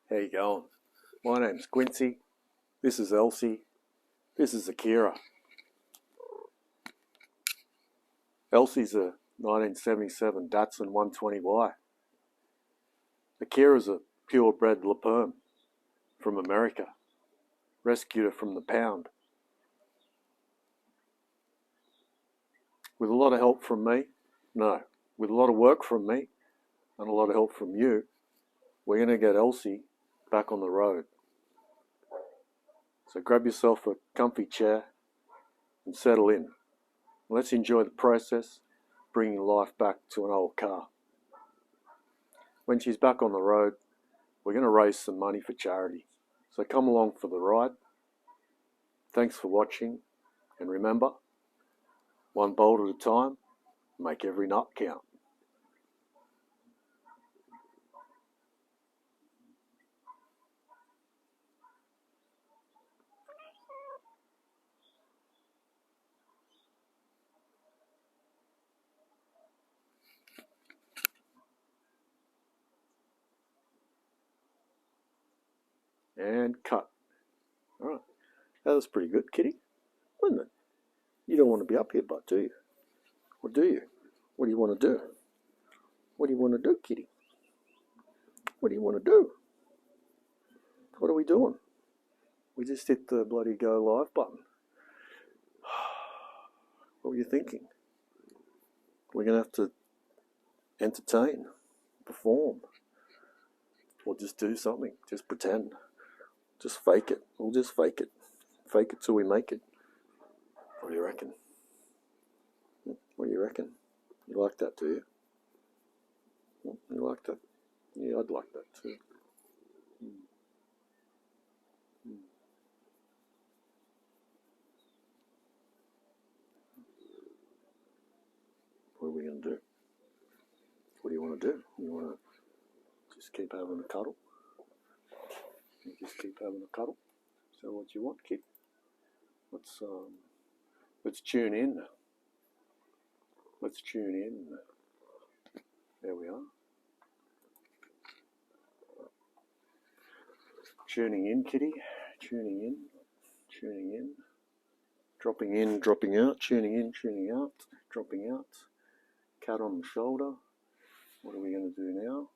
How you going? My name's Quincy. This is Elsie. This is Akira. Elsie's a 1977 Datsun 120Y. Akira's a purebred Laperm from America. Rescued her from the pound. With a lot of help from me, with a lot of work from me and a lot of help from you, we're going to get Elsie back on the road. So grab yourself a comfy chair and settle in. Let's enjoy the process, bringing life back to an old car. When she's back on the road, we're going to raise some money for charity. So come along for the ride. Thanks for watching, and remember, one bolt at a time, make every nut count. And cut. All right. That was pretty good, kitty, wasn't it? You don't want to be up here, but do you? Or do you? What do you want to do? What do you want to do, kitty? What do you want to do? What are we doing? We just hit the bloody go live button. What were you thinking? We're going to have to entertain, perform, or just do something. Just pretend. Just fake it. We'll just fake it. Fake it till we make it. What do you reckon? What do you reckon? You like that, do you? You like that? Yeah, I'd like that too. What are we going to do? What do you want to do? You want to just keep having a cuddle? You just keep having a cuddle? Is that what you want, kid? Let's tune in. Let's tune in. There we are. Tuning in, kitty. Tuning in. Tuning in. Dropping in, dropping out. Tuning in, tuning out. Dropping out. Cat on the shoulder. What are we going to do now?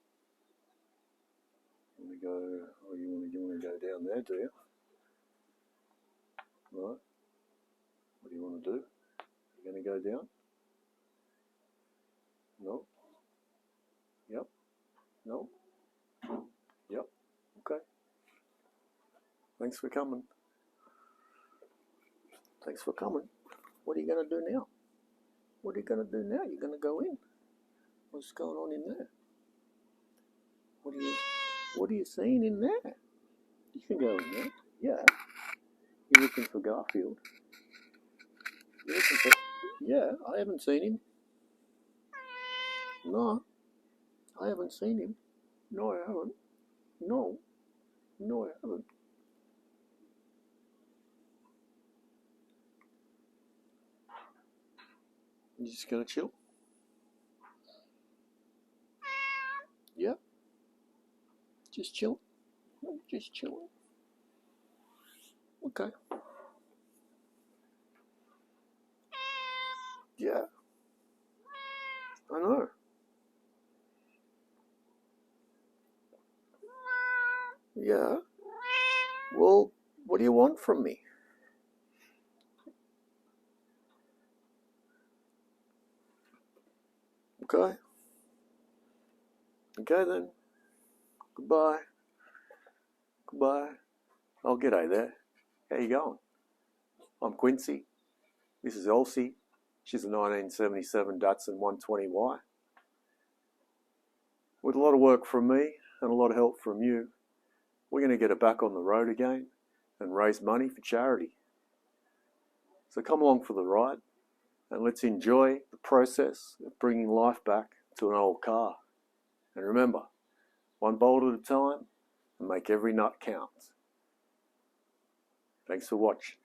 You want to go down there, do you? Right. What do you want to do? You going to go down? No. Yep. No. Yep. Okay. Thanks for coming. Thanks for coming. What are you going to do now? What are you going to do now? You're going to go in. What's going on in there? What are you seeing in there? You can go in there. Yeah. You're looking for Garfield. You're looking for... Yeah, I haven't seen him. No. I haven't seen him. No, I haven't. No. No, I haven't. You just gonna chill? Yeah. Just chill. Just chilling. Okay. Yeah. I know. Yeah. Well, what do you want from me? Okay. Okay then. Goodbye. Goodbye. Oh, g'day there. How you going? I'm Quincy. This is Elsie. She's a 1977 Datsun 120Y. With a lot of work from me and a lot of help from you, we're going to get her back on the road again and raise money for charity. So come along for the ride and let's enjoy the process of bringing life back to an old car. And remember, one bolt at a time and make every nut count. Thanks for watching.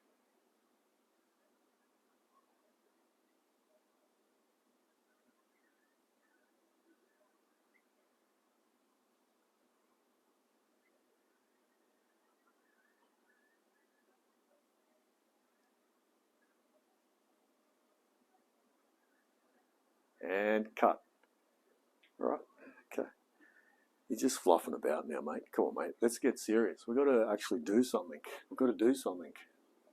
And cut. All right, okay. You're just fluffing about now, mate. Come on, mate. Let's get serious. We've got to actually do something. We've got to do something.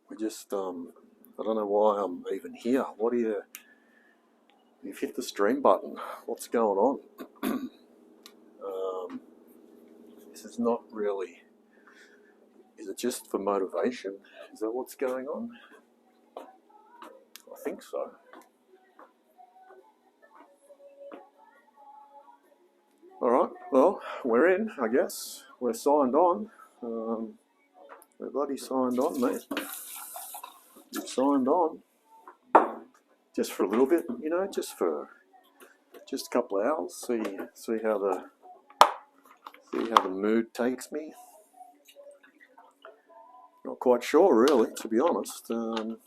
We just, I don't know why I'm even here. What do you... You've hit the stream button. What's going on? This is not really... Is it just for motivation? Is that what's going on? I think so. All right, well, we're in, I guess. We're signed on. We're bloody signed on, mate. We've signed on. Just for a little bit, you know, just a couple of hours. See how the mood takes me. Not quite sure, really, to be honest. Don't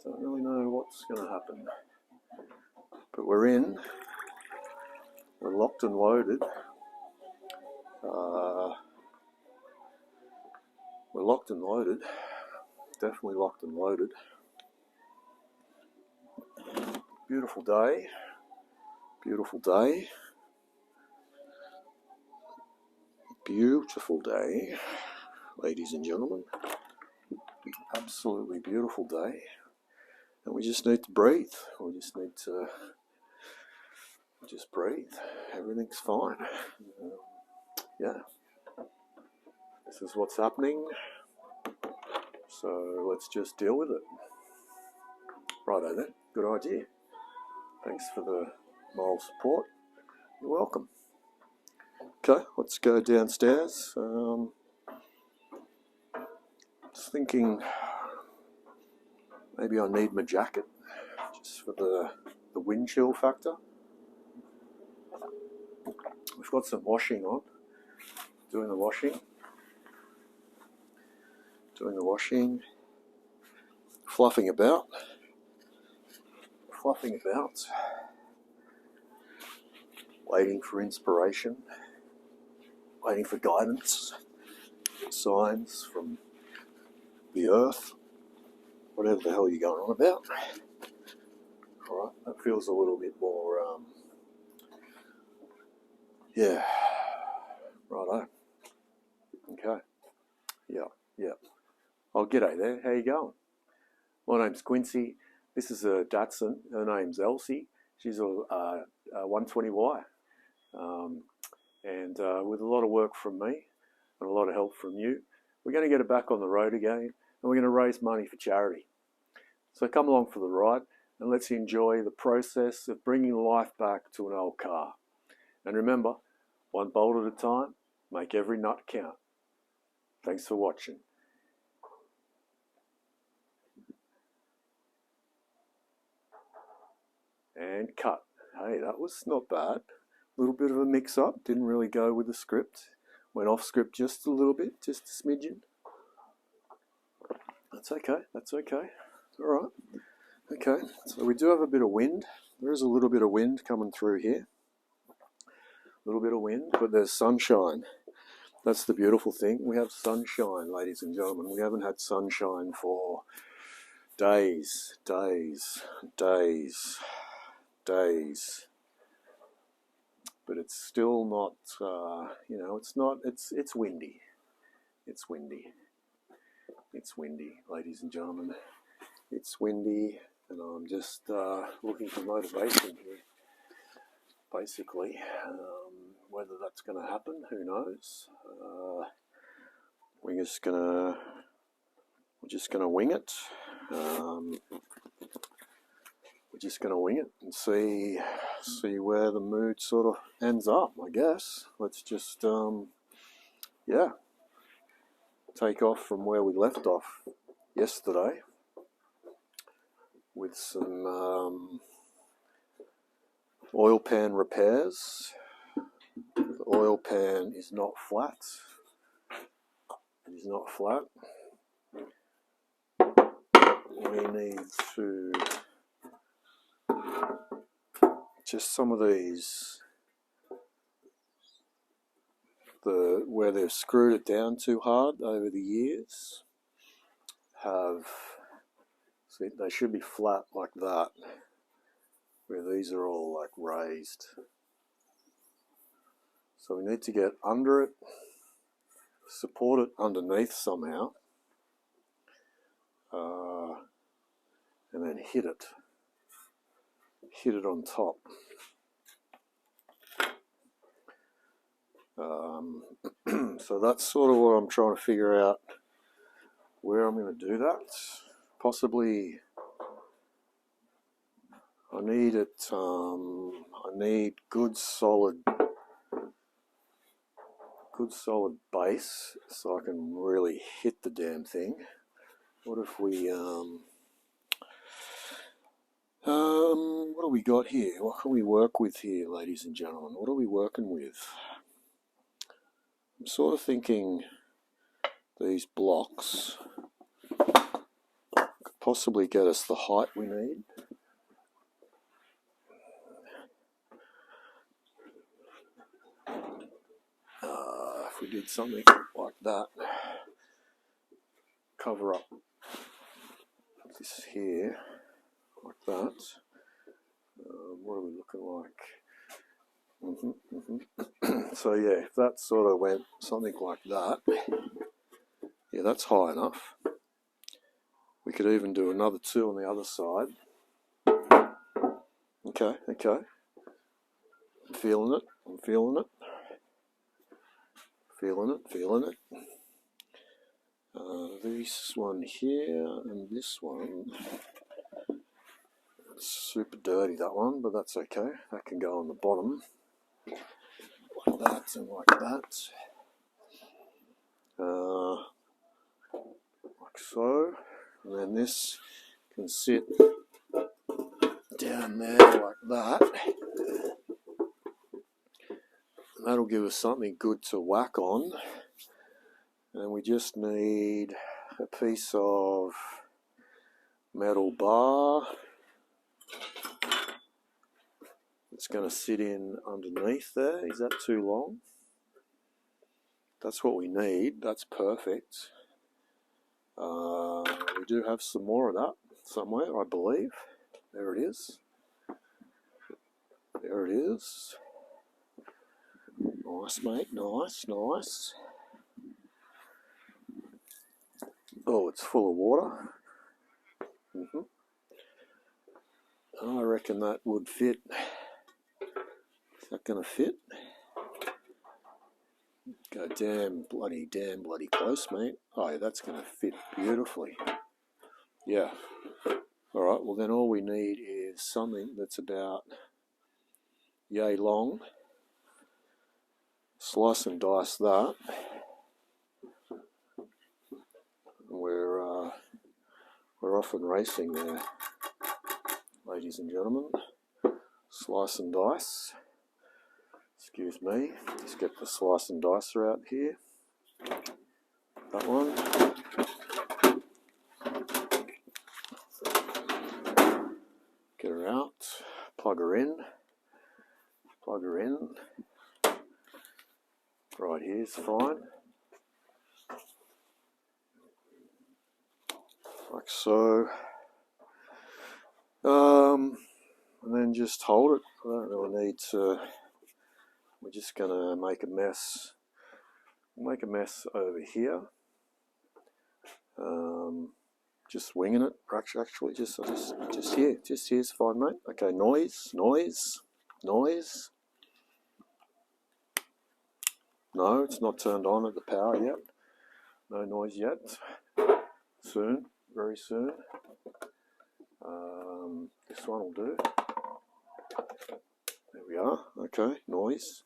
really know what's going to happen. But we're in. We're locked and loaded. We're locked and loaded. Definitely locked and loaded. Beautiful day. Beautiful day. Beautiful day, ladies and gentlemen. Absolutely beautiful day. And we just need to breathe. We just need to just breathe. Everything's fine. Yeah. This is what's happening. So let's just deal with it. Righto then. Good idea. Thanks for the moral support. You're welcome. Okay, let's go downstairs. Just thinking maybe I need my jacket just for the wind chill factor. We've got some washing on. Doing the washing. Fluffing about. Waiting for inspiration. Waiting for guidance. Signs from the earth. Whatever the hell you're going on about. Alright, that feels a little bit more, yeah. Righto. Okay. Yeah. Oh, g'day there. How you going? My name's Quincy. This is a Datsun. Her name's Elsie. She's a 120Y. And with a lot of work from me and a lot of help from you, we're going to get her back on the road again, and we're going to raise money for charity. So come along for the ride, and let's enjoy the process of bringing life back to an old car. And remember, one bolt at a time, make every nut count. Thanks for watching. And cut. Hey, that was not bad. A little bit of a mix-up. Didn't really go with the script. Went off script just a little bit, just a smidgen. That's okay. It's all right. Okay, so we do have a bit of wind. There is a little bit of wind coming through here. A little bit of wind, but there's sunshine. That's the beautiful thing. We have sunshine, ladies and gentlemen. We haven't had sunshine for days. But it's still not, it's windy. It's windy, ladies and gentlemen. It's windy, and I'm just looking for motivation here. Basically, whether that's going to happen, who knows? We're just gonna wing it. We're just gonna wing it and see where the mood sort of ends up. I guess let's just take off from where we left off yesterday with some oil pan repairs. The oil pan is not flat. It is not flat. We need to just some of these, where they've screwed it down too hard over the years, they should be flat like that. where these are all like raised. So we need to get under it, support it underneath somehow, and then hit it on top. So that's sort of what I'm trying to figure out, where I'm going to do that. Possibly I need it, I need good solid base so I can really hit the damn thing. What if we, what do we got here? What can we work with here, ladies and gentlemen? What are we working with? I'm sort of thinking these blocks could possibly get us the height we need. If we did something like that, cover up this here, like that. What are we looking like? So yeah, if that sort of went something like that, yeah, that's high enough. We could even do another two on the other side. Okay. I'm feeling it. This one here and this one. It's super dirty, that one, but that's okay. That can go on the bottom. Like that and like that. Like so. And then this can sit down there like that. And that'll give us something good to whack on. And we just need a piece of metal bar. It's going to sit in underneath there. Is that too long? That's what we need. That's perfect. We do have some more of that somewhere, I believe. There it is. Nice, mate. Nice. Oh, it's full of water. I reckon that would fit. Is that going to fit? Go damn bloody close, mate. Oh, yeah, that's going to fit beautifully. Yeah. Alright, well then all we need is something that's about yay long. Slice and dice that. We're off and racing there, ladies and gentlemen. Slice and dice. Excuse me. Just get the slice and dicer out here. That one. Get her out. Plug her in. Right here's fine. Like so. And then just hold it. I don't really need to. We're just going to make a mess. We'll make a mess over here. Just winging it. Actually, just here. Just here's fine, mate. Okay, noise. No, it's not turned on at the power yet. No noise yet. Soon, very soon. This one will do. There we are. Okay, noise.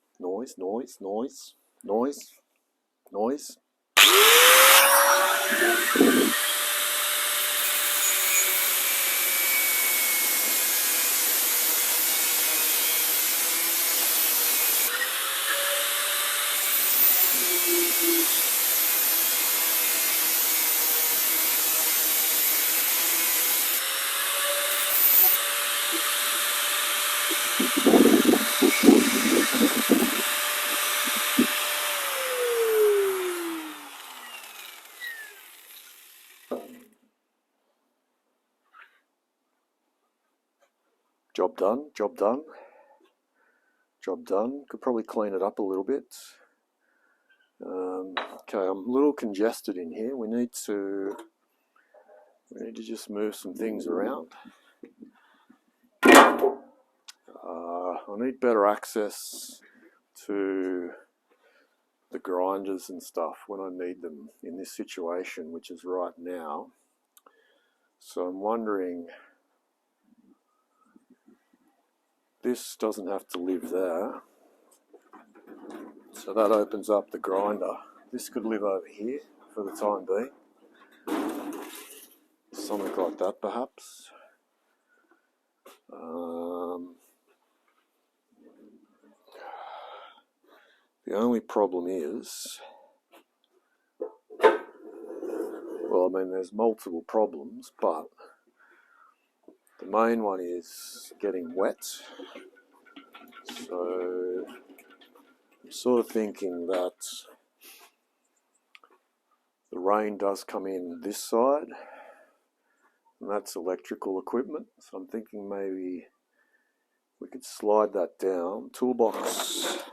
Job done, job done, job done. Could probably clean it up a little bit. Okay, I'm a little congested in here. We need to just move some things around. I need better access to the grinders and stuff when I need them in this situation, which is right now. So I'm wondering, this doesn't have to live there. So that opens up the grinder. This could live over here for the time being. Something like that perhaps. The only problem is, well, I mean, there's multiple problems, but the main one is getting wet. So I'm sort of thinking that the rain does come in this side, and that's electrical equipment. So I'm thinking maybe we could slide that down. Toolbox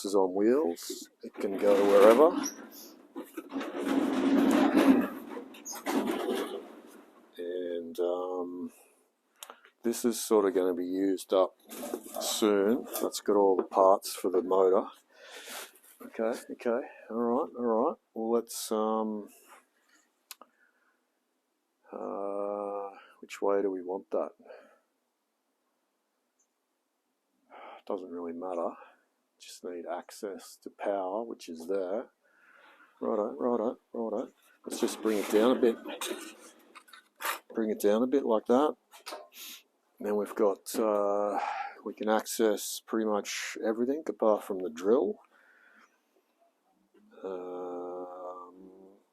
is on wheels. It can go wherever. And this is sort of going to be used up soon. That's got all the parts for the motor. Okay, all right. Well, let's which way do we want that? Doesn't really matter. Just need access to power, which is there. Righto. Let's just bring it down a bit. Bring it down a bit like that. And then we've got, we can access pretty much everything apart from the drill.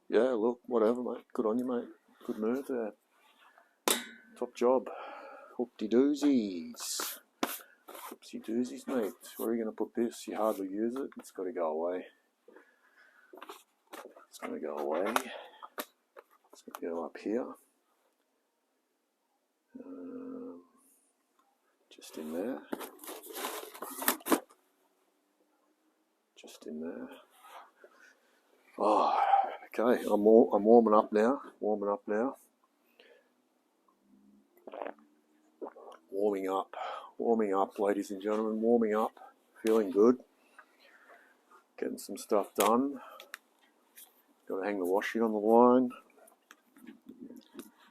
Yeah, look, whatever, mate. Good on you, mate. Good move there. Top job. Hoopty-doozies. Hoopsie-doozies, mate. Where are you going to put this? You hardly use it. It's got to go away. It's going to go away. It's going to go up here. Just in there. Just in there. Oh, okay. I'm warming up now. Warming up, ladies and gentlemen. Warming up. Feeling good. Getting some stuff done. Got to hang the washing on the line.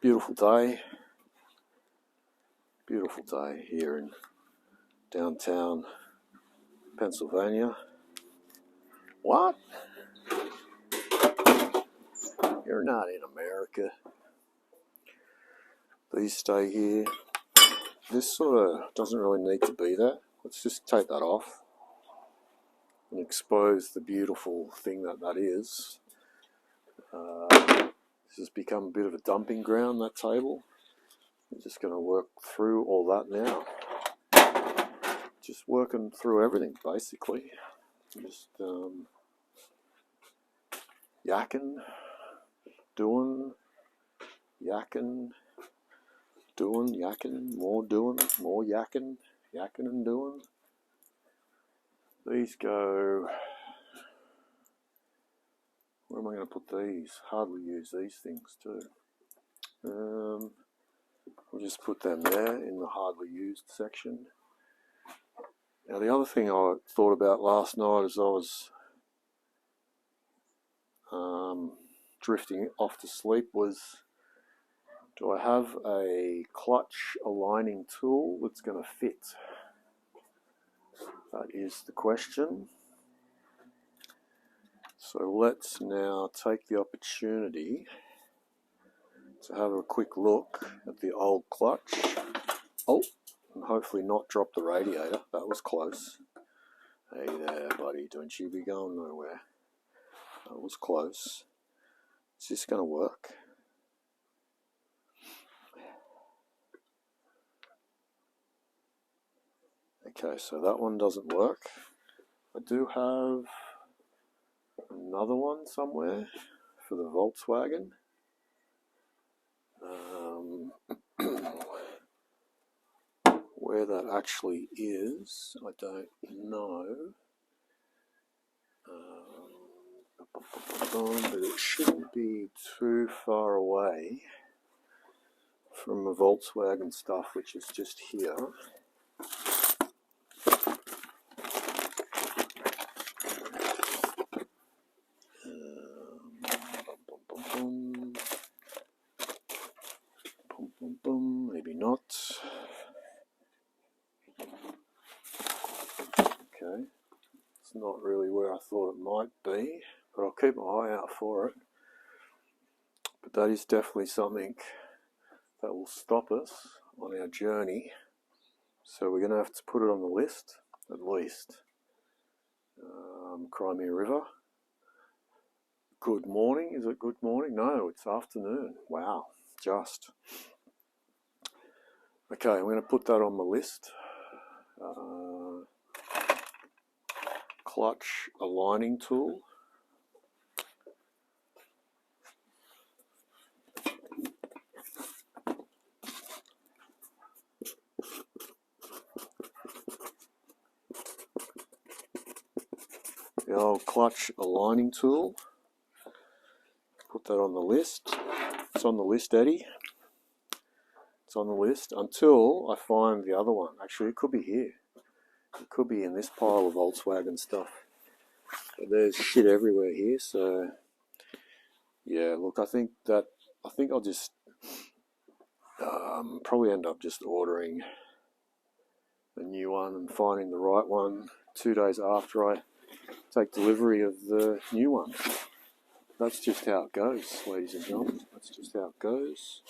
Beautiful day. Beautiful day here in downtown Pennsylvania. What? You're not in America. These stay here. This sort of doesn't really need to be there. Let's just take that off and expose the beautiful thing that is. This has become a bit of a dumping ground, that table. I'm just going to work through all that now. Just working through everything, basically. Just yakking, doing, yakking, more yakking and doing. These go, where am I going to put these? Hardly use these things too. We'll just put them there in the hardly used section. Now the other thing I thought about last night as I was drifting off to sleep was, do I have a clutch aligning tool that's going to fit? That is the question. So let's now take the opportunity to have a quick look at the old clutch. Oh, and hopefully not drop the radiator. That was close. Hey there, buddy. Don't you be going nowhere. That was close. Is this going to work? Okay, so that one doesn't work. I do have another one somewhere for the Volkswagen. Where that actually is, I don't know. But it shouldn't be too far away from the Volkswagen stuff, which is just here. Maybe not. Okay, it's not really where I thought it might be, but I'll keep my eye out for it. But that is definitely something that will stop us on our journey. So we're going to have to put it on the list, at least. Crimea River. Good morning. Is it good morning? No, it's afternoon. Wow, just. Okay, I'm going to put that on the list. Clutch aligning tool. The old clutch aligning tool. Put that on the list. It's on the list, Eddie. It's on the list until I find the other one. Actually, it could be here. It could be in this pile of Volkswagen stuff. But there's shit everywhere here, so yeah. Look, I think I'll just probably end up just ordering a new one and finding the right one 2 days after I take delivery of the new one. That's just how it goes, ladies and gentlemen. That's just how it goes.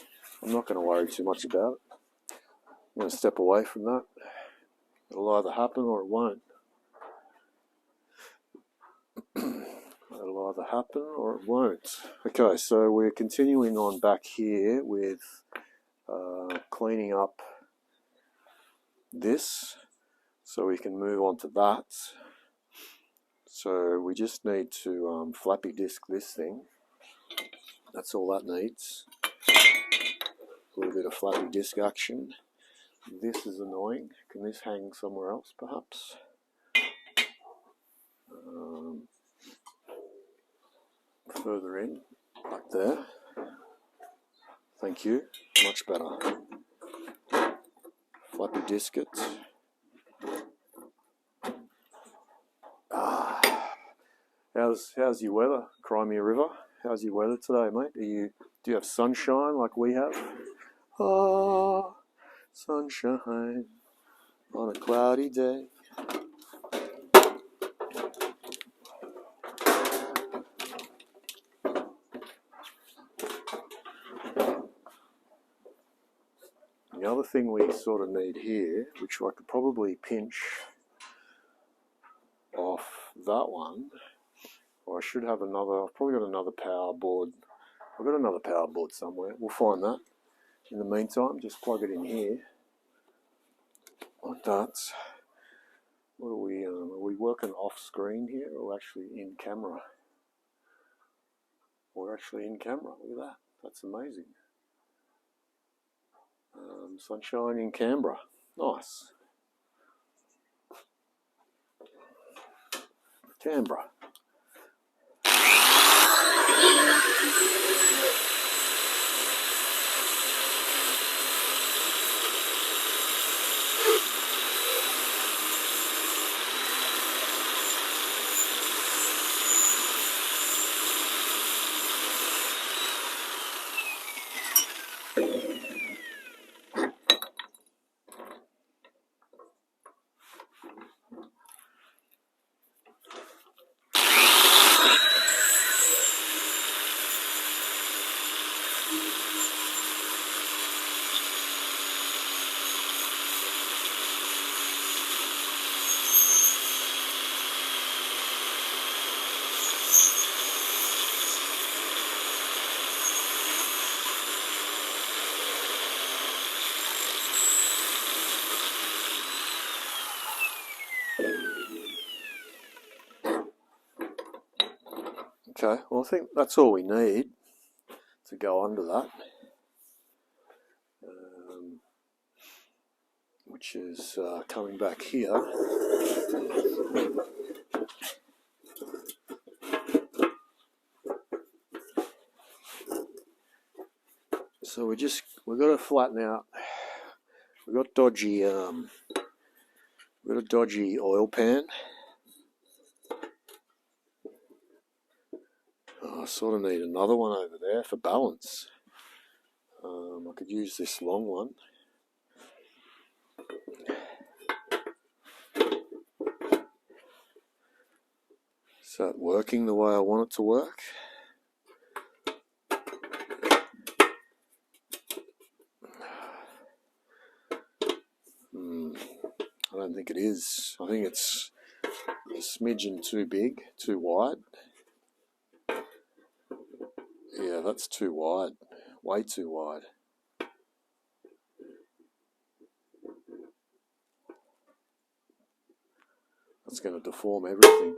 I'm not going to worry too much about it. I'm going to step away from that. It'll either happen or it won't. It'll either happen or it won't. Okay, so we're continuing on back here with cleaning up this so we can move on to that. So we just need to flappy disk this thing. That's all that needs. A little bit of flappy disk action. This is annoying. Can this hang somewhere else perhaps? Further in, like there. Thank you. Much better. Flappy disk it. How's your weather, Crimea River? How's your weather today, mate? Do you have sunshine like we have? Ah, sunshine on a cloudy day. The other thing we sort of need here, which I could probably pinch off that one, or I should have another. I've probably got another power board. I've got another power board somewhere. We'll find that. In the meantime, just plug it in here, like that. What are we working off screen here, or actually in camera? We're actually in camera. Look at that. That's amazing. Sunshine in Canberra. Nice. Canberra. Okay, well I think that's all we need to go under that. which is coming back here. So we've got to flatten out. We've got a dodgy oil pan. I sort of need another one over there for balance. I could use this long one. Is that working the way I want it to work? I don't think it is. I think it's a smidgen too big, too wide. Yeah, that's too wide. Way too wide. That's going to deform everything.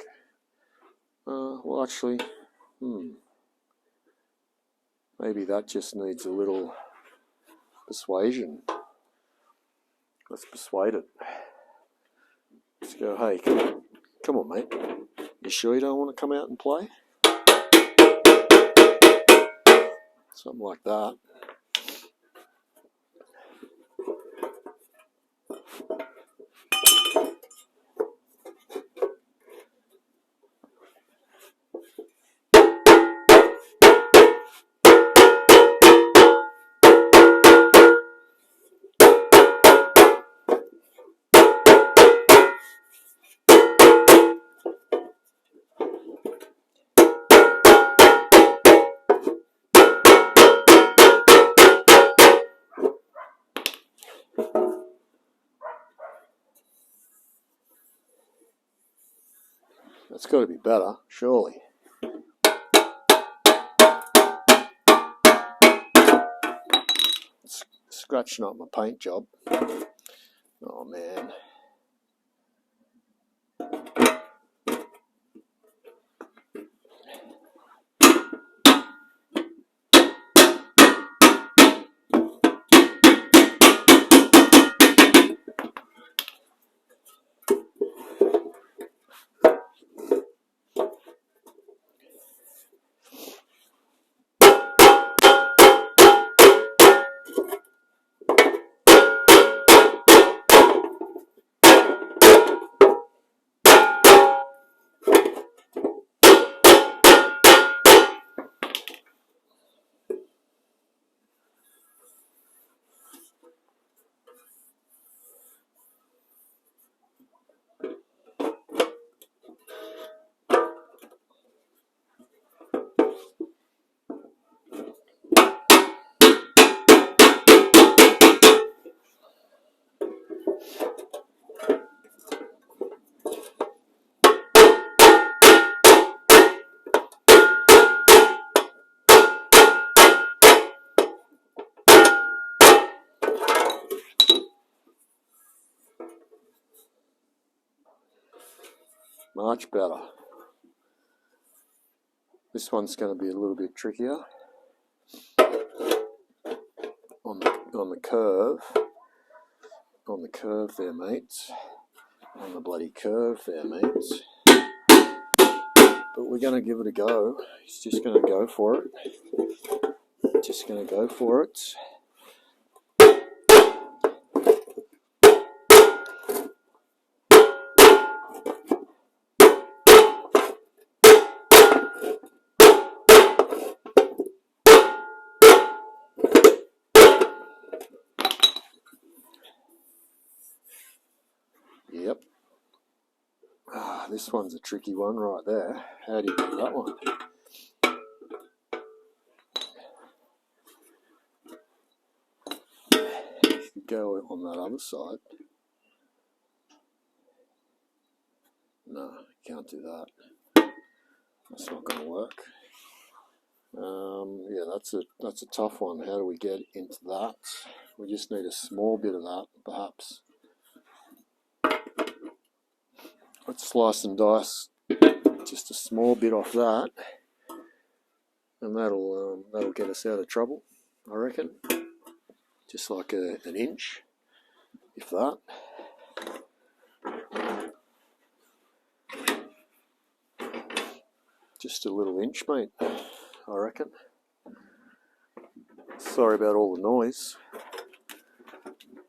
Well, actually, maybe that just needs a little persuasion. Let's persuade it. Let's go, hey, come on, mate. You sure you don't want to come out and play? Something like that. That's got to be better, surely. It's scratching up my paint job. Oh, man. Much better. This one's going to be a little bit trickier on the curve. On the curve there, mates. On the bloody curve there, mates. But we're going to give it a go. He's just going to go for it. Just going to go for it. Yep. This one's a tricky one right there. How do you do that one? If you go on that other side. No, you can't do that. That's not going to work. Yeah, that's a tough one. How do we get into that? We just need a small bit of that, perhaps. Let's slice and dice just a small bit off that, and that'll get us out of trouble, I reckon. Just like an inch. if that. Just a little inch, mate, I reckon. Sorry about all the noise.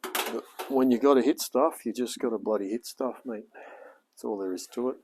But when you got to hit stuff, you just got to bloody hit stuff, mate. That's all there is to it.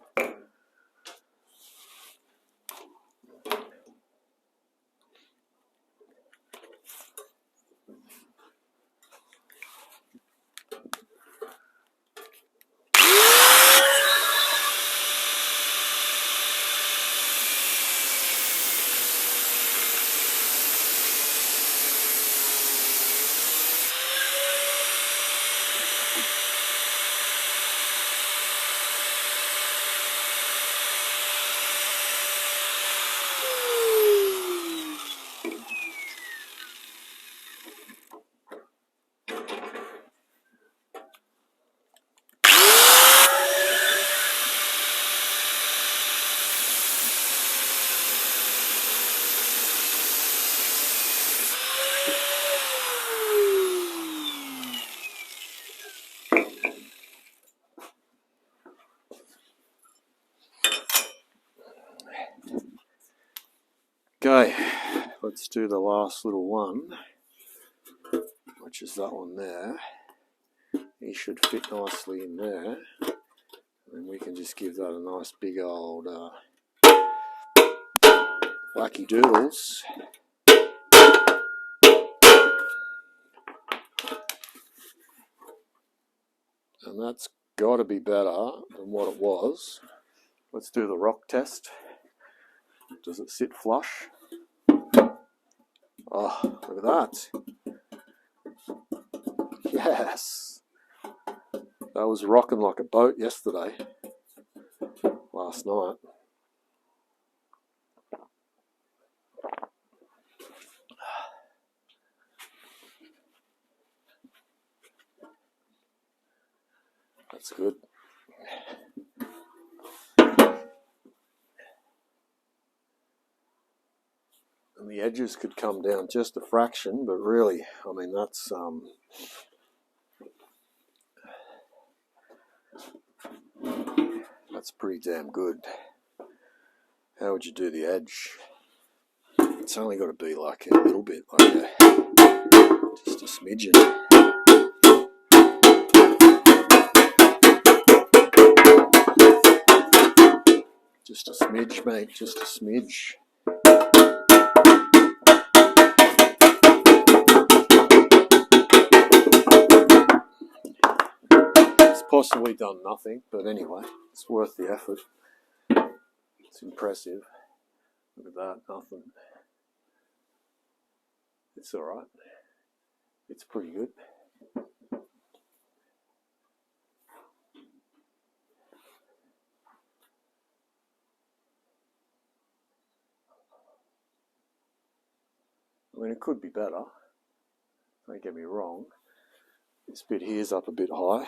Okay, let's do the last little one, which is that one there. He should fit nicely in there, and we can just give that a nice big old wacky doodles. And that's got to be better than what it was. Let's do the rock test. Does it sit flush? Oh, look at that. Yes. That was rocking like a boat yesterday. Last night. That's good. And the edges could come down just a fraction, but really, I mean, that's pretty damn good. How would you do the edge? It's only got to be like a little bit, like just a smidgen. Just a smidge, mate, just a smidge. It's possibly done nothing, but anyway, it's worth the effort. It's impressive. Look at that, nothing. It's alright. It's pretty good. I mean, it could be better. Don't get me wrong. This bit here's up a bit high.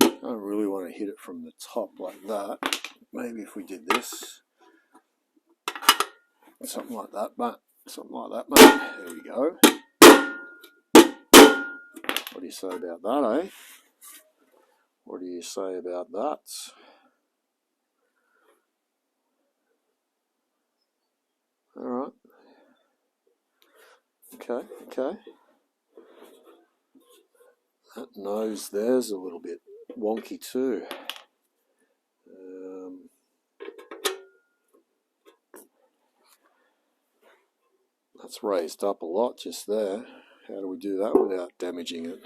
I don't really want to hit it from the top like that. Maybe if we did this. Something like that, mate. Something like that, mate. There we go. What do you say about that, eh? What do you say about that? Alright. Okay, okay. That nose there's a little bit wonky too. That's raised up a lot just there. How do we do that without damaging it?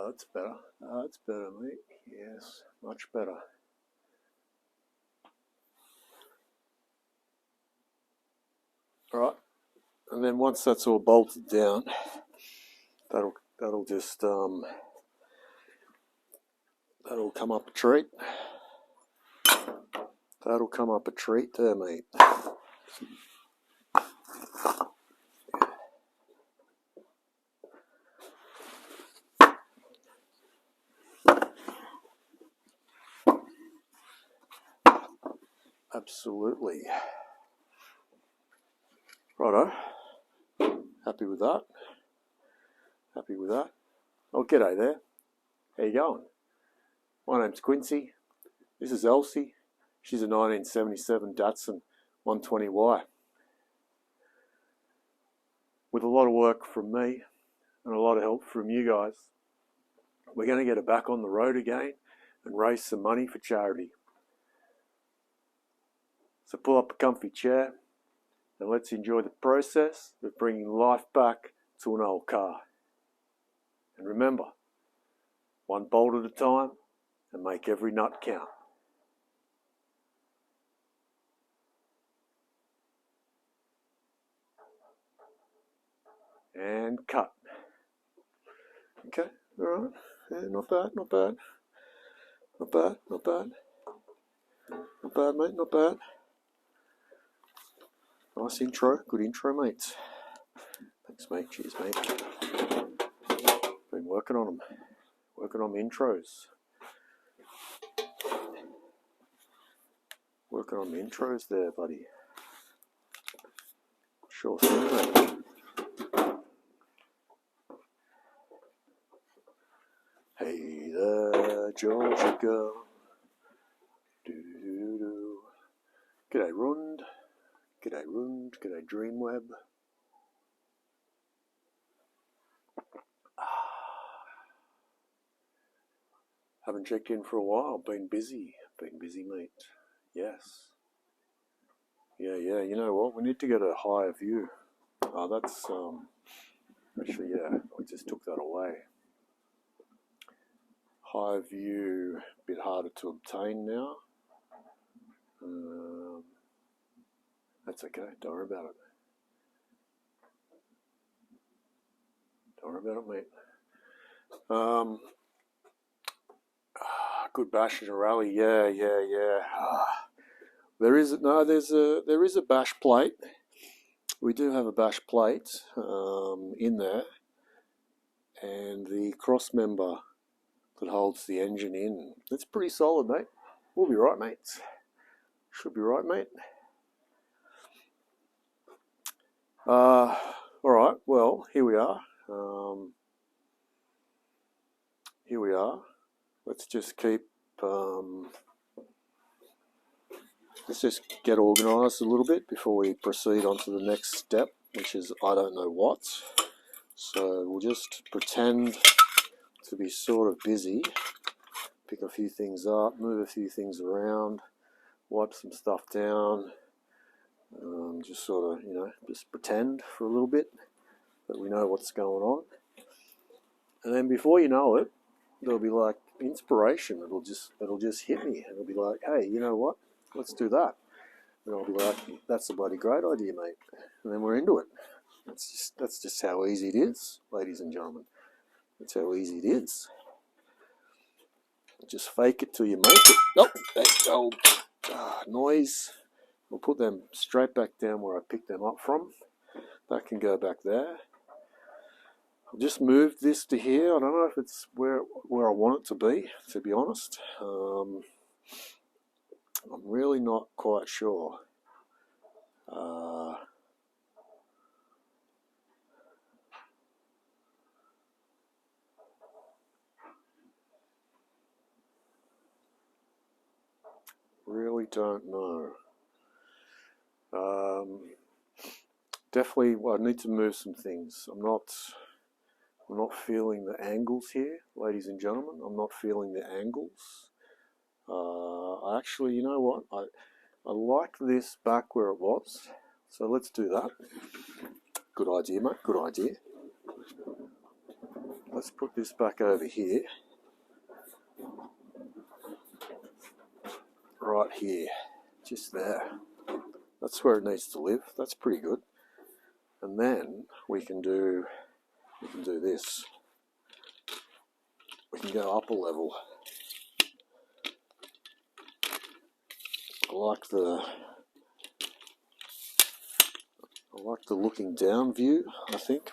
Oh, that's better. That's better, mate. Yes, much better. All right, and then once that's all bolted down, that'll just that'll come up a treat. That'll come up a treat there, mate. Absolutely. Righto. Happy with that? Happy with that? Oh, g'day there. How you going? My name's Quincy. This is Elsie. She's a 1977 Datsun 120Y. With a lot of work from me and a lot of help from you guys, we're going to get her back on the road again and raise some money for charity. So pull up a comfy chair and let's enjoy the process of bringing life back to an old car. And remember, one bolt at a time and make every nut count. And cut. Okay, alright. Yeah, not bad, not bad. Not bad, not bad. Not bad, mate, not bad. Nice intro, good intro, mate. Thanks, mate. Cheers, mate. Been working on them. Working on the intros. Working on the intros there, buddy. Sure thing, mate. Hey there, Georgia girl. Do-do-do-do. G'day, Rund. G'day, Rund. G'day, Dreamweb. Haven't checked in for a while. Been busy. Been busy, mate. Yes. Yeah. You know what? We need to get a higher view. Oh, that's actually, yeah. I just took that away. High view, a bit harder to obtain now. That's okay. Don't worry about it. Don't worry about it, mate. Good bash and a rally. Yeah. There is a bash plate. We do have a bash plate in there, and the cross member that holds the engine in. It's pretty solid, mate. We'll be right, mate. Should be right, mate. All right. Well, here we are. Here we are. Let's just keep. Let's just get organised a little bit before we proceed on to the next step, which is I don't know what. So we'll just pretend to be sort of busy, pick a few things up, move a few things around, wipe some stuff down, just sort of, just pretend for a little bit that we know what's going on. And then before you know it, there'll be like inspiration. It'll just hit me, and it'll be like, hey, you know what? Let's do that. And I'll be like, that's a bloody great idea, mate. And then we're into it. That's just how easy it is, ladies and gentlemen. That's how easy it is. Just fake it till you make it. Nope, that old noise. We'll put them straight back down where I picked them up from. That can go back there. I've just moved this to here. I don't know if it's where I want it to be honest. I'm really not quite sure. Really don't know. Definitely, I need to move some things. I'm not feeling the angles here, ladies and gentlemen. I'm not feeling the angles. Actually, you know what? I like this back where it was. So let's do that. Good idea, mate. Good idea. let's put this back over here. Right here, just there. That's where it needs to live. That's pretty good. And then we can do this. We can go up a level. I like the looking down view, I think.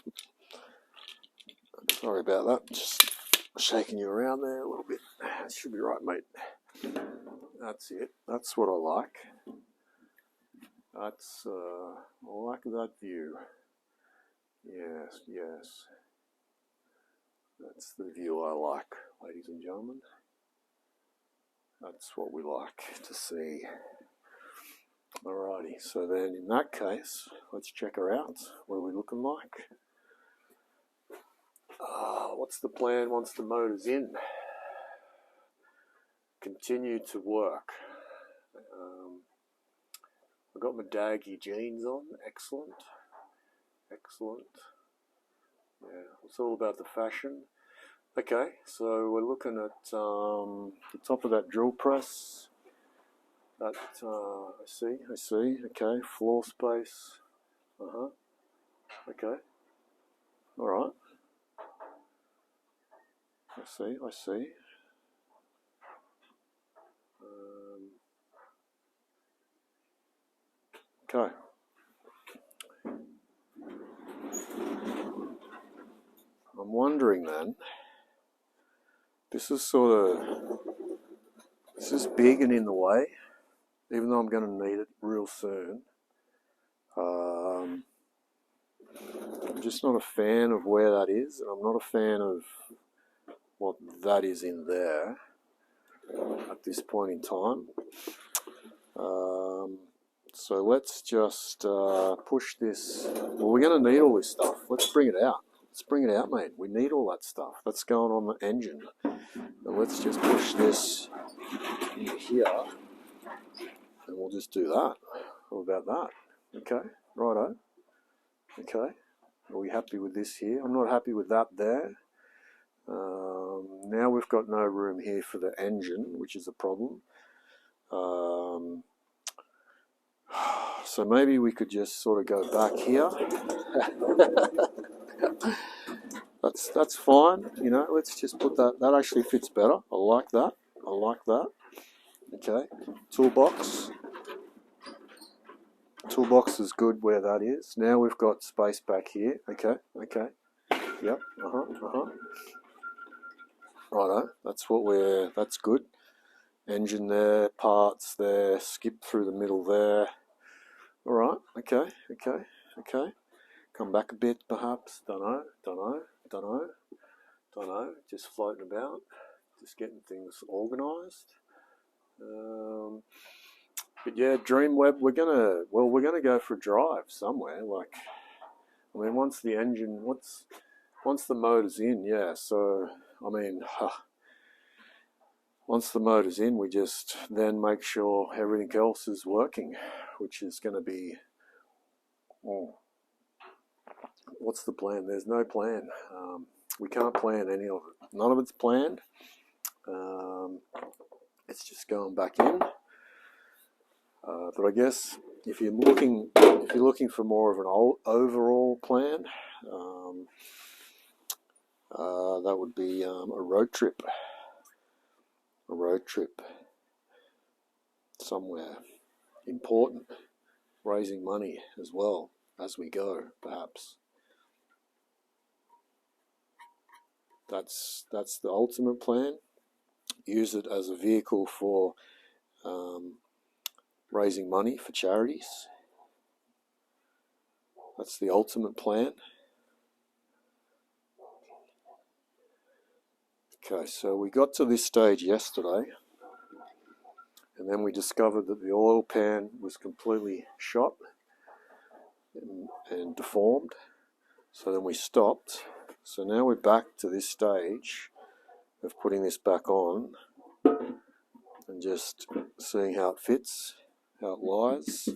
Sorry about that. Just shaking you around there a little bit. That should be right, mate. That's it. That's what I like. That's I like that view. Yes, yes. That's the view I like, ladies and gentlemen. That's what we like to see. Alrighty, so then in that case, let's check her out. What are we looking like? What's the plan once the motor's in? Continue to work. I've got my daggy jeans on. Excellent. Excellent. Yeah, it's all about the fashion. Okay, so we're looking at the top of that drill press. That, I see. Okay, floor space. Okay. Alright. I see. Okay. I'm wondering then, this is big and in the way, even though I'm going to need it real soon. I'm just not a fan of where that is, and I'm not a fan of what that is in there at this point in time. So let's just push this. Well, we're going to need all this stuff. Let's bring it out. Let's bring it out, mate. We need all that stuff. That's going on the engine. And let's just push this in here, and we'll just do that. How about that? Okay, righto. Okay, are we happy with this here? I'm not happy with that there. Now we've got no room here for the engine, which is a problem. So maybe we could just sort of go back here. That's fine, you know. Let's just put that. That actually fits better. I like that. I like that. Okay, toolbox. Toolbox is good where that is. Now we've got space back here. Okay. Yep. Righto. That's good. Engine there, parts there, skip through the middle there. Alright, okay. Come back a bit perhaps, don't know. Just floating about, just getting things organised. But yeah, Dreamweb, we're gonna go for a drive somewhere. Like, I mean, once the motor's in, yeah. So I mean, once the motor's in, we just then make sure everything else is working, which is going to be. What's the plan? There's no plan. We can't plan any of it. None of it's planned. It's just going back in. But I guess if you're looking for more of an overall plan, that would be a road trip. A road trip somewhere important, raising money as well as we go, perhaps. That's the ultimate plan. Use it as a vehicle for raising money for charities. That's the ultimate plan. Okay, so we got to this stage yesterday, and then we discovered that the oil pan was completely shot and deformed. So then we stopped. So now we're back to this stage of putting this back on and just seeing how it fits, how it lies.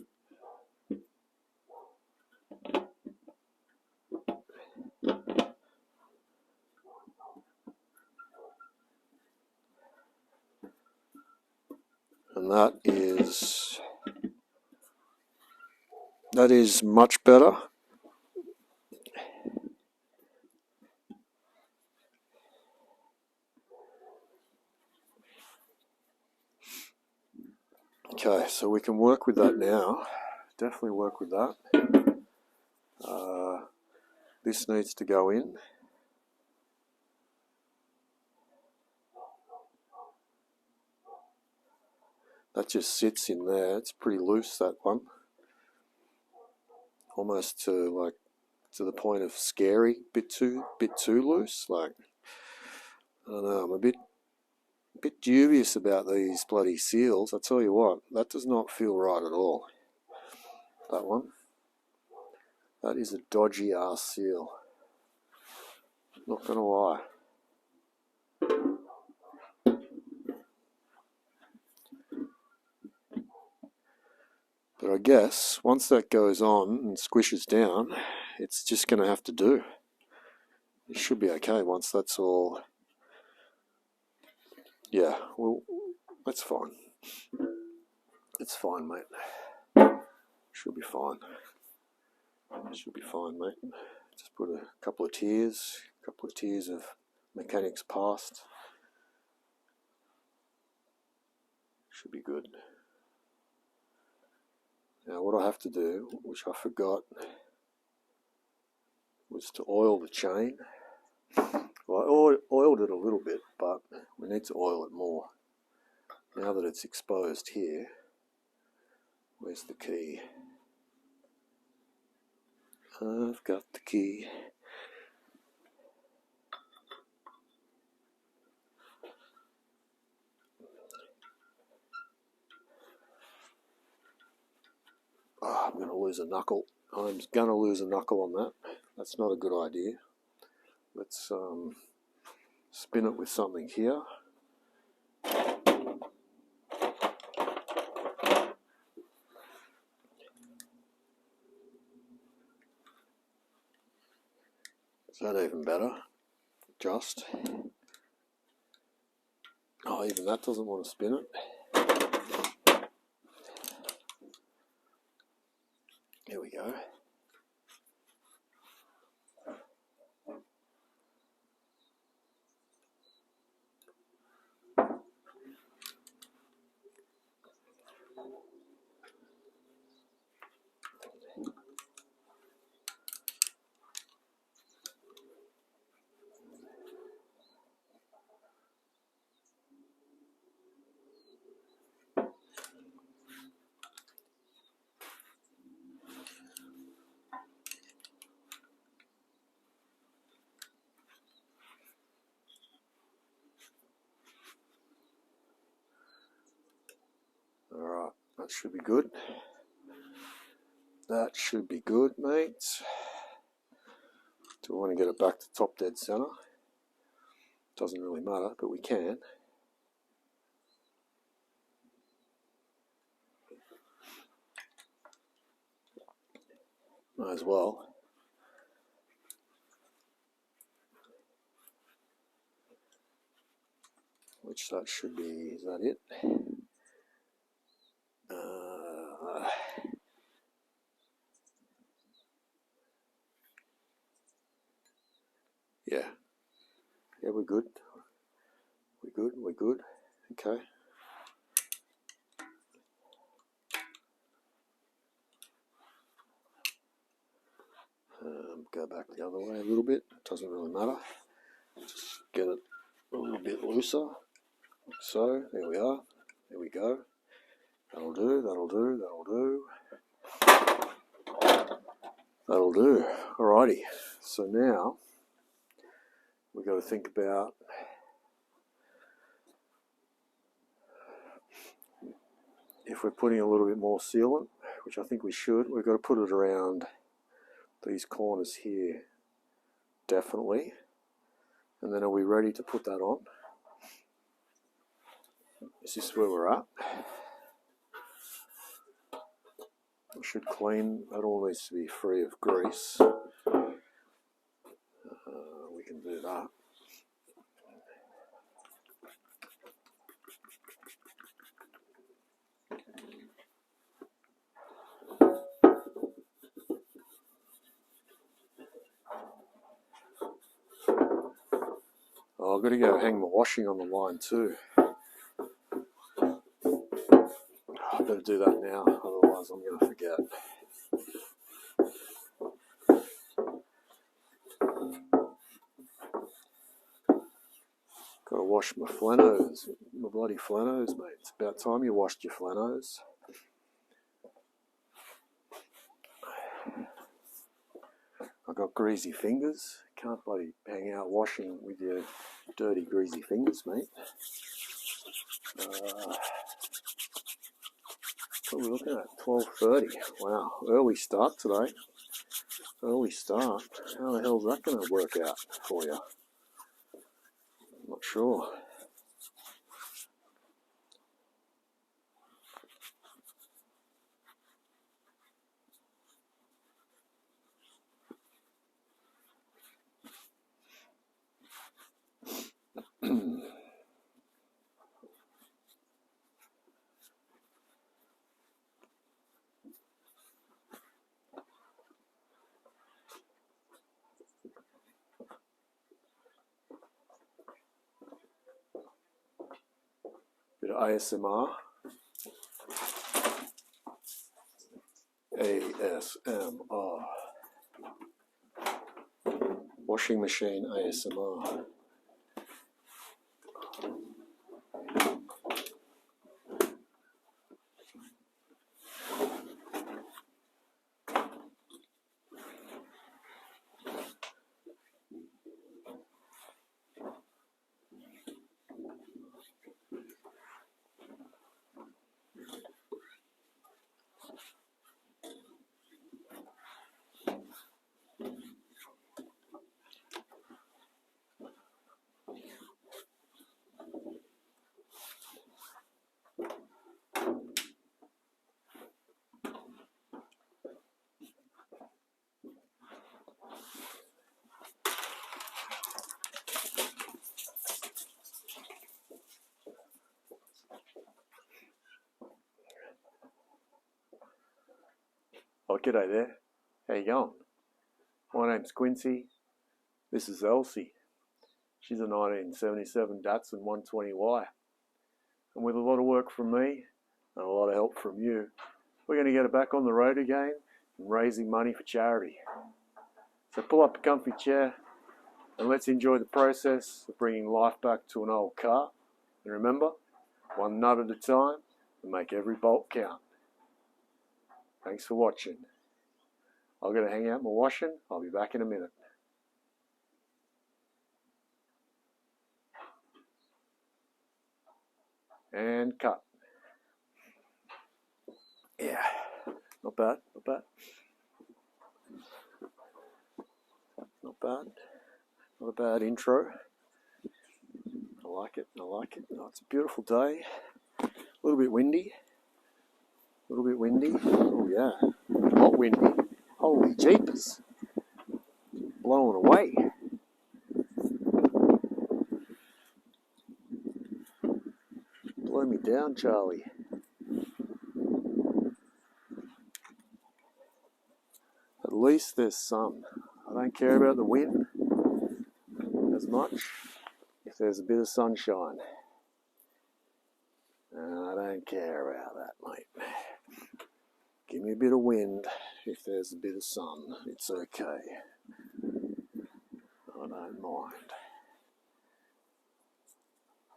And that is much better. Okay, so we can work with that now. Definitely work with that. This needs to go in. That just sits in there. It's pretty loose, that one. Almost to the point of scary. Bit too loose. Like, I don't know. I'm a bit dubious about these bloody seals. I tell you what, that does not feel right at all. That one. That is a dodgy ass seal. Not gonna lie. But I guess once that goes on and squishes down, it's just going to have to do. It should be okay once that's all. Yeah, well, that's fine. It's fine, mate. Should be fine. Should be fine, mate. Just put a couple of tears of mechanics past. Should be good. Now what I have to do, which I forgot, was to oil the chain. Well, I oiled it a little bit, but we need to oil it more. Now that it's exposed here, where's the key? I've got the key. Oh, I'm going to lose a knuckle. I'm going to lose a knuckle on that. That's not a good idea. Let's spin it with something here. Is that even better? Just. Oh, even that doesn't want to spin it. Here we go. Alright, that should be good. That should be good, mates. Do we want to get it back to top dead center? Doesn't really matter, but we can. Might as well. Which that should be, is that it? Yeah. Yeah, we're good. We're good. Okay. Go back the other way a little bit. Doesn't really matter. Just get it a little bit looser. Like so. There we are. There we go. That'll do. That'll do. That'll do. That'll do. Alrighty. So now we've got to think about if we're putting a little bit more sealant, which I think we should. We've got to put it around these corners here, definitely. And then are we ready to put that on? Is this where we're at? We should clean, that all needs to be free of grease. We can do that. Oh, I've got to go hang my washing on the line too. I better do that now, otherwise I'm going to forget. Got to wash my flanos, my bloody flanos, mate. It's about time you washed your flanos. I've got greasy fingers. Can't bloody hang out washing with your dirty, greasy fingers, mate. What are we looking at? 12:30. Wow, early start today. Early start. How the hell's that going to work out for you? I'm not sure. Bit of ASMR. ASMR. Washing machine ASMR. Oh, g'day there. How you going? My name's Quincy. This is Elsie. She's a 1977 Datsun 120Y. And with a lot of work from me and a lot of help from you, we're going to get her back on the road again and raising money for charity. So pull up a comfy chair and let's enjoy the process of bringing life back to an old car. And remember, one nut at a time and make every bolt count. Thanks for watching. I've got to hang out my washing. I'll be back in a minute. And cut. Yeah, not bad, not bad. Not bad. Not a bad intro. I like it, I like it. Oh, it's a beautiful day. A little bit windy. A little bit windy. Oh yeah, not windy. Holy jeepers. Blowing away. Blow me down, Charlie. At least there's sun. I don't care about the wind as much if there's a bit of sunshine. I don't care about that, mate. Give me a bit of wind if there's a bit of sun. It's okay. I don't mind.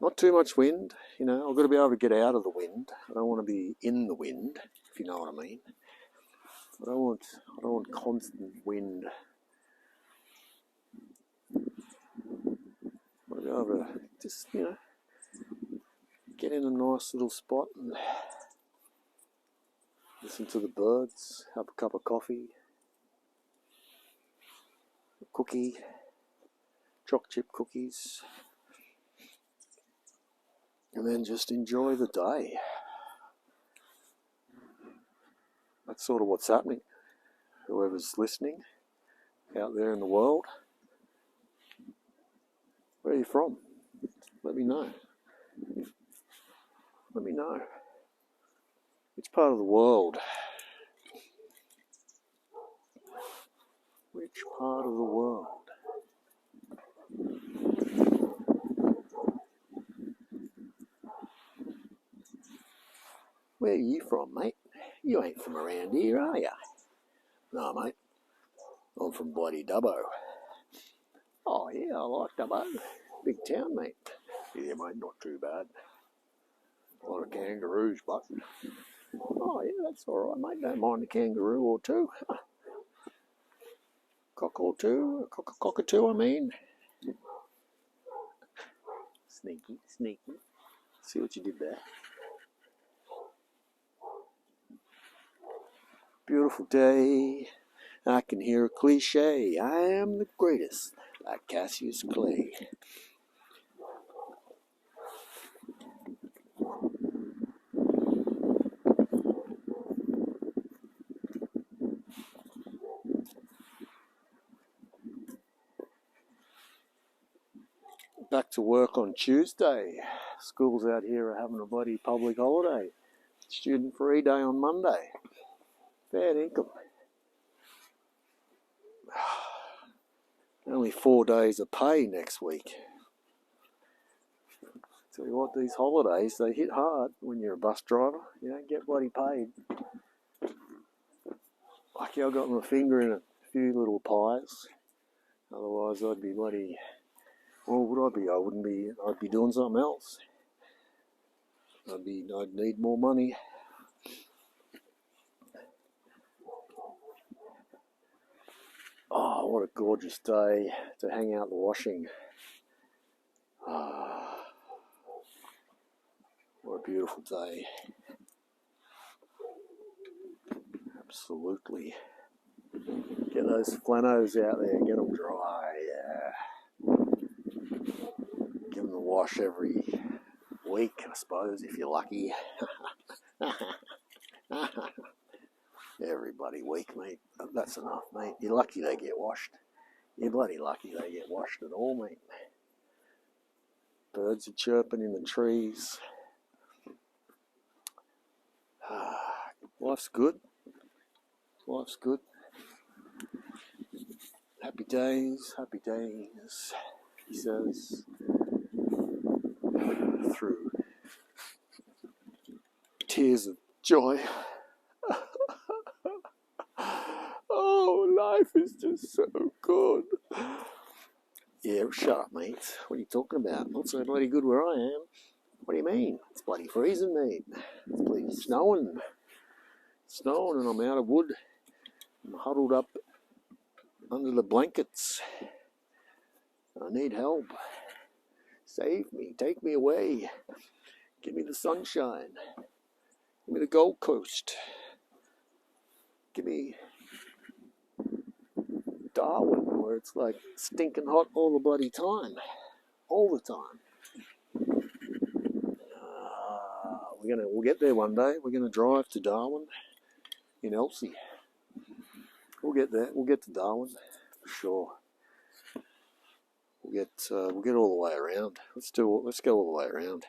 Not too much wind, you know. I've got to be able to get out of the wind. I don't want to be in the wind, if you know what I mean. I don't want constant wind. I want to be able to just, you know, get in a nice little spot and listen to the birds, have a cup of coffee, a cookie, choc chip cookies, and then just enjoy the day. That's sort of what's happening. Whoever's listening out there in the world, where are you from? Let me know. Let me know. Which part of the world? Which part of the world? Where are you from, mate? You ain't from around here, are ya? No, mate. I'm from bloody Dubbo. Oh, yeah, I like Dubbo. Big town, mate. Yeah, mate, not too bad. A lot of kangaroos, but... Oh, yeah, that's all right, mate. Don't mind a kangaroo or two. Cock or two. Cockatoo, I mean. Sneaky, sneaky. See what you did there. Beautiful day. I can hear a cliche. I am the greatest, like Cassius Clay. Back to work on Tuesday. Schools out here are having a bloody public holiday. Student free day on Monday. Fair income. Only 4 days of pay next week. Tell you what, these holidays, they hit hard when you're a bus driver. You don't get bloody paid. Lucky I got my finger in a few little pies. Otherwise I'd be bloody... Well, would I be? I wouldn't be. I'd be doing something else. I'd need more money. Oh, what a gorgeous day to hang out the washing. Ah, what a beautiful day. Absolutely. Get those flanos out there, get them dry, yeah. Give them a wash every week, I suppose, if you're lucky. Everybody week, mate. That's enough, mate. You're lucky they get washed. You're bloody lucky they get washed at all, mate. Birds are chirping in the trees. Life's good. Life's good. Happy days, he says, through tears of joy. Oh, life is just so good. Yeah, shut up, mate. What are you talking about? Not so bloody good where I am. What do you mean? It's bloody freezing, mate. It's bloody snowing. It's snowing and I'm out of wood. I'm huddled up under the blankets. I need help. Save me. Take me away. Give me the sunshine. Give me the Gold Coast. Give me Darwin, where it's like stinking hot all the bloody time. All the time. We'll get there one day. We're gonna drive to Darwin in Elsie. We'll get there. We'll get to Darwin for sure. We'll get all the way around. Let's go all the way around.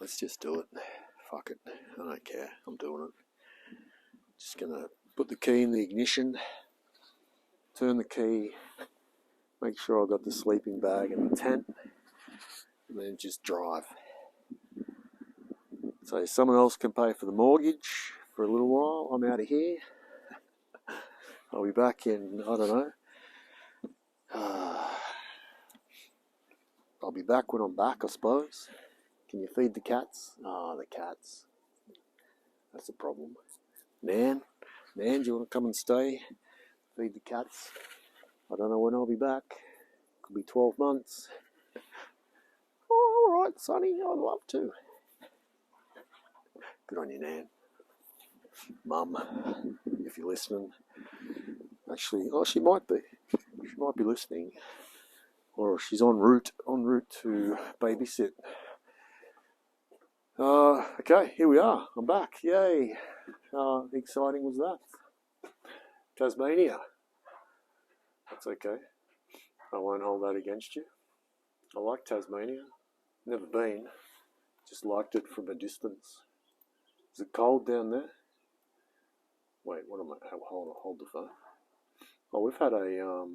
Let's just do it. Fuck it. I don't care. I'm doing it. Just gonna put the key in the ignition, turn the key, make sure I've got the sleeping bag and the tent, and then just drive. So someone else can pay for the mortgage for a little while. I'm out of here. I'll be back in, I don't know. I'll be back when I'm back, I suppose. Can you feed the cats? Ah, the cats. That's a problem. Nan, do you want to come and stay? Feed the cats. I don't know when I'll be back. Could be 12 months. Oh, all right, Sonny, I'd love to. Good on you, Nan. Mum, if you're listening. Actually, she might be. She might be listening. Or she's en route to babysit. Okay, here we are. I'm back. Yay. How exciting was that? Tasmania. That's okay. I won't hold that against you. I like Tasmania. Never been. Just liked it from a distance. Is it cold down there? Wait, what am I? Hold the phone. Oh, we've had a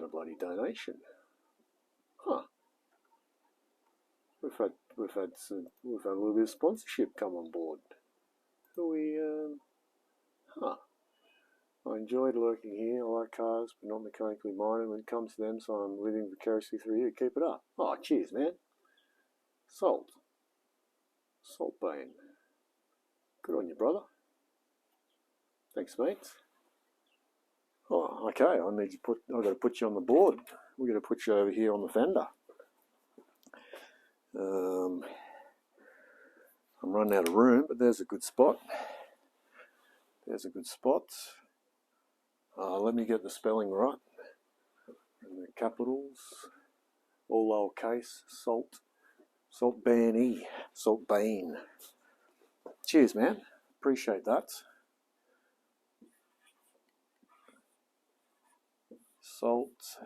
bloody donation. Huh. We've had we've had a little bit of sponsorship come on board. I enjoyed lurking here. I like cars, but not mechanically minded when it comes to them, so I'm living vicariously through you. Keep it up. Oh, cheers, man. Salt Bane. Good on you, brother. Thanks, mate. Oh, okay. I've got to put you on the board. We're going to put you over here on the fender. I'm running out of room, but there's a good spot. Let me get the spelling right. And the capitals, all lowercase. Salt Bane. Cheers, man. Appreciate that. Salt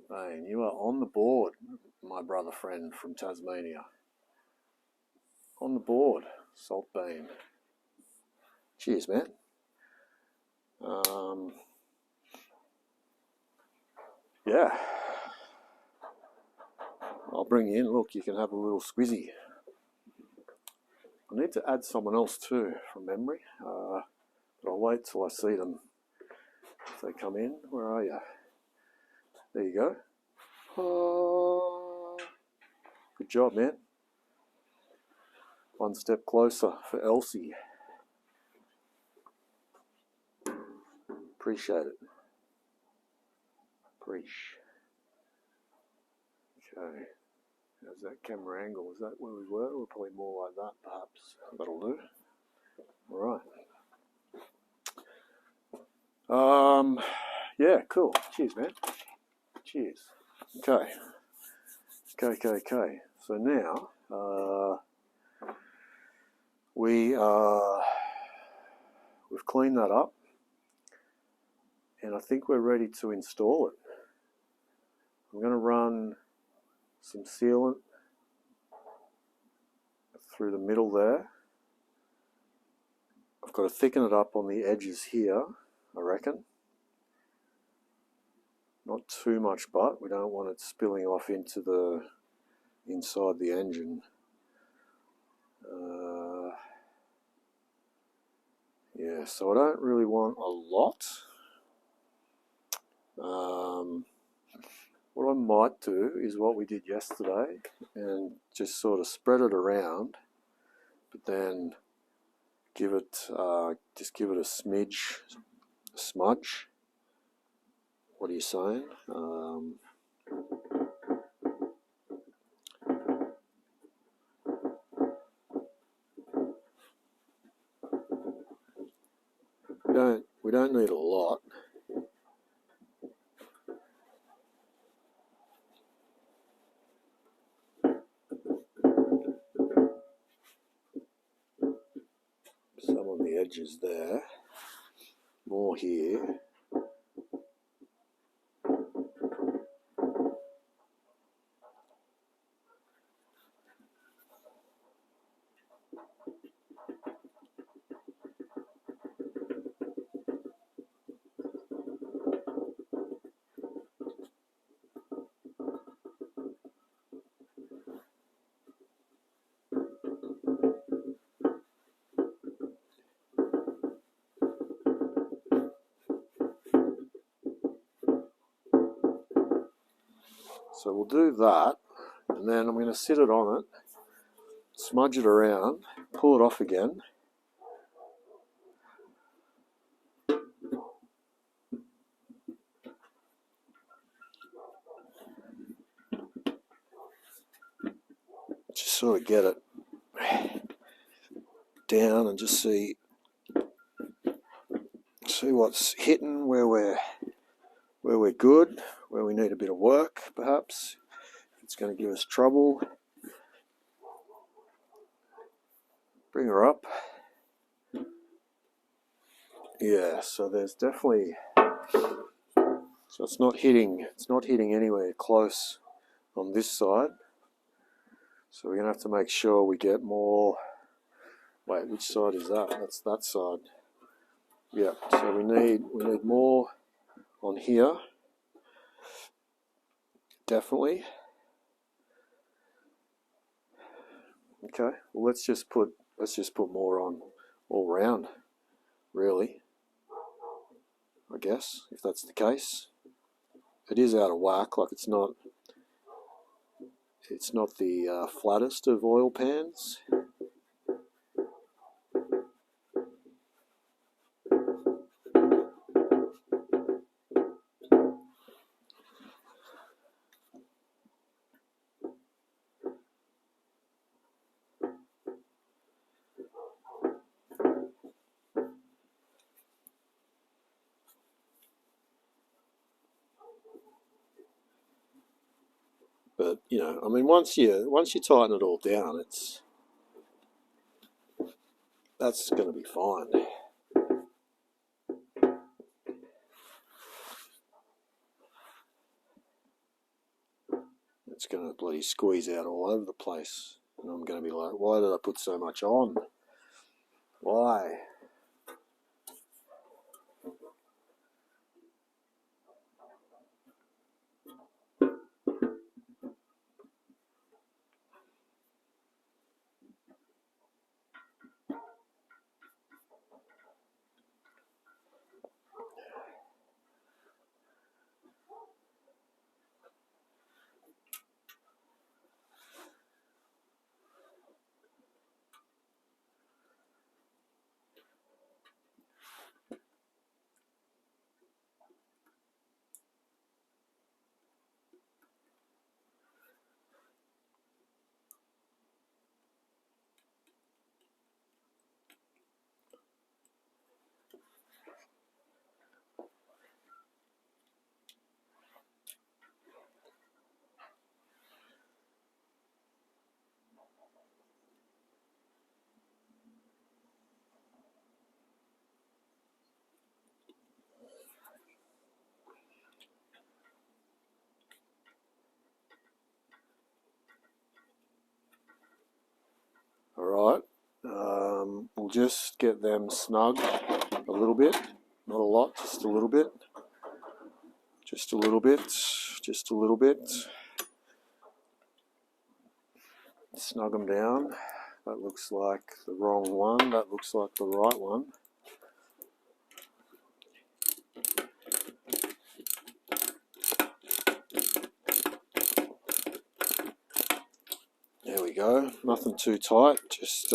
Bane, you are on the board, my brother friend from Tasmania. On the board, Salt Bane. Cheers, man. Yeah. I'll bring you in. Look, you can have a little squizzy. I need to add someone else too from memory, but I'll wait till I see them. If they come in, where are you? There you go. Good job, man. One step closer for Elsie. Appreciate it. Okay. How's that camera angle? Is that where we were? We're probably more like that, perhaps. That'll do. All right. Yeah, cool. Cheers, man. Cheers. Okay. So now, we've cleaned that up, and I think we're ready to install it. I'm going to run some sealant through the middle there. I've got to thicken it up on the edges here, I reckon. Not too much, but we don't want it spilling off into the inside the engine. Yeah, so I don't really want a lot. What I might do is what we did yesterday and just sort of spread it around, but then give it just give it a smudge. What are you saying? We don't need a lot. Some on the edges there. More here. So we'll do that, and then I'm going to sit it on it, smudge it around, pull it off again. Just sort of get it down and just see what's hitting, where we're good, where we need a bit of work, perhaps. If it's going to give us trouble. Bring her up. Yeah, so there's definitely, so it's not hitting anywhere close on this side. So we're going to have to make sure we get more. Wait, which side is that? That's that side. Yeah, so we need more on here. Definitely. Okay, well let's just put more on all round, really. I guess if that's the case, it is out of whack. Like it's not the flattest of oil pans. But you know, I mean, once you tighten it all down, that's going to be fine. It's going to bloody squeeze out all over the place, and I'm going to be like, why did I put so much on? Why? Alright, we'll just get them snug a little bit, not a lot, just a little bit, just a little bit, just a little bit. Snug them down. That looks like the wrong one, that looks like the right one. There we go, nothing too tight, just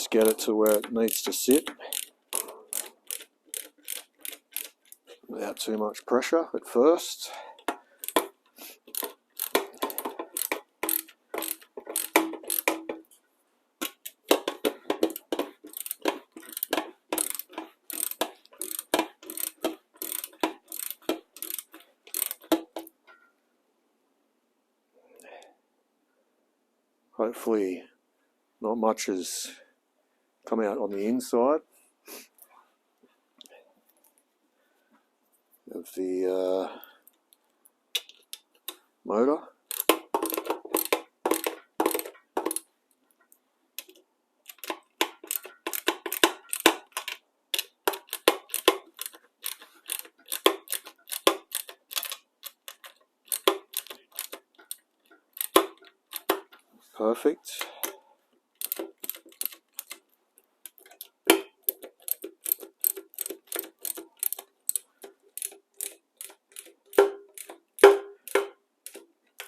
get it to where it needs to sit without too much pressure at first. Hopefully not much has come out on the inside of the motor. Perfect.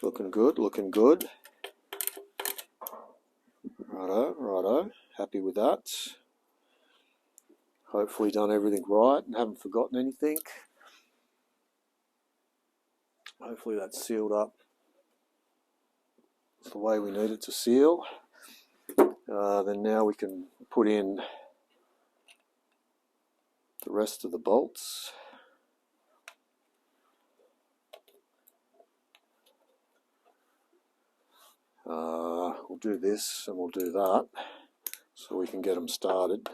Looking good, looking good. Righto, righto. Happy with that. Hopefully done everything right and haven't forgotten anything. Hopefully that's sealed up the way we need it to seal. Then now we can put in the rest of the bolts. We'll do this and we'll do that so we can get them started.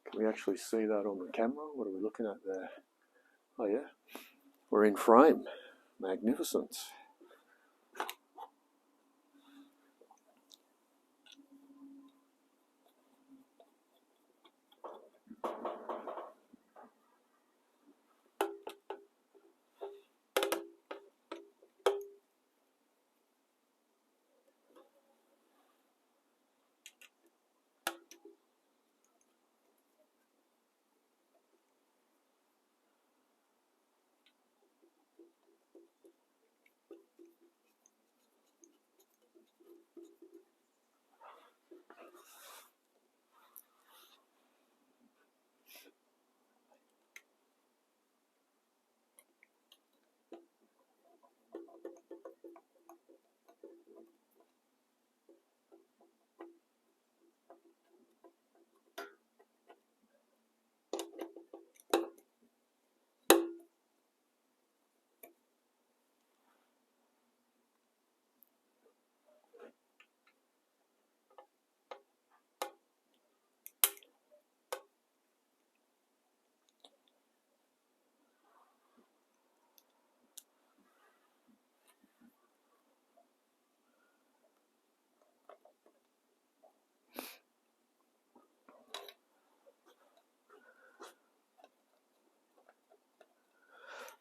Can we actually see that on the camera? What are we looking at there? Oh yeah, we're in frame. Magnificent.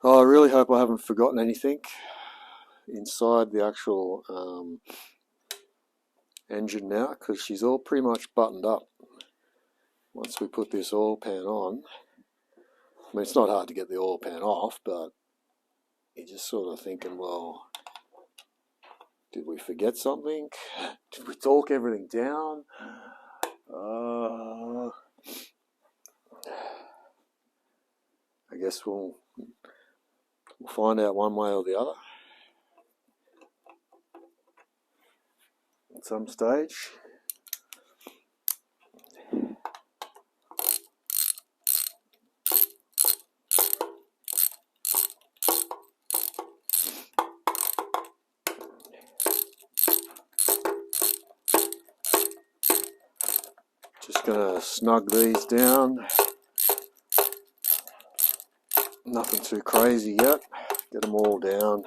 Oh, I really hope I haven't forgotten anything inside the actual engine now, because she's all pretty much buttoned up. Once we put this oil pan on, I mean, it's not hard to get the oil pan off, but you're just sort of thinking, well, did we forget something? Did we talk everything down? I guess we'll find out one way or the other at some stage. Just gonna snug these down. Nothing too crazy yet. Get them all down.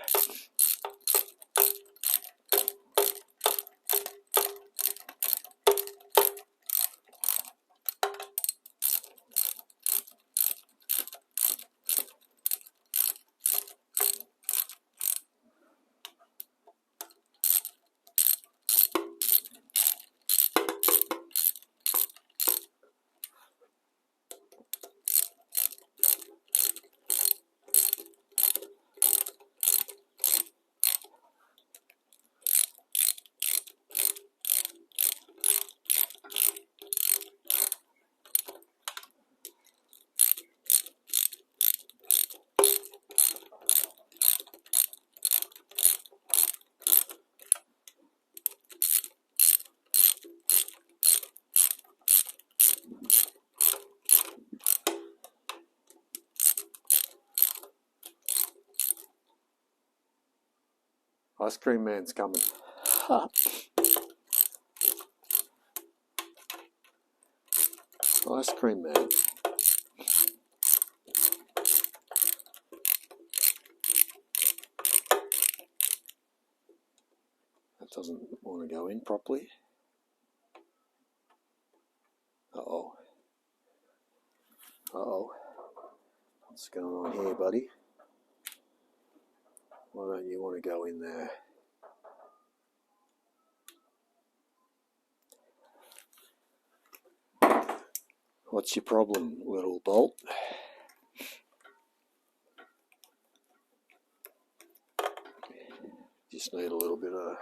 Ice cream man's coming. Ice cream man. That doesn't want to go in properly. Uh-oh. Uh-oh. What's going on here, buddy? Why don't you want to go in there? What's your problem, little bolt? Just need a little bit of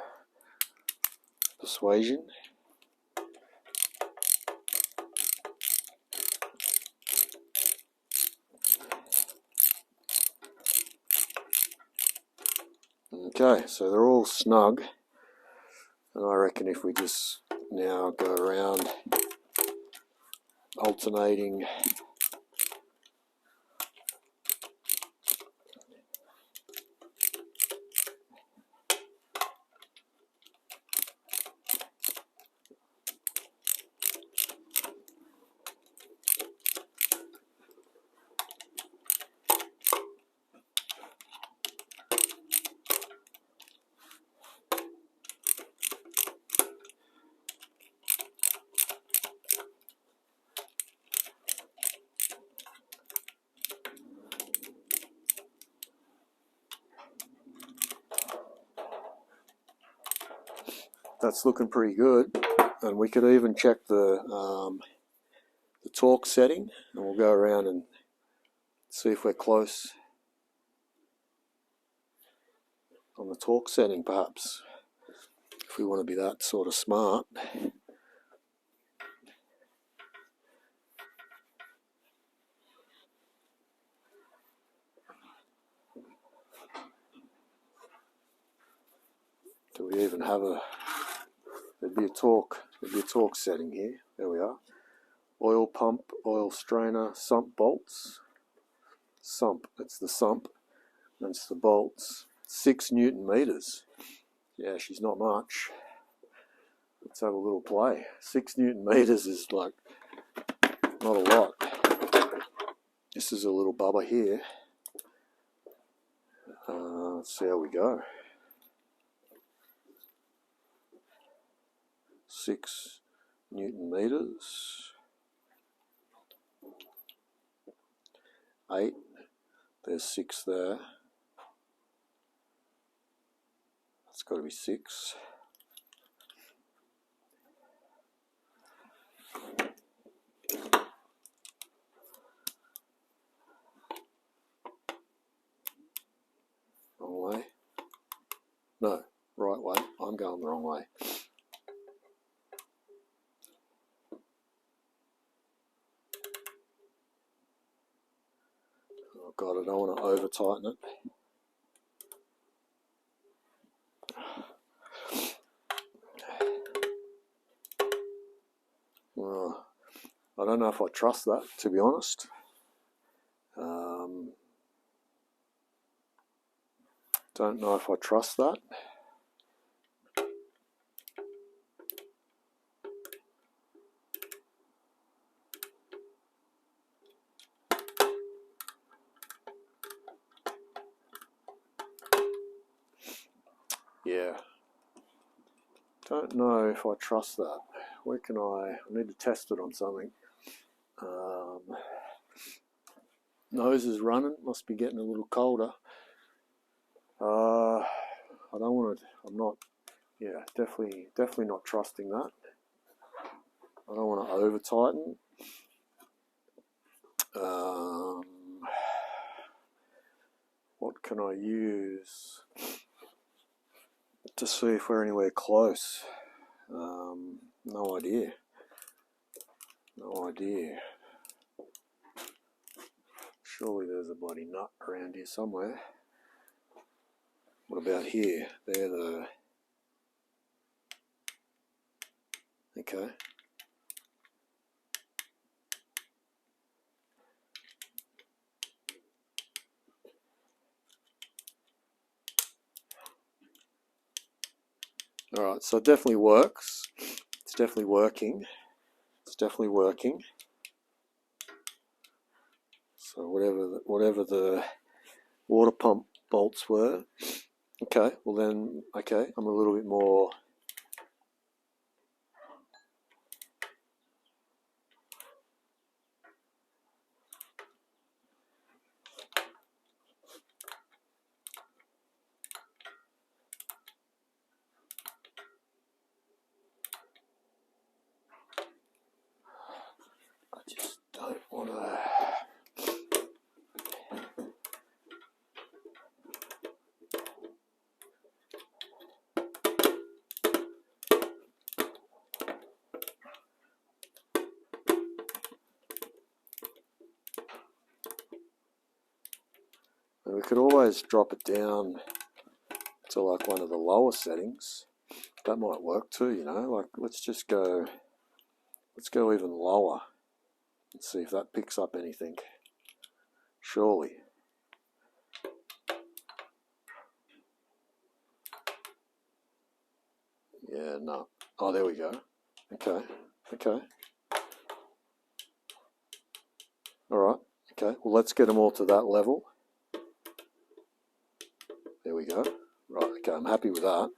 persuasion. Okay, so they're all snug, and I reckon if we just now go around alternating that's looking pretty good, and we could even check the torque setting, and we'll go around and see if we're close on the torque setting, perhaps, if we want to be that sort of smart. Do we even have a? There'd be a torque setting here. There we are. Oil pump, oil strainer, sump bolts. Sump, that's the sump. That's the bolts. 6 Newton meters. Yeah, she's not much. Let's have a little play. 6 Newton meters is like not a lot. This is a little bubba here. Let's see how we go. 6 Newton meters. 8. There's 6 there. That's got to be 6. Wrong way. No, right way. I'm going the wrong way. Oh God, I don't want to over tighten it. Oh, I don't know if I trust that, to be honest. Don't know if I trust that. Yeah. Don't know if I trust that. Where can I need to test it on something. Nose is running, must be getting a little colder. I don't want to, I'm not, yeah, definitely not trusting that. I don't want to over tighten. What can I use to see if we're anywhere close? No idea. No idea. Surely there's a bloody nut around here somewhere. What about here? They're the... Okay. Alright, so it definitely works. It's definitely working. It's definitely working. So whatever the water pump bolts were. Okay, well then, okay, I'm a little bit more... I just don't want to... And we could always drop it down to like one of the lower settings. That might work too, you know, like let's go even lower and see if that picks up anything. Surely. Yeah, no. Oh, there we go. Okay, okay. Alright, okay, well let's get them all to that level. There we go. Right, okay, I'm happy with that.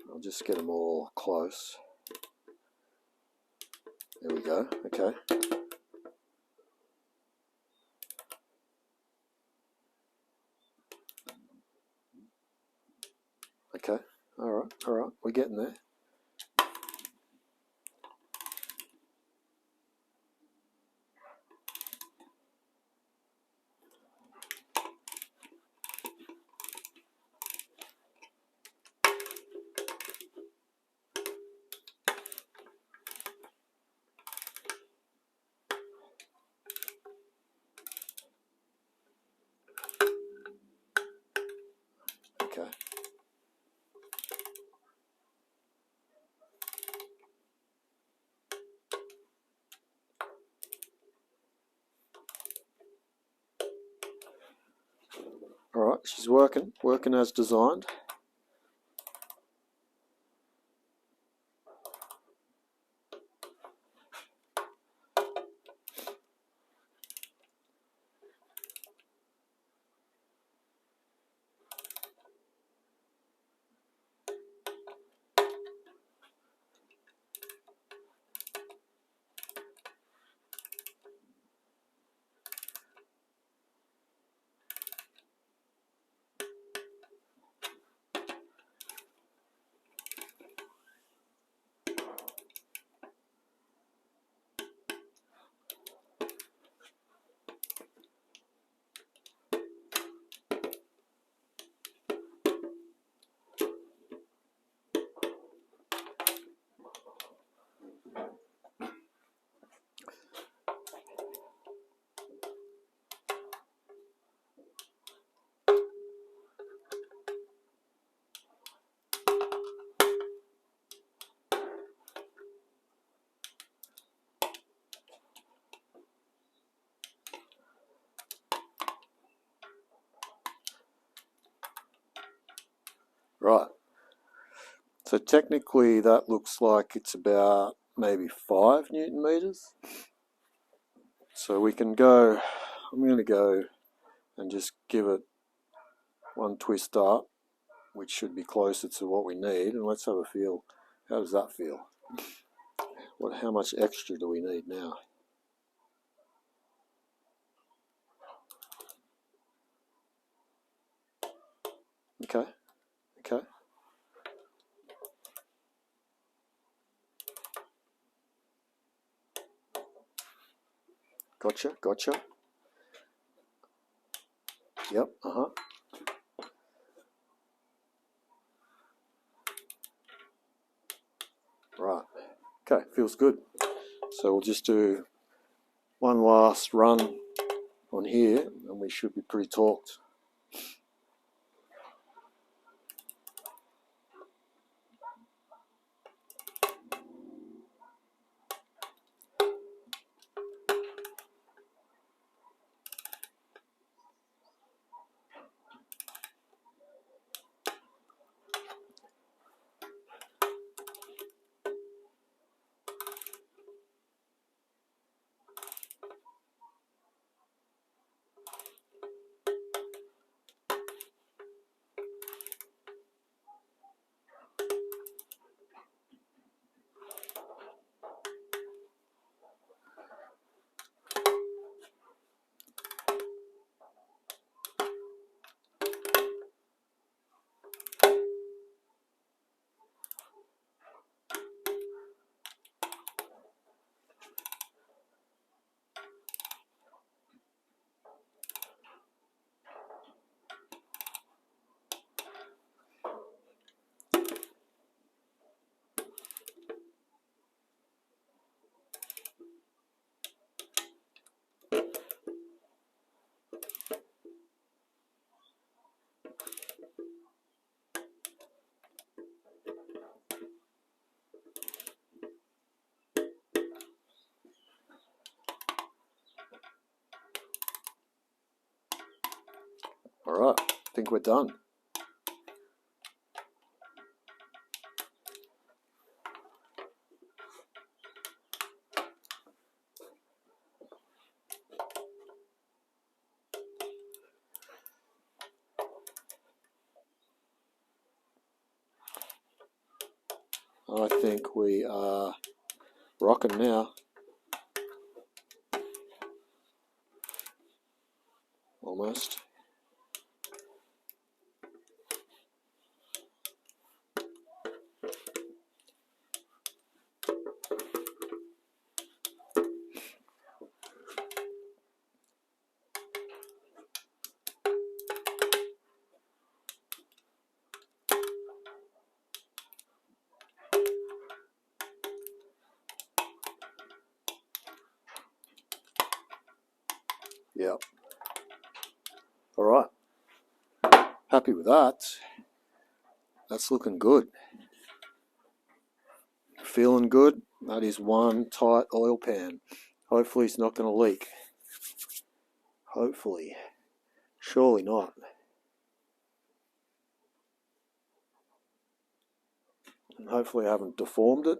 I'll just get them all close. There we go, okay. Okay, alright, we're getting there. Okay. Alright, she's working as designed. Right. So technically that looks like it's about maybe 5 Newton meters. So we can go, I'm going to go and just give it one twist up, which should be closer to what we need, and let's have a feel. How does that feel? How much extra do we need now? Okay, okay. Gotcha, gotcha. Yep, Right. Okay, feels good. So we'll just do one last run on here and we should be pretty torqued. Alright, I think we're done. I think we are rocking now. Almost. Yep. Alright. Happy with that. That's looking good. Feeling good. That is one tight oil pan. Hopefully it's not going to leak. Hopefully. Surely not. And hopefully I haven't deformed it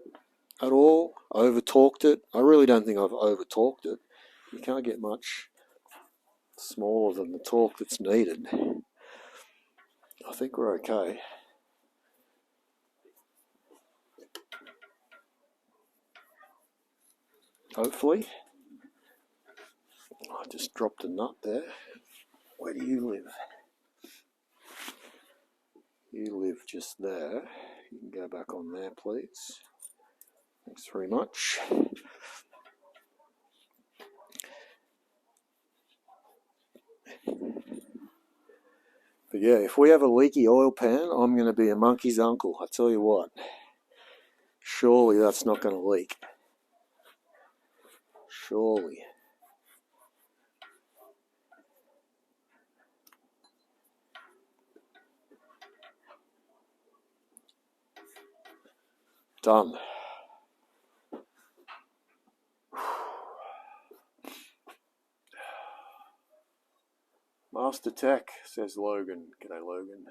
at all. Over torqued it. I really don't think I've over torqued it. You can't get much smaller than the torque that's needed. I think we're okay. Hopefully. I just dropped a nut there. Where do you live? You live just there. You can go back on there, please. Thanks very much. But yeah, if we have a leaky oil pan, I'm going to be a monkey's uncle. I tell you what. Surely that's not going to leak. Surely. Done. Master Tech, says Logan. G'day, Logan.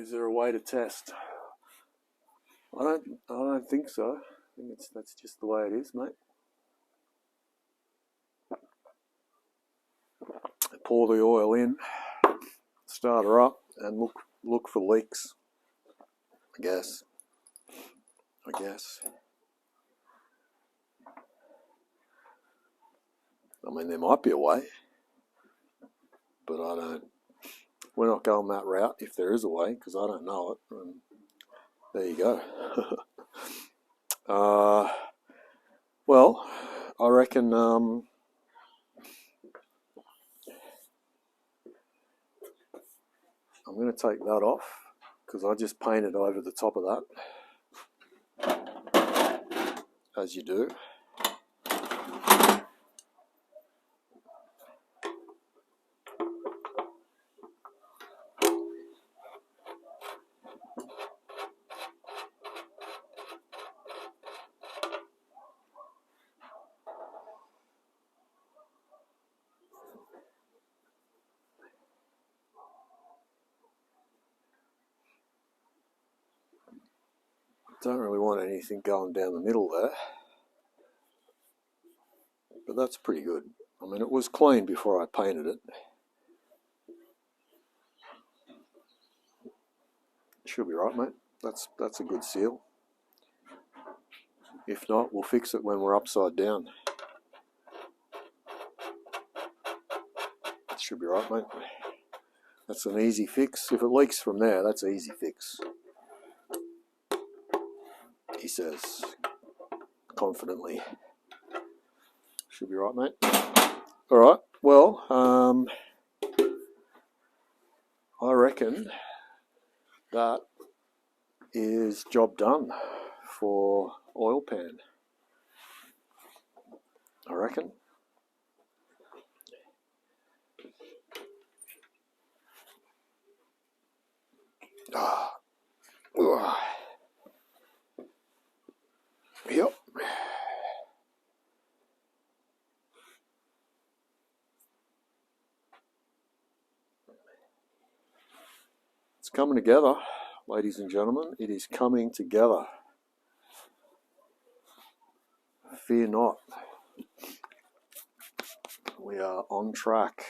Is there a way to test? I don't think so. I think that's just the way it is, mate. Pour the oil in, start her up, and look for leaks. I guess. I mean, there might be a way, but I don't. We're not going that route if there is a way, because I don't know it. And there you go. Well, I reckon I'm going to take that off, because I just painted over the top of that, as you do. Don't really want anything going down the middle there, but that's pretty good. I mean, it was clean before I painted it. Should be right, mate. That's a good seal. If not, we'll fix it when we're upside down. Should be right, mate. That's an easy fix. If it leaks from there, that's an easy fix, he says confidently. Should be right, mate. All right. Well, I reckon that is job done for oil pan. I reckon. Yep. It's coming together, ladies and gentlemen. It is coming together. Fear not. We are on track.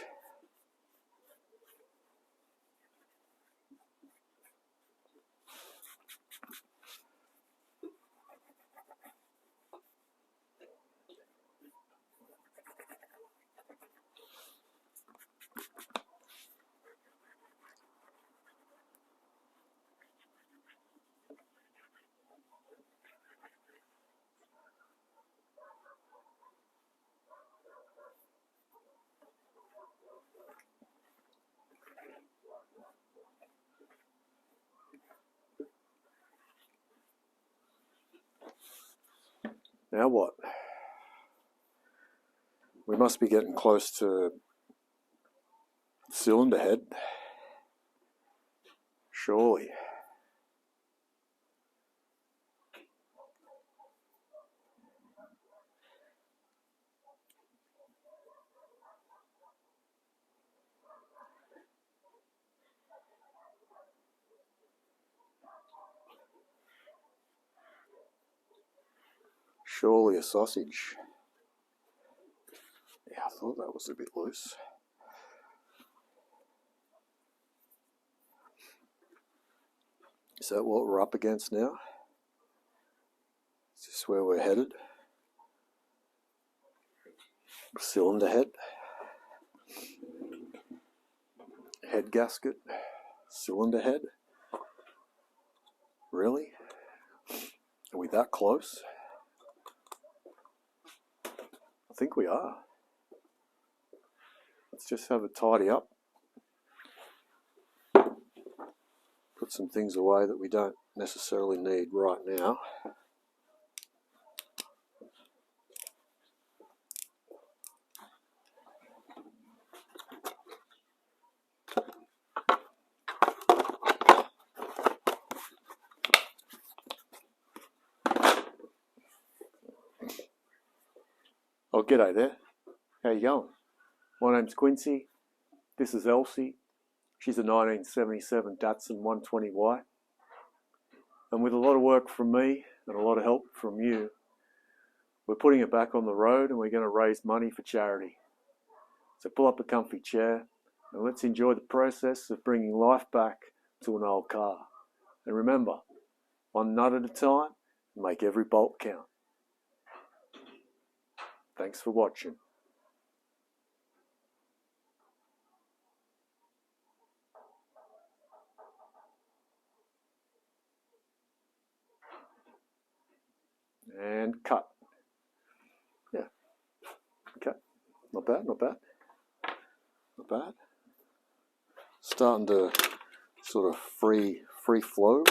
Now what? We must be getting close to cylinder head. Surely. Surely a sausage. Yeah, I thought that was a bit loose. Is that what we're up against now? Is this where we're headed? Cylinder head. Head gasket. Cylinder head. Really? Are we that close? I think we are. Let's just have a tidy up. Put some things away that we don't necessarily need right now. Oh, g'day there. How you going? My name's Quincy. This is Elsie. She's a 1977 Datsun 120Y. And with a lot of work from me and a lot of help from you, we're putting it back on the road and we're going to raise money for charity. So pull up a comfy chair and let's enjoy the process of bringing life back to an old car. And remember, one nut at a time, make every bolt count. Thanks for watching. And cut. Yeah. Okay. Not bad, not bad. Not bad. Starting to sort of free flow.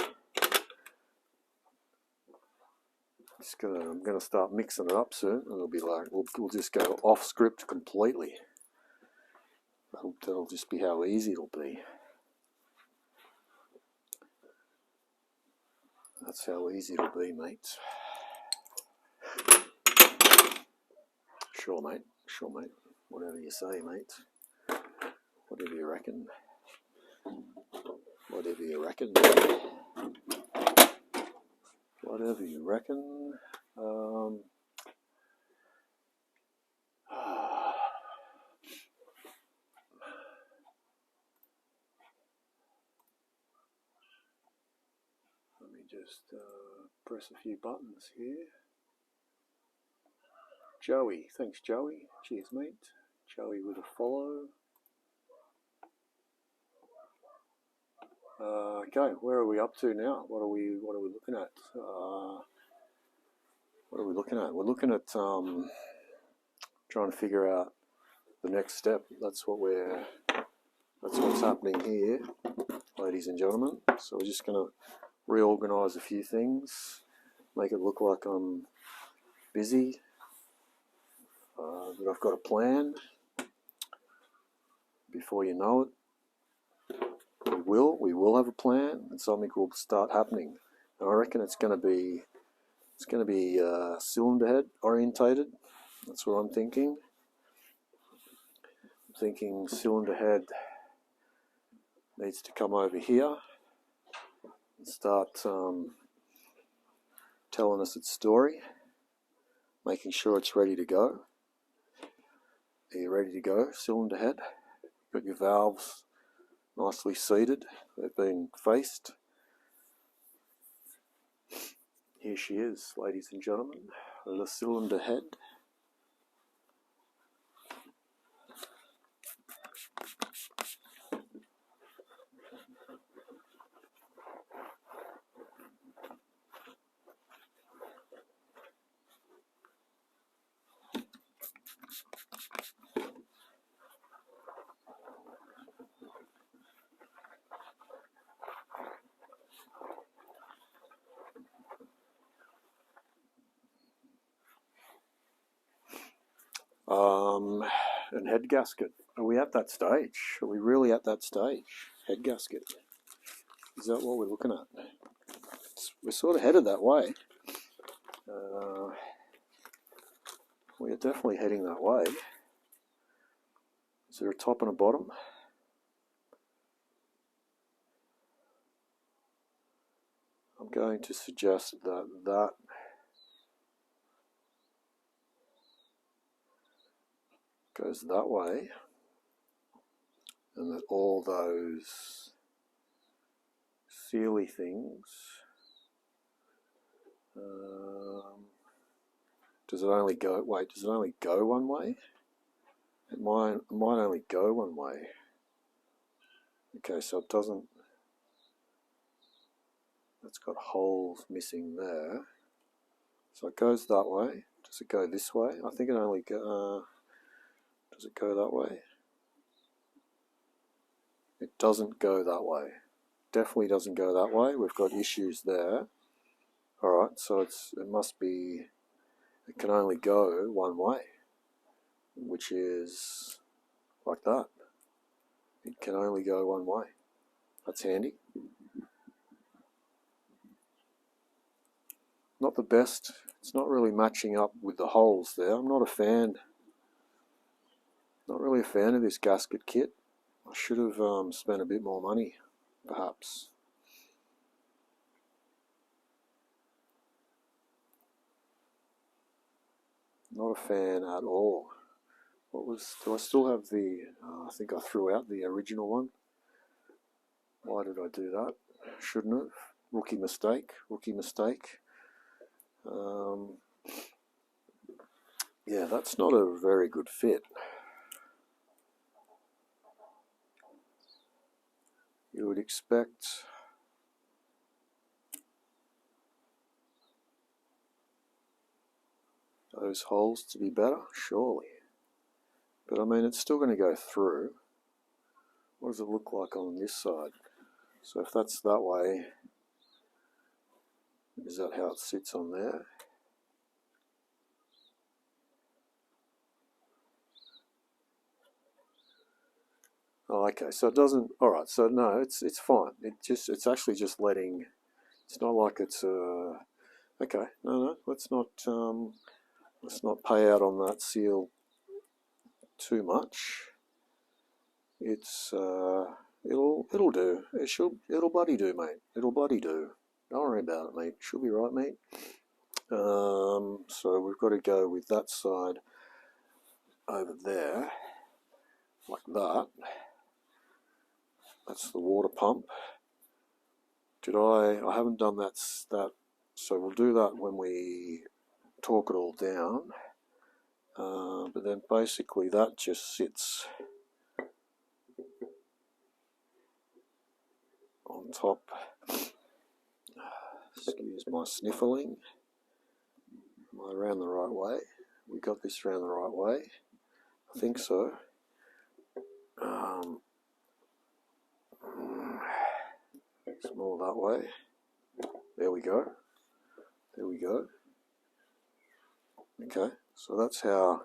I'm gonna start mixing it up soon, and it'll be like we'll just go off script completely. That'll just be how easy it'll be. That's how easy it'll be, mate. Sure, mate. Sure, mate. Whatever you say, mate. Whatever you reckon. Whatever you reckon. Whatever you reckon. Let me just press a few buttons here. Joey, thanks Joey. Cheers, mate. Joey with a follow. Okay, where are we up to now? What are we looking at? What are we looking at? We're looking at trying to figure out the next step. That's what's happening here, ladies and gentlemen. So we're just gonna reorganize a few things, make it look like I'm busy, that I've got a plan. Before you know it, we will have a plan, and something will start happening. And I reckon it's going to be cylinder head orientated. That's what I'm thinking. I'm thinking cylinder head needs to come over here and start telling us its story, making sure it's ready to go. Are you ready to go, cylinder head? Got your valves nicely seated. They've been faced. Here she is, ladies and gentlemen, the cylinder head. And head gasket. Are we at that stage? Are we really at that stage? Head gasket. Is that what we're looking at? We're sort of headed that way. We are definitely heading that way. Is there a top and a bottom? I'm going to suggest that that goes that way, and that all those sealy things, does it only go one way? It might only go one way. Okay, so it doesn't, it's got holes missing there, so it goes that way. Does it go this way? I think it only goes, does it go that way? It doesn't go that way. Definitely doesn't go that way. We've got issues there. Alright, so it can only go one way, which is like that. It can only go one way. That's handy. Not the best. It's not really matching up with the holes there. I'm not a fan. Not really a fan of this gasket kit. I should have spent a bit more money, perhaps. Not a fan at all. Do I still have the, I think I threw out the original one. Why did I do that? Shouldn't have. Rookie mistake. Yeah, that's not a very good fit. You would expect those holes to be better, surely. But I mean, it's still going to go through. What does it look like on this side? So if that's that way, is that how it sits on there? Oh, okay, so it doesn't, all right, so no, it's fine. It's actually just letting, it's not like it's, okay, no, let's not pay out on that seal too much. It's, it'll do. It'll bloody do, mate. It'll bloody do. Don't worry about it, mate. Should be right, mate. So we've got to go with that side over there, like that. That's the water pump. I haven't done that, so we'll do that when we torque it all down. But then basically that just sits on top. Excuse my sniffling. Am I around the right way? We got this around the right way? I think so. It's more that way. There we go. Okay, so that's how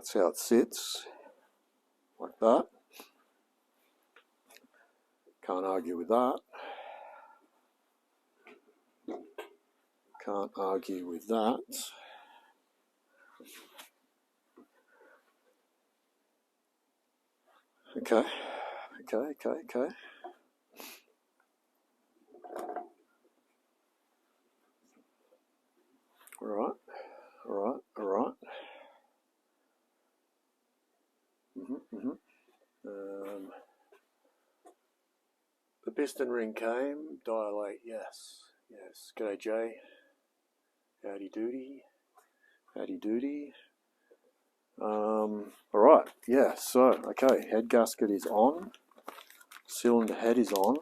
it sits, like that. Can't argue with that. Can't argue with that. Okay. All right. The piston ring came. Dilate, yes. G'day, Jay. Howdy doody. All right. Yeah. So, okay. Head gasket is on. Cylinder head is on.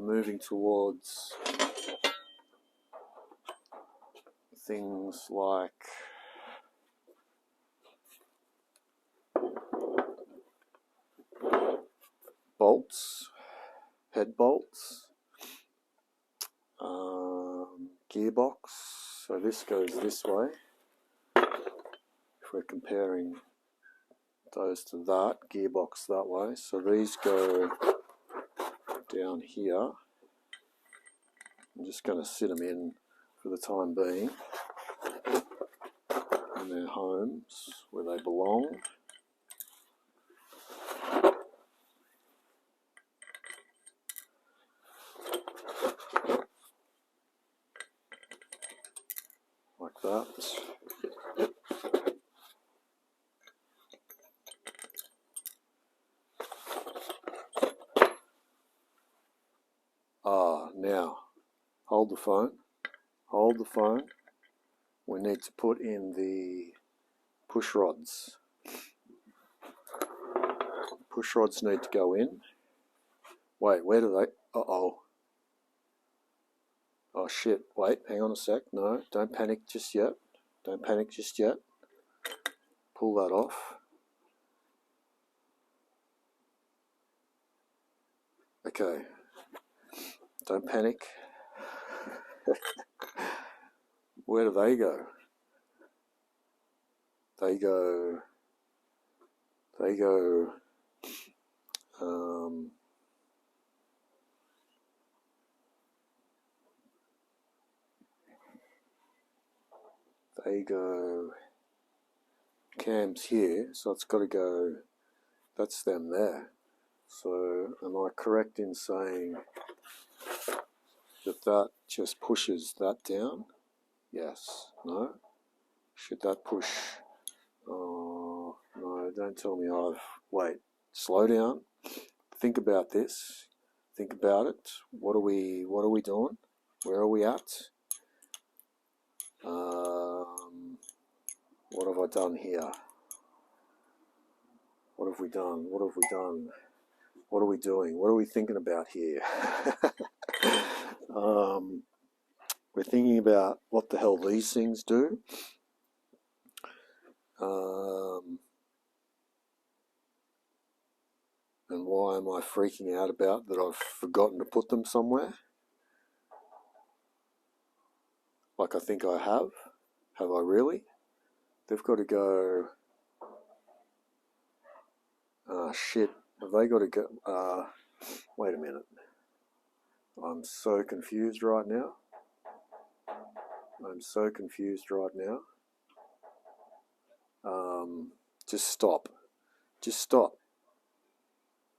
Moving towards things like bolts, head bolts, gearbox. So this goes this way. If we're comparing those to that, gearbox that way. So these go down here. I'm just going to sit them in for the time being in their homes where they belong. Like that. Now, hold the phone. We need to put in the push rods. Push rods need to go in. Wait, where do they? Uh-oh. Oh shit, wait, hang on a sec. No, don't panic just yet. Pull that off. Okay. Don't panic. Where do they go? They go cam's here, so it's got to go, that's them there. So am I correct in saying that that just pushes that down? Yes. No? Should that push? Oh, no, don't tell me I've... Wait, slow down. Think about this. Think about it. What are we doing? Where are we at? What have I done here? What have we done? What have we done? What are we doing? What are we thinking about here? We're thinking about what the hell these things do. And why am I freaking out about that I've forgotten to put them somewhere? Like I think I have. Have I really? They've got to go... Ah, shit. Have they got to go... wait a minute. I'm so confused right now. I'm so confused right now. Just stop. Just stop.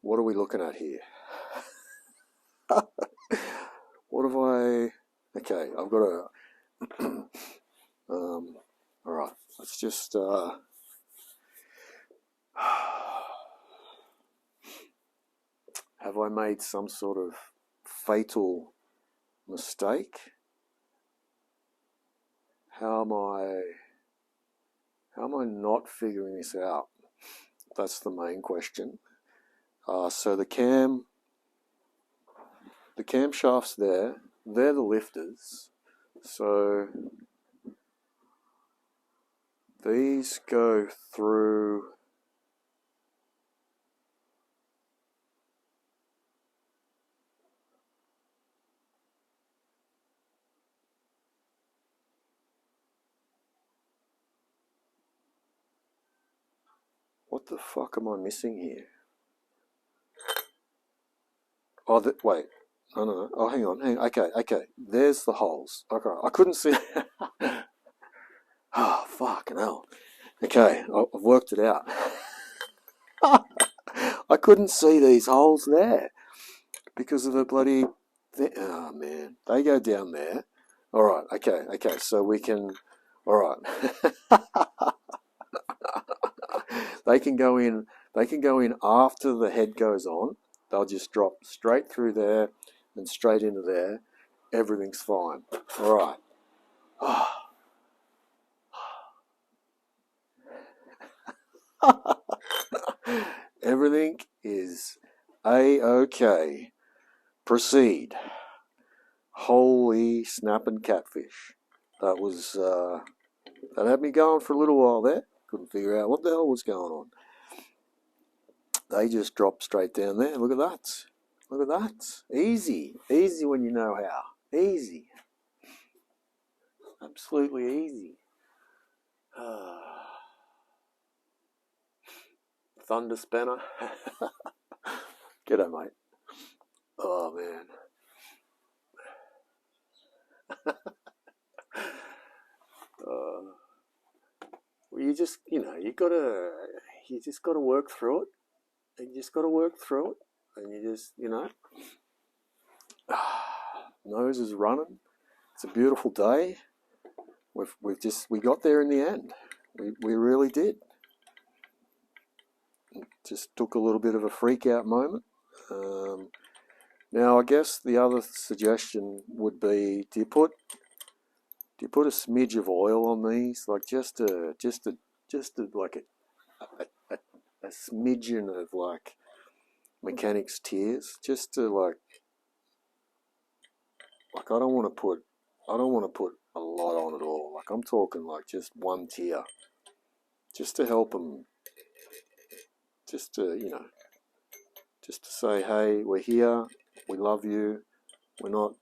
What are we looking at here? What have I... Okay, I've got to... Alright, let's just... Have I made some sort of fatal mistake? How am I not figuring this out? That's the main question. So the camshafts there, they're the lifters. So these go through... What the fuck am I missing here? Oh, wait. No. Oh, hang on. Okay. There's the holes. Okay, I couldn't see... Oh, fucking hell. Okay, I've worked it out. I couldn't see these holes there because of the bloody... Oh, man. They go down there. All right, okay, so we can... All right. They can go in after the head goes on. They'll just drop straight through there and straight into there. Everything's fine. All right. Everything is A-OK. Proceed. Holy snapping catfish. That was, that had me going for a little while there. Couldn't figure out what the hell was going on. They just dropped straight down there. Look at that. Look at that. Easy. Easy when you know how. Easy. Absolutely easy. Thunder spanner. G'day, mate. Oh, man. Well, you just, you just gotta work through it. And you just gotta work through it. And you just, nose is running. It's a beautiful day. We got there in the end. We really did. It just took a little bit of a freak out moment. Now I guess the other suggestion would be: do you put a smidge of oil on these, like just a like a smidgen of like mechanic's tears, just to like I don't want to put a lot on at all. Like I'm talking like just one tear, just to help them, just to say, hey, we're here, we love you, we're not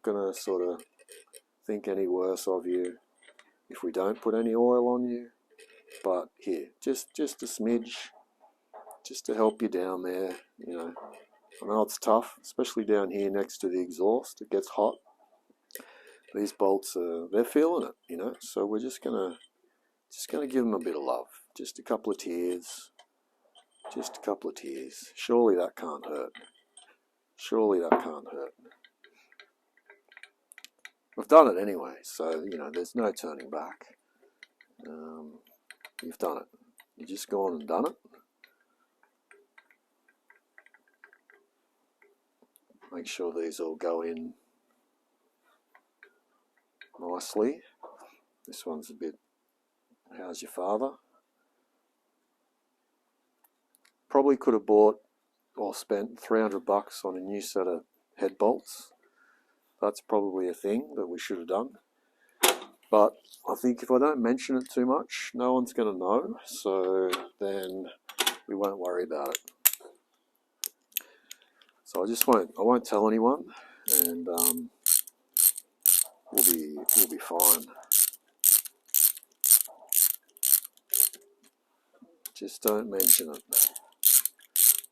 gonna sort of think any worse of you if we don't put any oil on you. But here, just a smidge, just to help you down there. I know it's tough, especially down here next to the exhaust. It gets hot. These bolts they're feeling it, so we're just gonna Just going to give them a bit of love. Just a couple of tears. Just a couple of tears. Surely that can't hurt. Surely that can't hurt. We've done it anyway, so, you know, there's no turning back. You've done it. You've just gone and done it. Make sure these all go in nicely. This one's a bit, how's your father? Probably could have bought or spent $300 on a new set of head bolts. That's probably a thing that we should have done. But I think if I don't mention it too much, no one's going to know, so then we won't worry about it. So I won't tell anyone, and we'll be fine. Just don't mention it.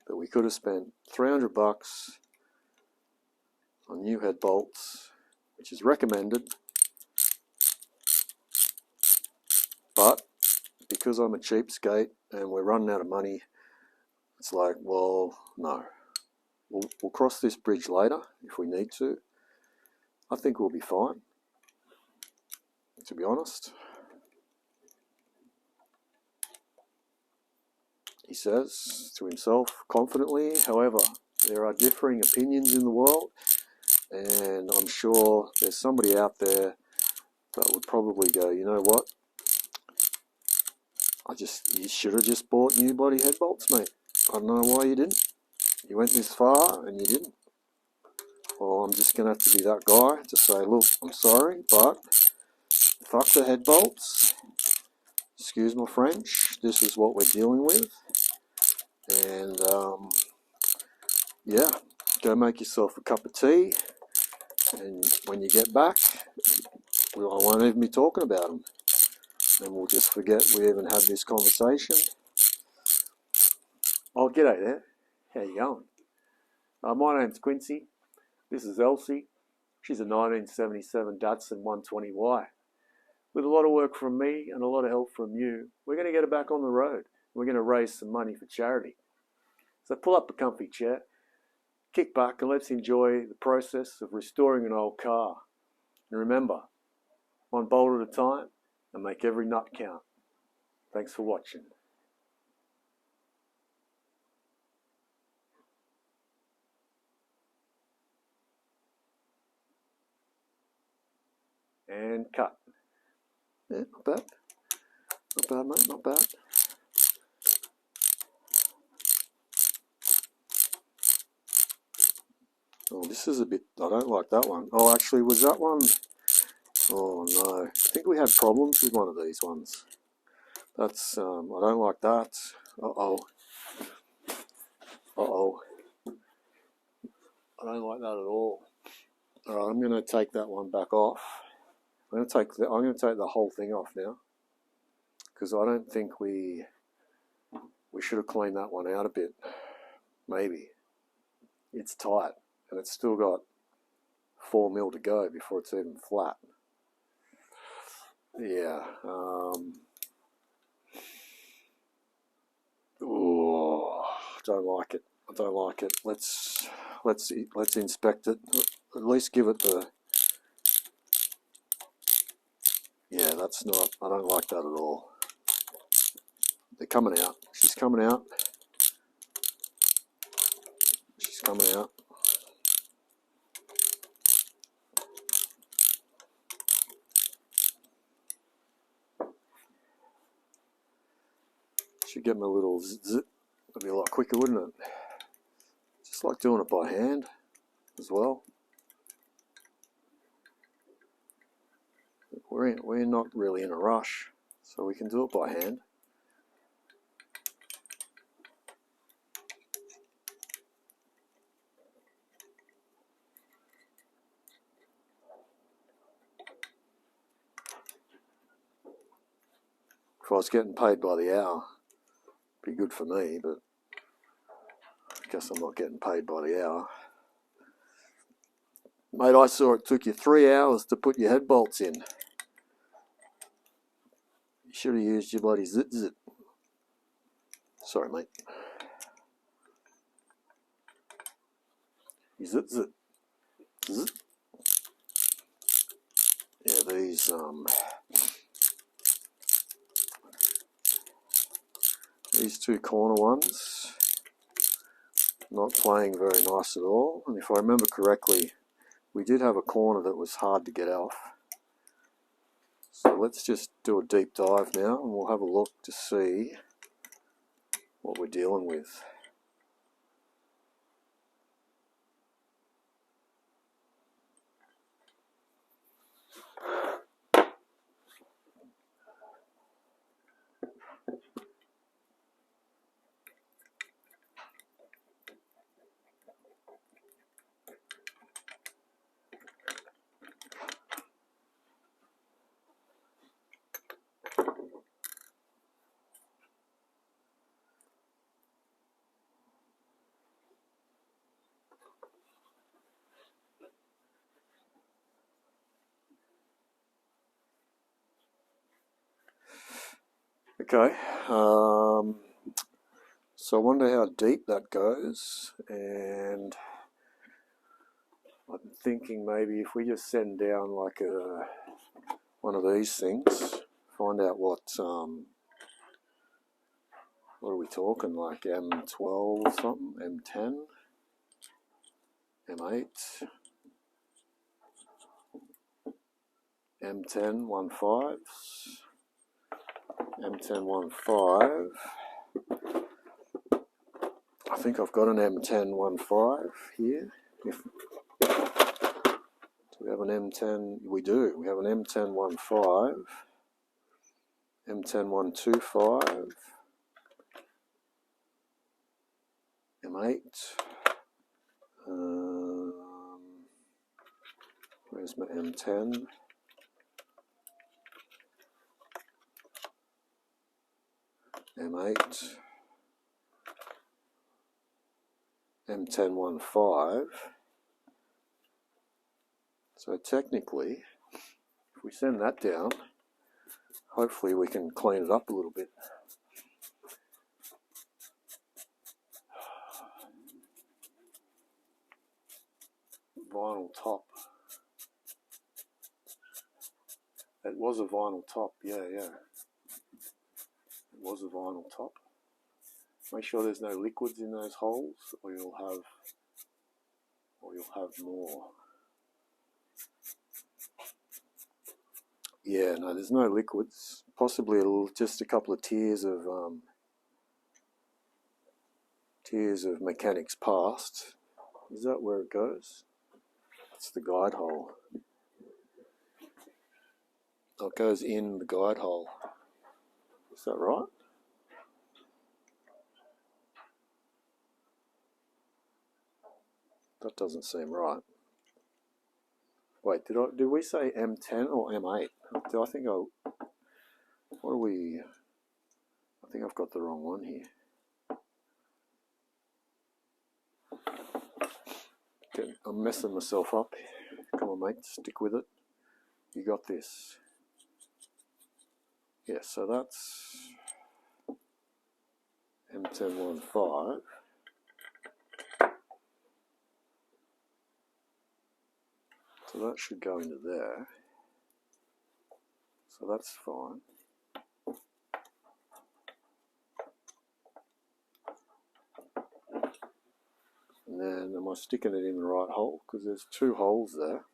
But we could have spent $300 on new head bolts, which is recommended. But because I'm a cheapskate and we're running out of money, it's like, well, no. We'll cross this bridge later if we need to. I think we'll be fine, to be honest. He says to himself confidently. However, there are differing opinions in the world, and I'm sure there's somebody out there that would probably go, you know what? You should have just bought new bloody head bolts, mate. I don't know why you didn't. You went this far and you didn't. Well, I'm just going to have to be that guy to say, look, I'm sorry, but fuck the head bolts. Excuse my French. This is what we're dealing with. And, yeah, go make yourself a cup of tea. And when you get back, I won't even be talking about them. And we'll just forget we even had this conversation. Oh, g'day there. How you going? My name's Quincy. This is Elsie. She's a 1977 Datsun 120Y. With a lot of work from me and a lot of help from you, we're going to get her back on the road. We're going to raise some money for charity. So pull up a comfy chair, kick back, and let's enjoy the process of restoring an old car. And remember, one bolt at a time, and make every nut count. Thanks for watching. And cut. Yeah, not bad. Not bad, mate, not bad. Oh, this is a bit, I don't like that one. Oh, actually, was that one? Oh, no. I think we had problems with one of these ones. That's, I don't like that. Uh-oh. Uh-oh. I don't like that at all. All right, I'm going to take that one back off. I'm going to take the whole thing off now, because I don't think we should have cleaned that one out a bit. Maybe. It's tight, and it's still got 4 mil to go before it's even flat. Yeah. Oh, don't like it. I don't like it. Let's inspect it. At least give it the. Yeah, that's not. I don't like that at all. They're coming out. She's coming out. She's coming out. Should get my little zip. It'd be a lot quicker, wouldn't it? Just like doing it by hand as well. We're not really in a rush, so we can do it by hand. If I was getting paid by the hour, it'd be good for me, but I guess I'm not getting paid by the hour. Mate, I saw it took you 3 hours to put your head bolts in. should have used your bloody zit. Sorry, mate. You zit. Yeah, these two corner ones, not playing very nice at all. And if I remember correctly, we did have a corner that was hard to get off. So let's just do a deep dive now and we'll have a look to see what we're dealing with. Okay, so I wonder how deep that goes, and I'm thinking maybe if we just send down like one of these things, find out what are we talking, like M12 or something, M10, M8, M10 15s, M10 15. I think I've got an M10 15 here. Do we have an M10? We do. We have an M10 15, M10 125, M8. Where's my M10? M8, M10 15. So technically, if we send that down, hopefully we can clean it up a little bit. Vinyl top. It was a vinyl top, yeah. It was a vinyl top. Make sure there's no liquids in those holes, or you'll have more. Yeah, no, there's no liquids. Possibly just a couple of tears of mechanics past. Is that where it goes? That's the guide hole. Oh, it goes in the guide hole. Is that right? That doesn't seem right. Wait, did we say M10 or M8? I think I've got the wrong one here. Okay, I'm messing myself up. Come on, mate, stick with it. You got this. Yeah, so that's M10 15. So that should go into there. So that's fine. And then am I sticking it in the right hole? Because there's two holes there.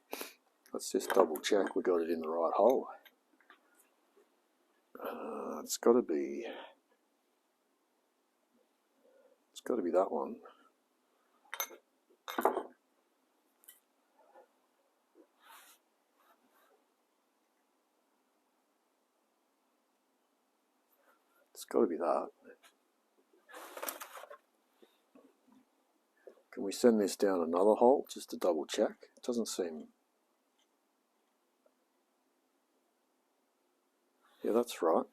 Let's just double check we got it in the right hole. It's got to be that one. It's got to be that. Can we send this down another hole just to double check? It doesn't seem... Yeah, that's right.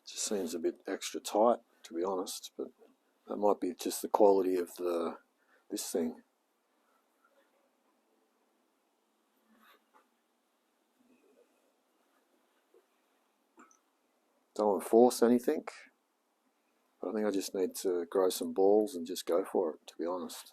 Just seems a bit extra tight, to be honest, but That might be just the quality of this thing. Don't want to force anything, but I think I just need to grow some balls and just go for it, to be honest.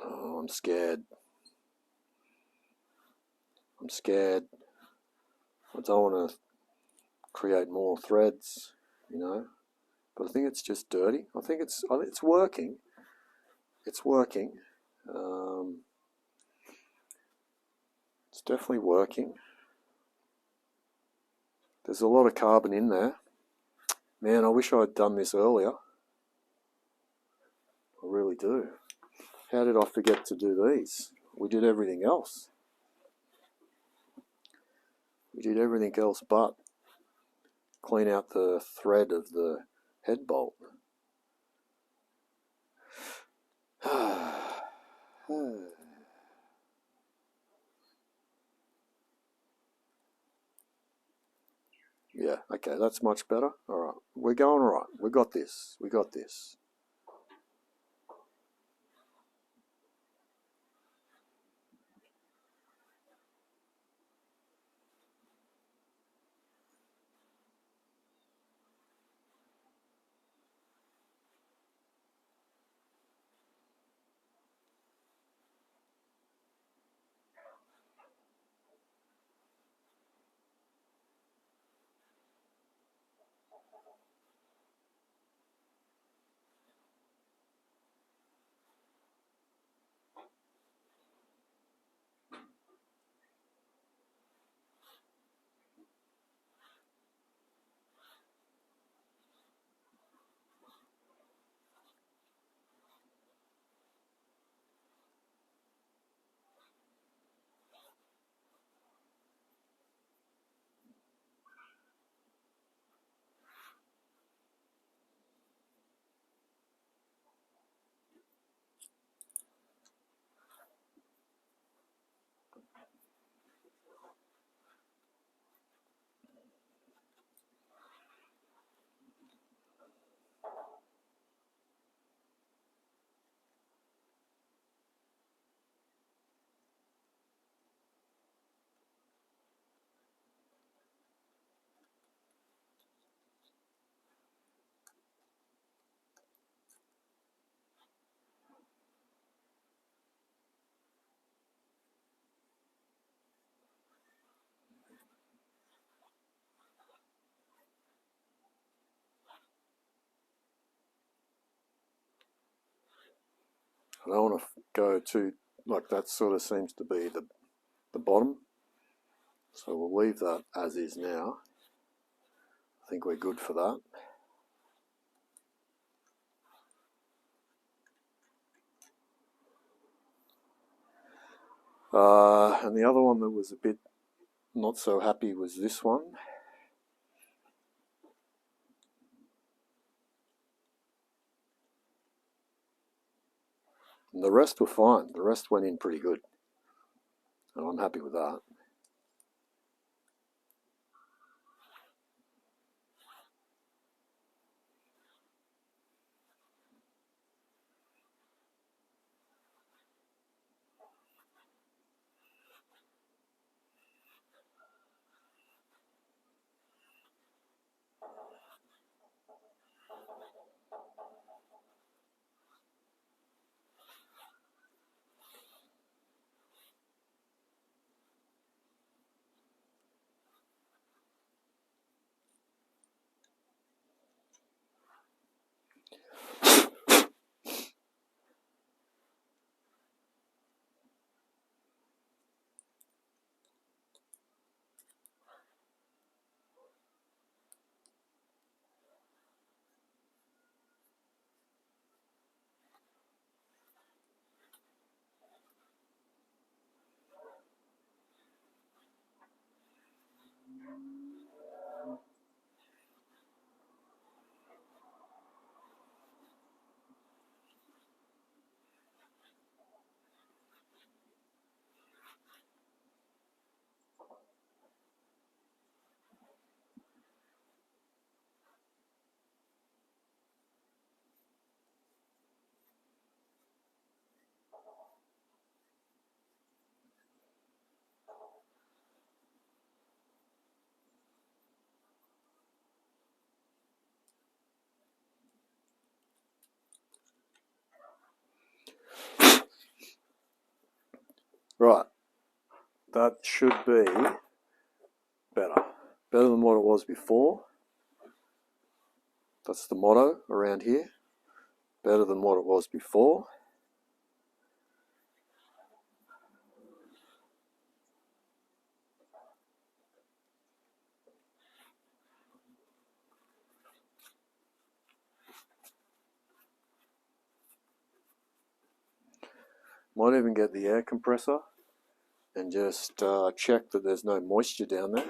Oh, I'm scared. I'm scared. I don't want to create more threads, you know. But I think it's just dirty. I think it's working. It's working. It's definitely working. There's a lot of carbon in there. Man, I wish I had done this earlier. I really do. How did I forget to do these? We did everything else. We did everything else but clean out the thread of the head bolt. Yeah, okay, that's much better. All right, we're going all right. We got this. We got this. I don't want to go too, like that sort of seems to be the bottom. So we'll leave that as is now. I think we're good for that. And the other one that was a bit not so happy was this one. And the rest were fine. The rest went in pretty good. And I'm happy with that. Right, that should be better than what it was before. That's the motto around here, better than what it was before. Might even get the air compressor and just check that there's no moisture down there.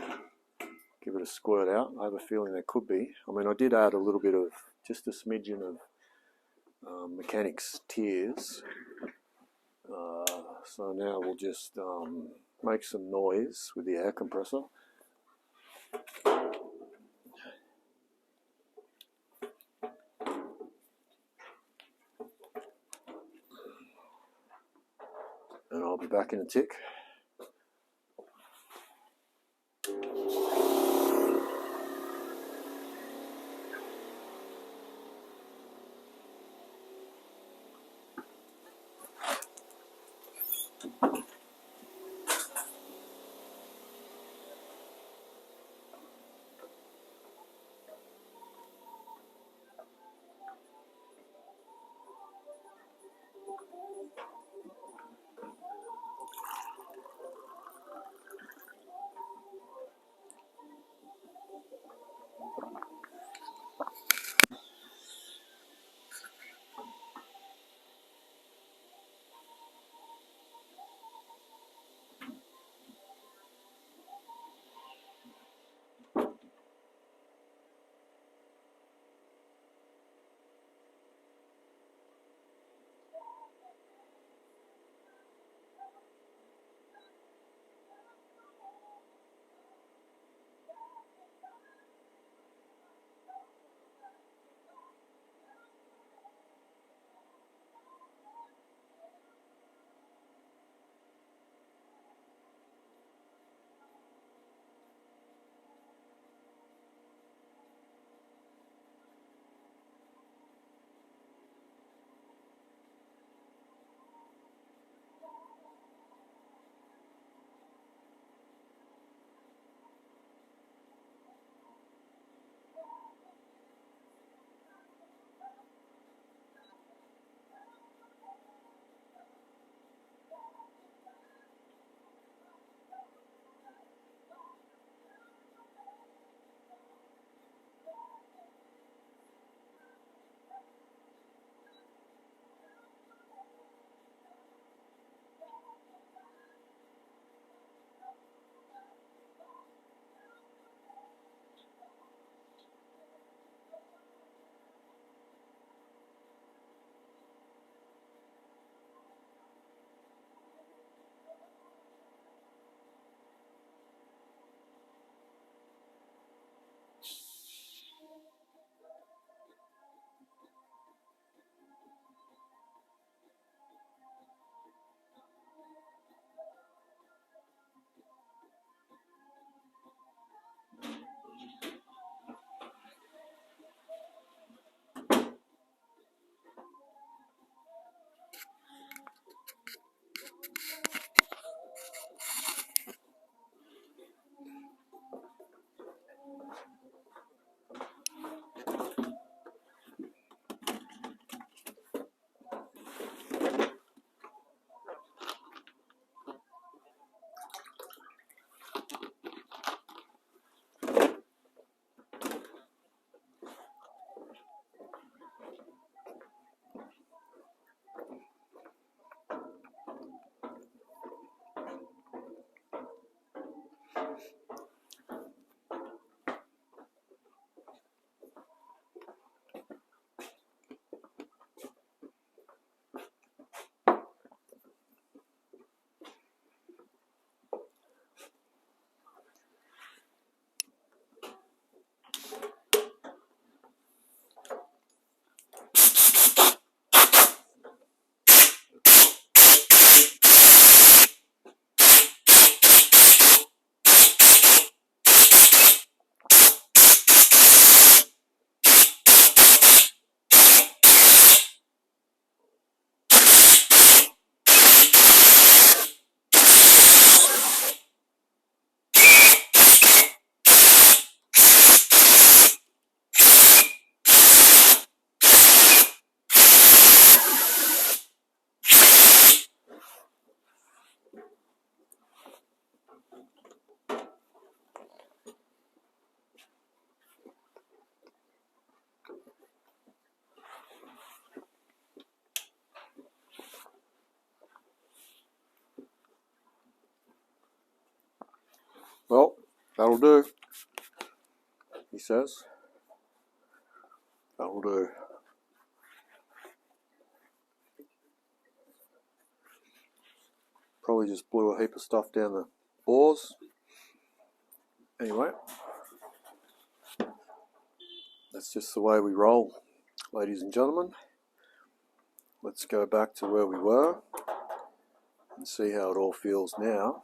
Give it a squirt out. I have a feeling there could be. I mean, I did add a little bit of, just a smidgen of mechanics tears. So now we'll just make some noise with the air compressor. And I'll be back in a tick. That'll do, he says. That'll do. Probably just blew a heap of stuff down the bores. Anyway, that's just the way we roll, ladies and gentlemen. Let's go back to where we were and see how it all feels now.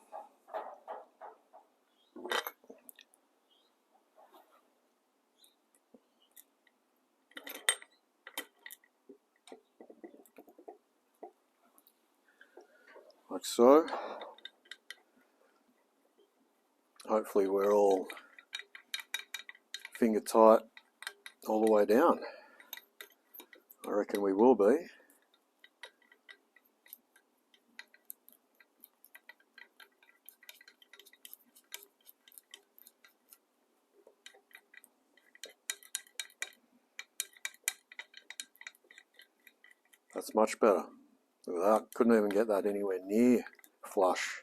Like so. Hopefully we're all finger tight all the way down. I reckon we will be. That's much better. Look at that. Couldn't even get that anywhere near flush.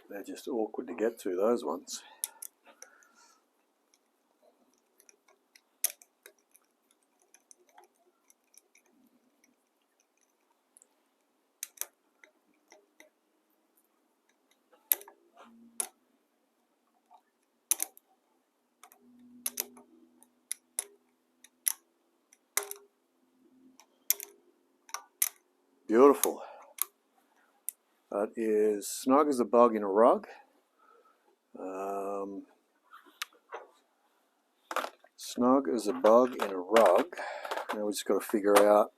They're just awkward to get to, those ones. Beautiful. That is snug as a bug in a rug. Snug as a bug in a rug. Now we just got to figure out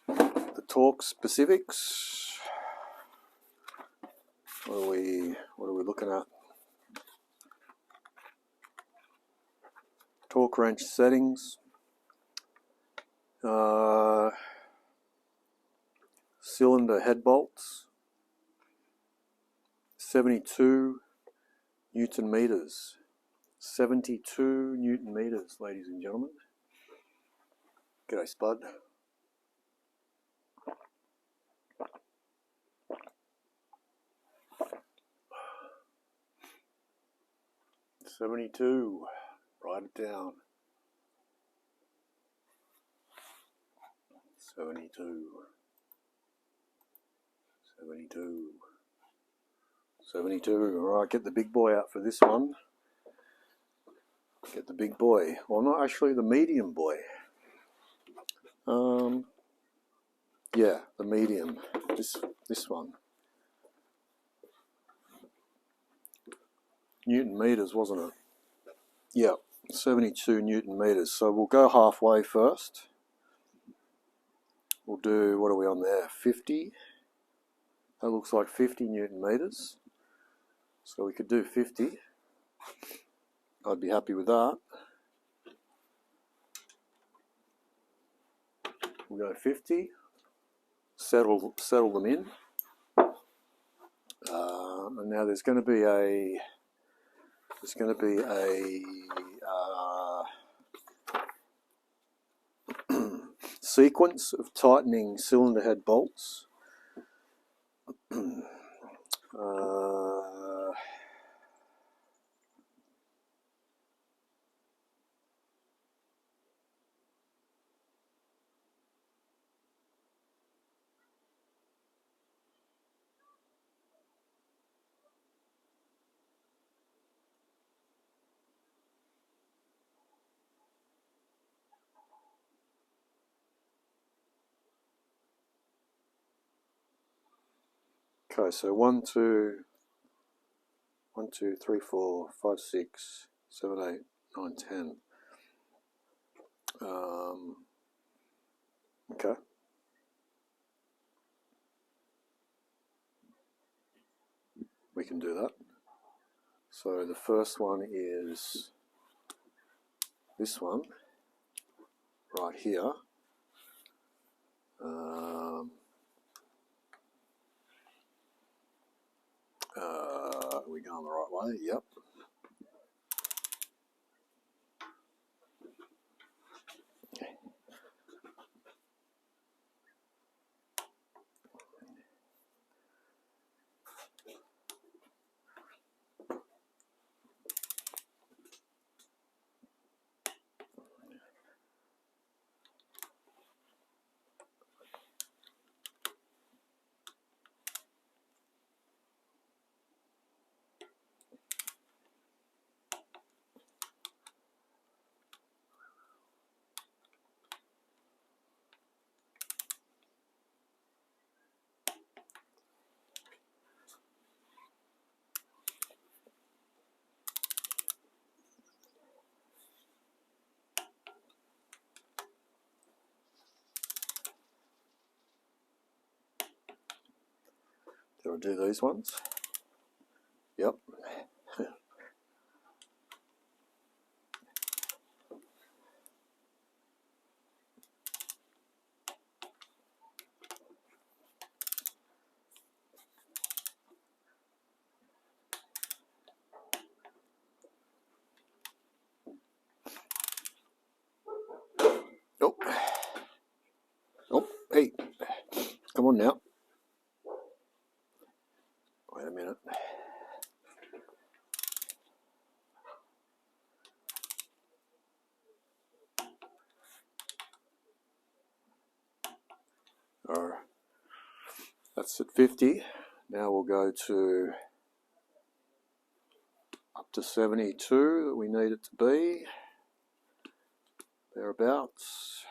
the torque specifics. What are we looking at? Torque wrench settings. Cylinder head bolts. 72 Newton meters. 72 Newton meters, ladies and gentlemen. G'day, Spud. $72. Write it down. 72. 72. 72. Alright, get the big boy out for this one. Get the big boy. Well, not actually the medium boy. Yeah, the medium. This one. Newton meters, wasn't it? Yeah, 72 Newton meters. So we'll go halfway first. We'll do, what are we on there? 50. That looks like 50 Newton meters. So we could do 50. I'd be happy with that. We'll go 50. Settle them in. And now there's going to be a sequence of tightening cylinder head bolts. Okay, so 1, 2, 3, 4, 5, 6, 7, 8, 9, 10. Okay. We can do that. So the first one is this one right here. Are we going the right way? Yep. Did I do these ones? Yep. Oh. Oh, hey. Come on now. Wait a minute. Alright. That's at 50. Now we'll go to up to 72 that we need it to be. Thereabouts.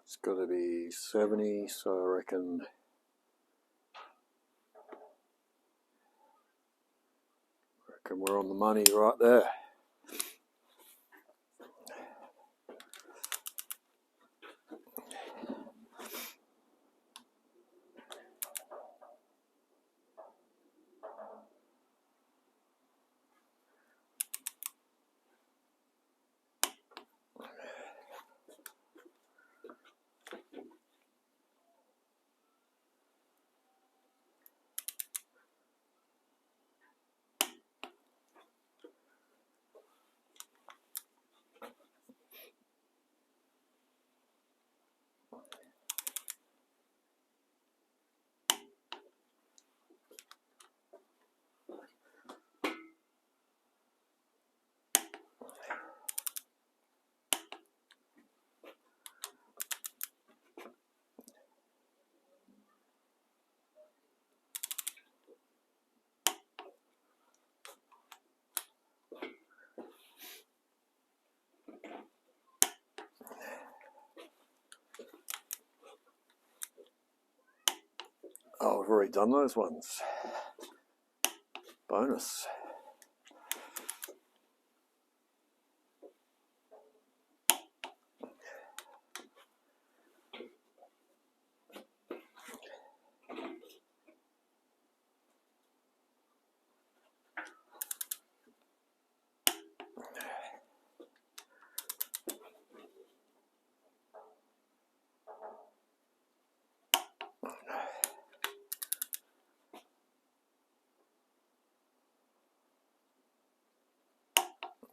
It's got to be 70, so I reckon we're on the money right there. Oh, I've already done those ones. Bonus.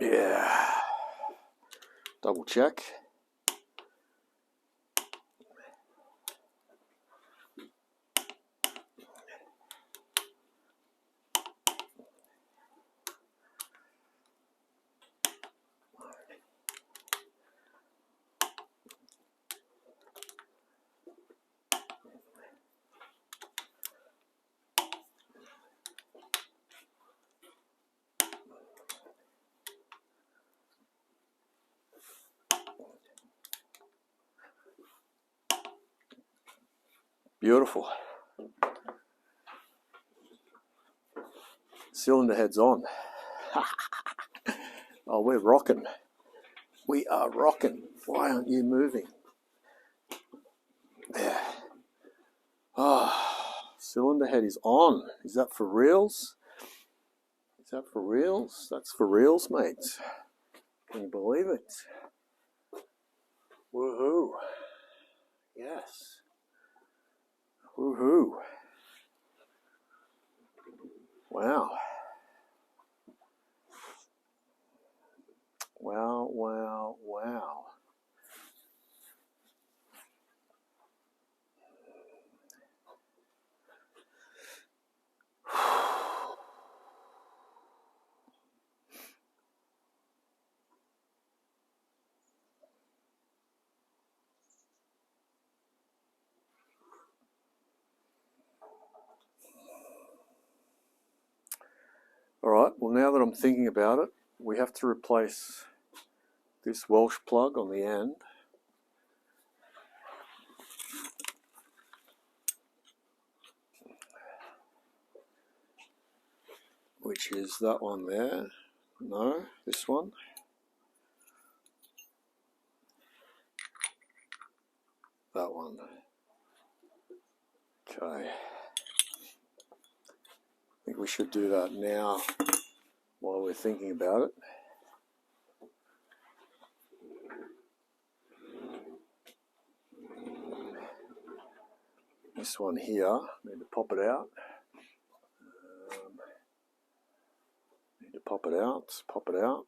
Yeah. Double check. Beautiful. Cylinder head's on. Oh, we're rocking. We are rocking. Why aren't you moving? There. Oh, cylinder head is on. Is that for reals? Is that for reals? That's for reals, mates. Can you believe it? Woohoo! Yes. Woohoo! Wow. Wow, wow, wow. Alright, well now that I'm thinking about it, we have to replace this Welsh plug on the end. Which is that one there. No, this one. That one. Okay. I think we should do that now while we're thinking about it. This one here, need to pop it out. Need to pop it out, pop it out.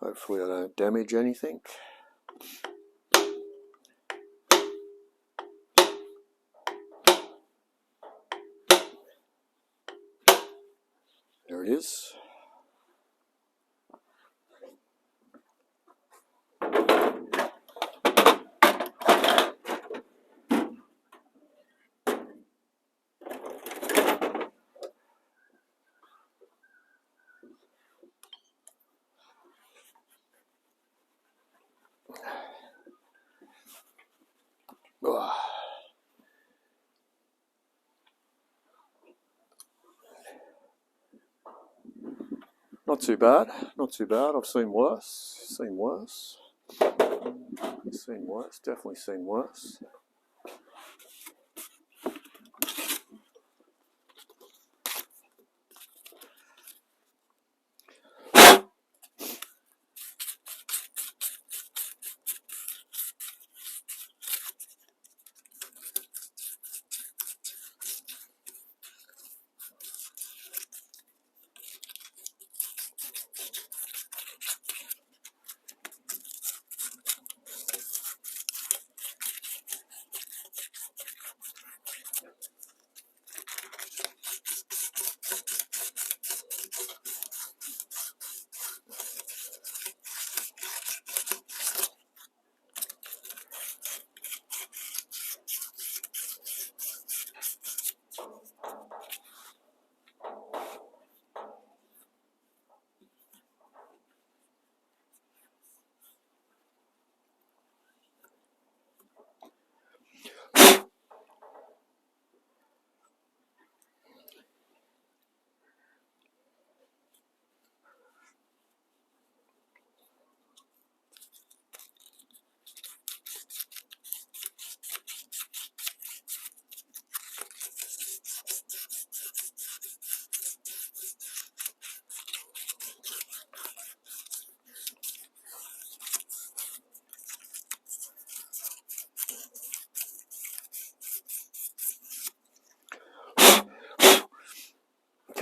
Hopefully I don't damage anything. There it is. Ugh. Not too bad, not too bad. I've seen worse, definitely seen worse.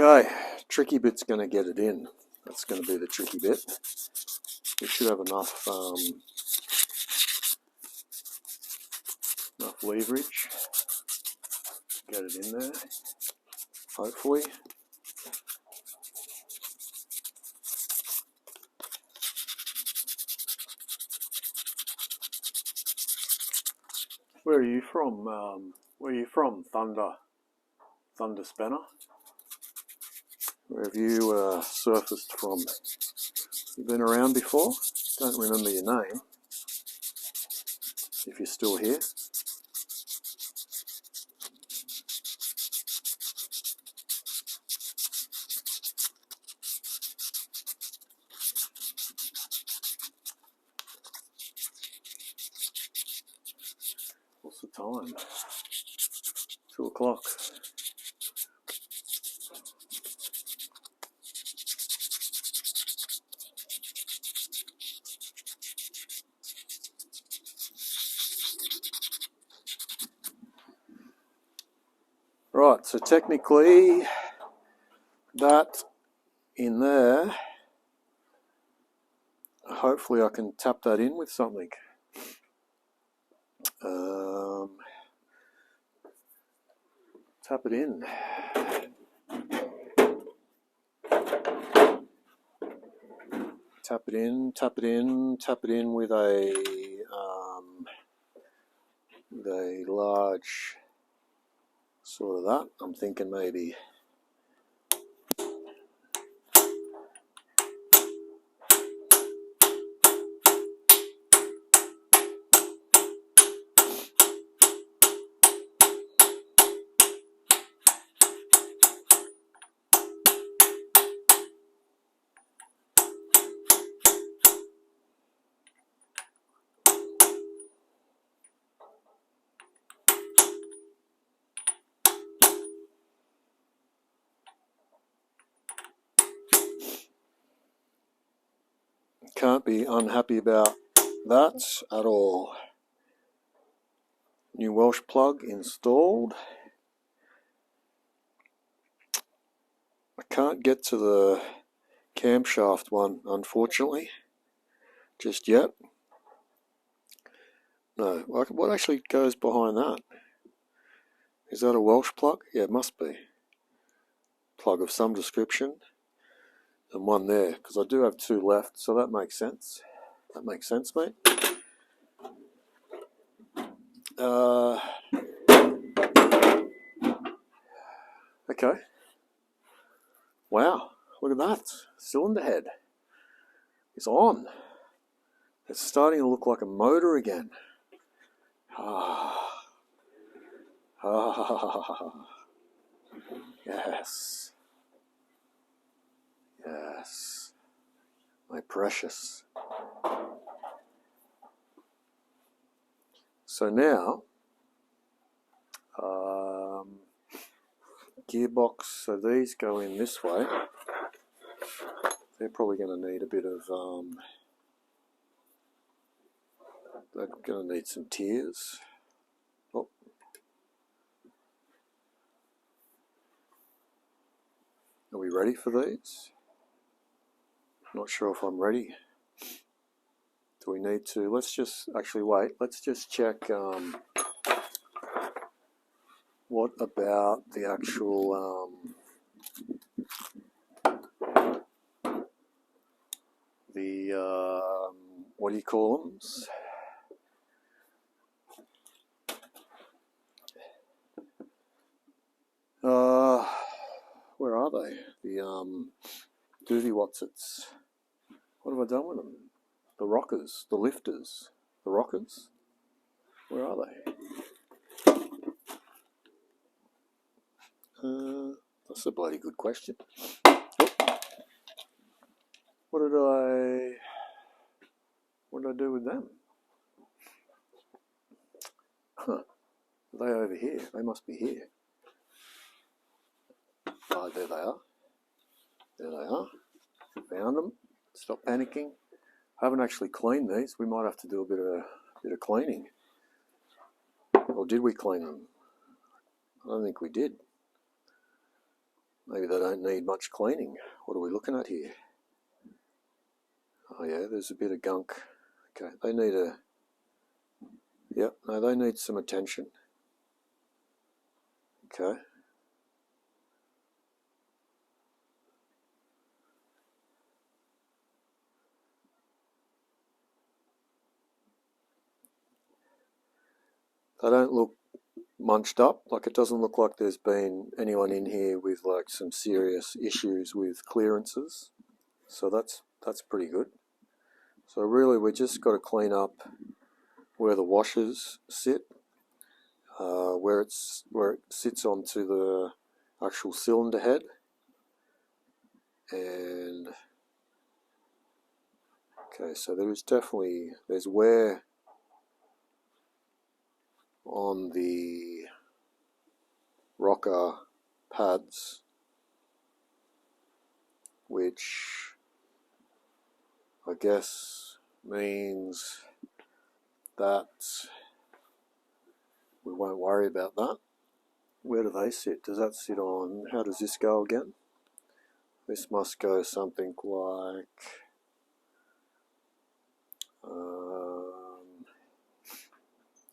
Okay, tricky bit's going to get it in. That's going to be the tricky bit. We should have enough leverage to get it in there, hopefully. Where are you from? Thunder Spanner? Where have you surfaced from? You been around before? Don't remember your name, if you're still here. time? 2 o'clock. Right, so technically that in there, hopefully I can tap that in with something. Tap it in. Tap it in, tap it in, tap it in with a large sort of that. I'm thinking maybe can't be unhappy about that at all. New Welsh plug installed. I can't get to the camshaft one, unfortunately, just yet. No, what actually goes behind that? Is that a Welsh plug? Yeah, it must be. Plug of some description. And one there, because I do have 2 left, so that makes sense. That makes sense, mate. Okay. Wow, look at that. Cylinder head is on. It's starting to look like a motor again. Yes. Yes. My precious. So now, gearbox, so these go in this way. They're probably going to need a bit of, they're going to need some tears. Oh. Are we ready for these? Not sure if I'm ready. Do we need to? Let's just, actually wait, let's just check what about the actual, what do you call them? Where are they? The doody whatsits. What have I done with them? The rockers, the lifters, the rockers. Where are they? That's a bloody good question. Oh. What did I do with them? Huh? Are they over here? They must be here. Oh, there they are. There they are. Found them. Stop panicking. I haven't actually cleaned these. We might have to do a bit of cleaning. Or did we clean them? I don't think we did. Maybe they don't need much cleaning. What are we looking at here? Oh yeah, there's a bit of gunk. Okay, they need a... Yep, no, they need some attention. Okay. They don't look munched up. Like, it doesn't look like there's been anyone in here with like some serious issues with clearances. So that's pretty good. So really we just got to clean up where the washers sit, where it sits onto the actual cylinder head, and okay, so there's wear on the rocker pads, which I guess means that we won't worry about that. Where do they sit? Does that sit on, how does this go again? This must go something like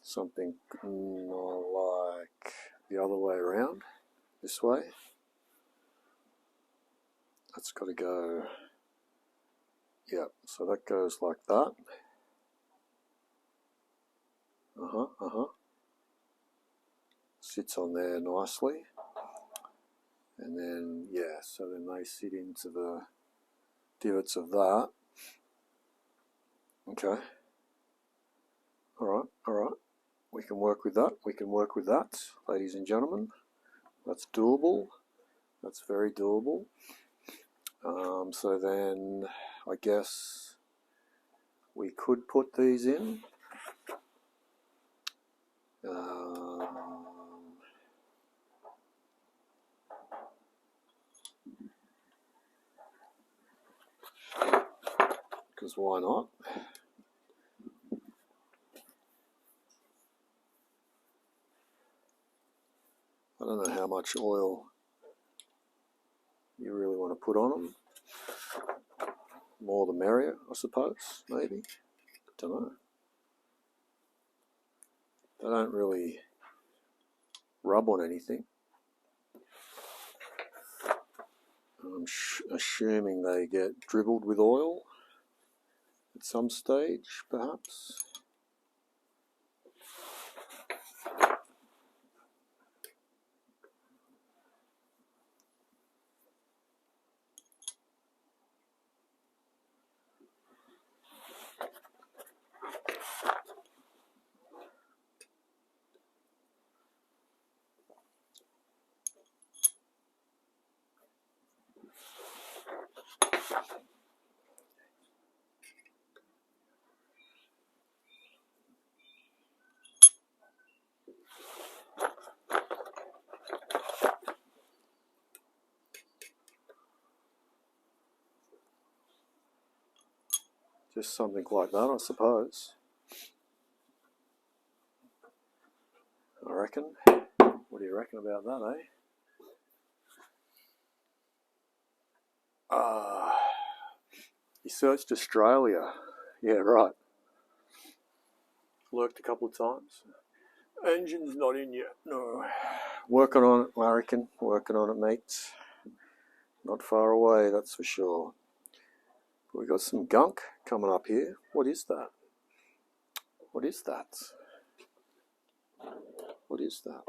something like the other way around, this way. That's got to go, yeah, so that goes like that. Sits on there nicely. And then, yeah, so then they sit into the divots of that. Okay. All right. We can work with that, ladies and gentlemen. That's doable. That's very doable. So then I guess we could put these in. Because why not? I don't know how much oil you really want to put on them. More the merrier, I suppose, maybe. Don't know. They don't really rub on anything. I'm assuming they get dribbled with oil at some stage, perhaps. Just something like that, I suppose. I reckon. What do you reckon about that, eh? You searched Australia. Yeah, right. Lurked a couple of times. Engine's not in yet, no. Working on it, I reckon. Working on it, mate. Not far away, that's for sure. We got some gunk coming up here. What is that? What is that? What is that?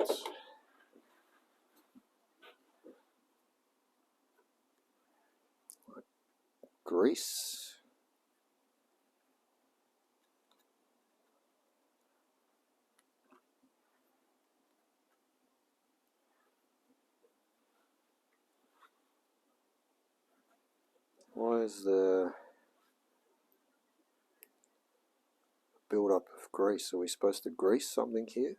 Grease. Why is there build up of grease? Are we supposed to grease something here?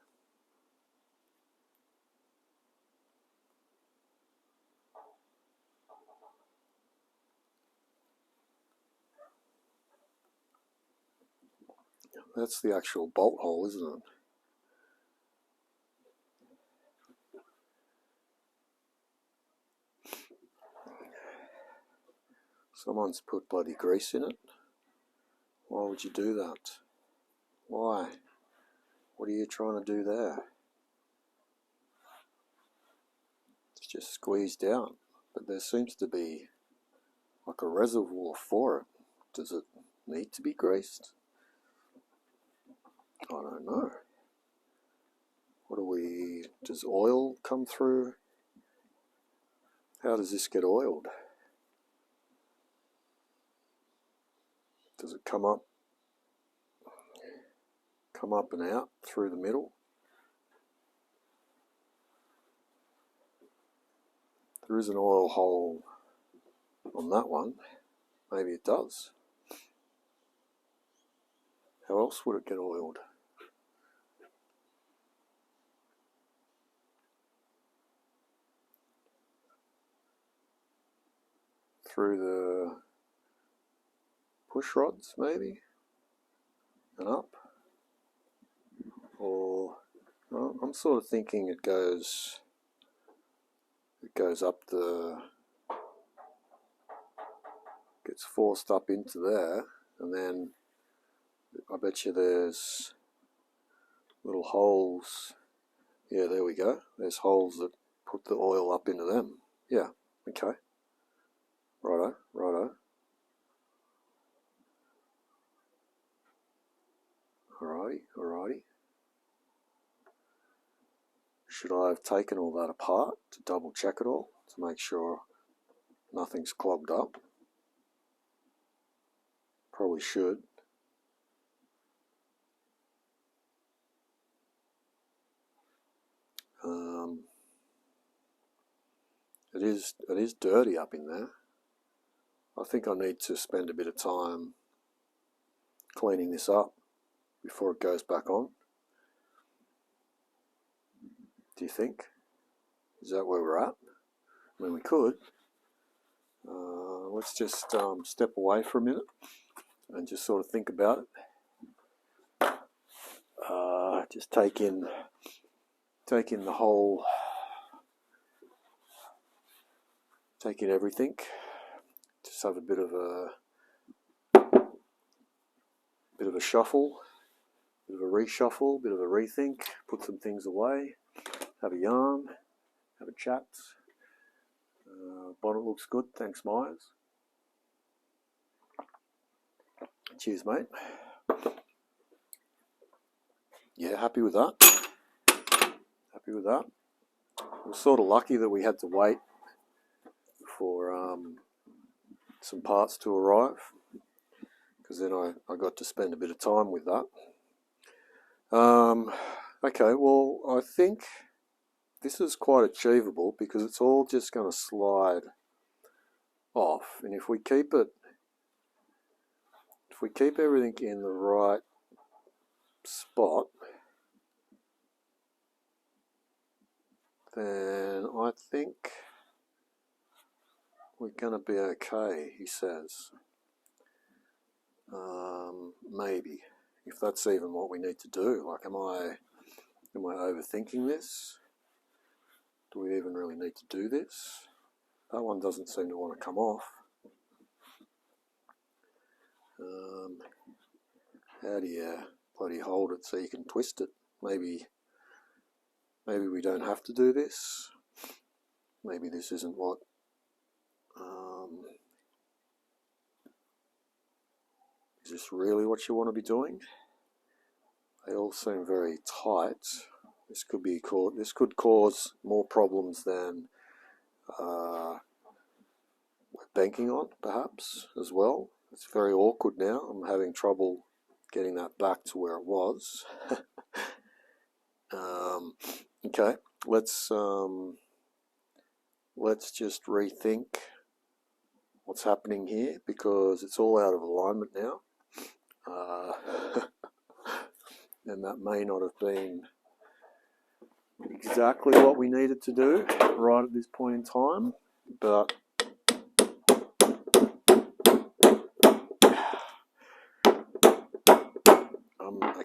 That's the actual bolt hole, isn't it? Someone's put bloody grease in it. Why would you do that? Why? What are you trying to do there? It's just squeezed out. But there seems to be like a reservoir for it. Does it need to be greased? I don't know. What do we... Does oil come through? How does this get oiled? Does it come up and out through the middle? There is an oil hole on that one. Maybe it does. How else would it get oiled? through the push rods maybe and up, or well, I'm sort of thinking it goes up gets forced up into there, and then I bet you there's little holes. Yeah, there we go. There's holes that put the oil up into them. Yeah, okay. Righto, righto. Alrighty, alrighty. Should I have taken all that apart to double check it all, to make sure nothing's clogged up? Probably should. It is dirty up in there. I think I need to spend a bit of time cleaning this up before it goes back on. Do you think? Is that where we're at? I mean, we could. Let's just step away for a minute and just sort of think about it. Just take in the whole, take in everything. Just have a bit of a shuffle, bit of a reshuffle, bit of a rethink. Put some things away. Have a yarn. Have a chat. Bonnet looks good. Thanks, Myers. Cheers, mate. Yeah, happy with that. Happy with that. We're sort of lucky that we had to wait for some parts to arrive, because then I got to spend a bit of time with that. Okay, well, I think this is quite achievable because it's all just going to slide off, and if we keep everything in the right spot, then I think we're going to be okay, he says. Maybe, if that's even what we need to do. Like, am I overthinking this? Do we even really need to do this? That one doesn't seem to want to come off. How do you bloody hold it so you can twist it? Maybe we don't have to do this. Maybe this isn't what is this really what you want to be doing? They all seem very tight. This could cause more problems than we're banking on, perhaps, as well. It's very awkward now. I'm having trouble getting that back to where it was. Okay, let's just rethink what's happening here, because it's all out of alignment now. And that may not have been exactly what we needed to do right at this point in time, but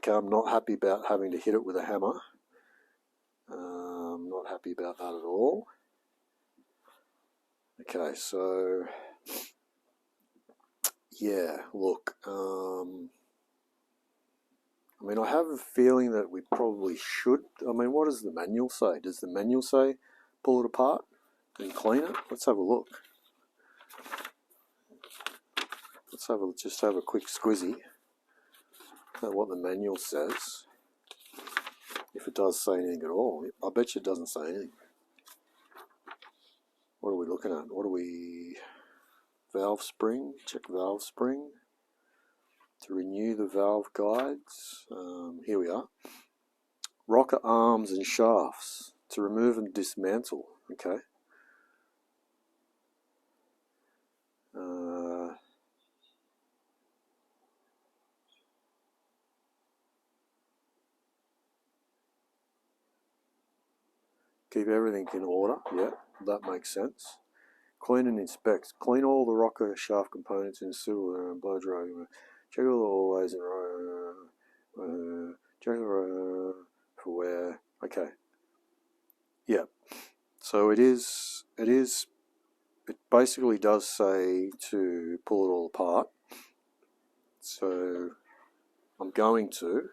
I'm not happy about having to hit it with a hammer. I'm not happy about that at all. Okay, so yeah, look, I mean, I have a feeling that we probably should. I mean, what does the manual say? Does the manual say pull it apart and clean it? Let's have a look. Let's just have a quick squizzy at what the manual says. If it does say anything at all. I bet you it doesn't say anything. What are we looking at? Valve spring, check valve spring. To renew the valve guides, here we are. Rocker arms and shafts, to remove and dismantle, okay. Keep everything in order, yeah, that makes sense. Clean and inspect. Clean all the rocker shaft components in suitable and blow dry. Check all the hallways and check for wear. Okay. Yeah. So it basically does say to pull it all apart. So I'm going to.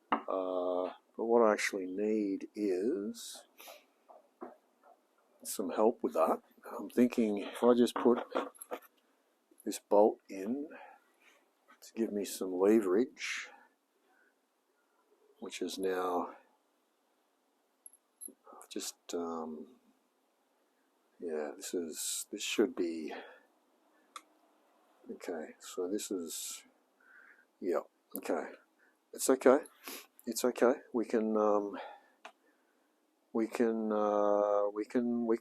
But what I actually need is some help with that. I'm thinking if I just put this bolt in to give me some leverage, which is now just yeah, this should be okay. So this is, yeah, okay. It's okay. It's okay. We can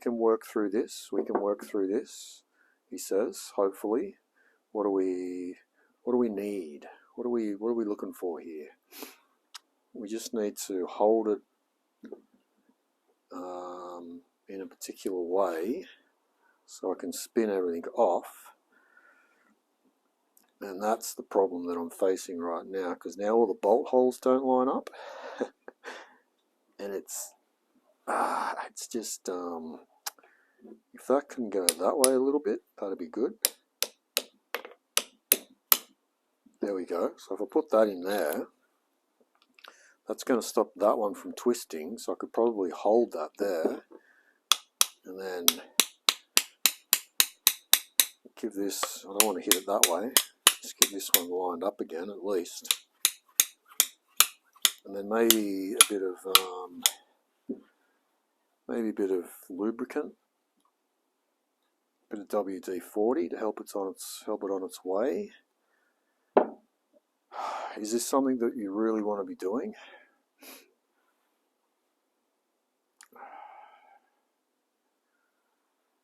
work through this. We can work through this. He says, hopefully. What do we need? What are we looking for here? We just need to hold it in a particular way so I can spin everything off. And that's the problem that I'm facing right now, because now all the bolt holes don't line up. And it's just, if that can go that way a little bit, that'd be good. There we go. So if I put that in there, that's going to stop that one from twisting. So I could probably hold that there and then give this, I don't want to hit it that way, just get this one lined up again at least. And then maybe a bit of lubricant, a bit of WD-40 to help it on its way. Is this something that you really want to be doing?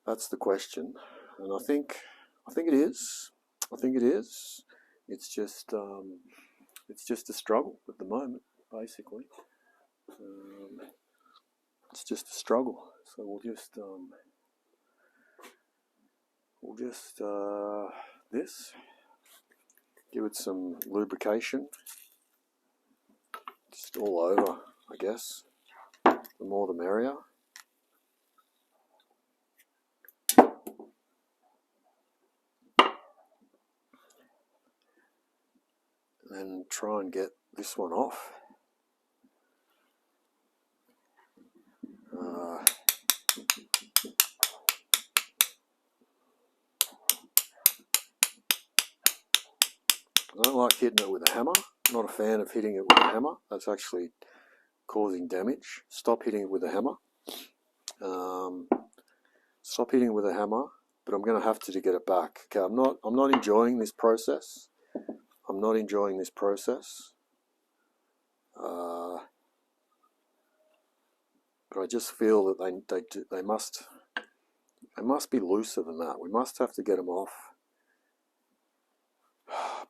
That's the question, and I think it is. I think it is. It's just a struggle at the moment, basically. It's just a struggle. So we'll just this. Give it some lubrication, just all over, I guess. The more the merrier. And then try and get this one off. I don't like hitting it with a hammer. I'm not a fan of hitting it with a hammer. That's actually causing damage. Stop hitting it with a hammer. Stop hitting it with a hammer, but I'm going to have to get it back. Okay, I'm not enjoying this process. I'm not enjoying this process. But I just feel that they must be looser than that. We must have to get them off.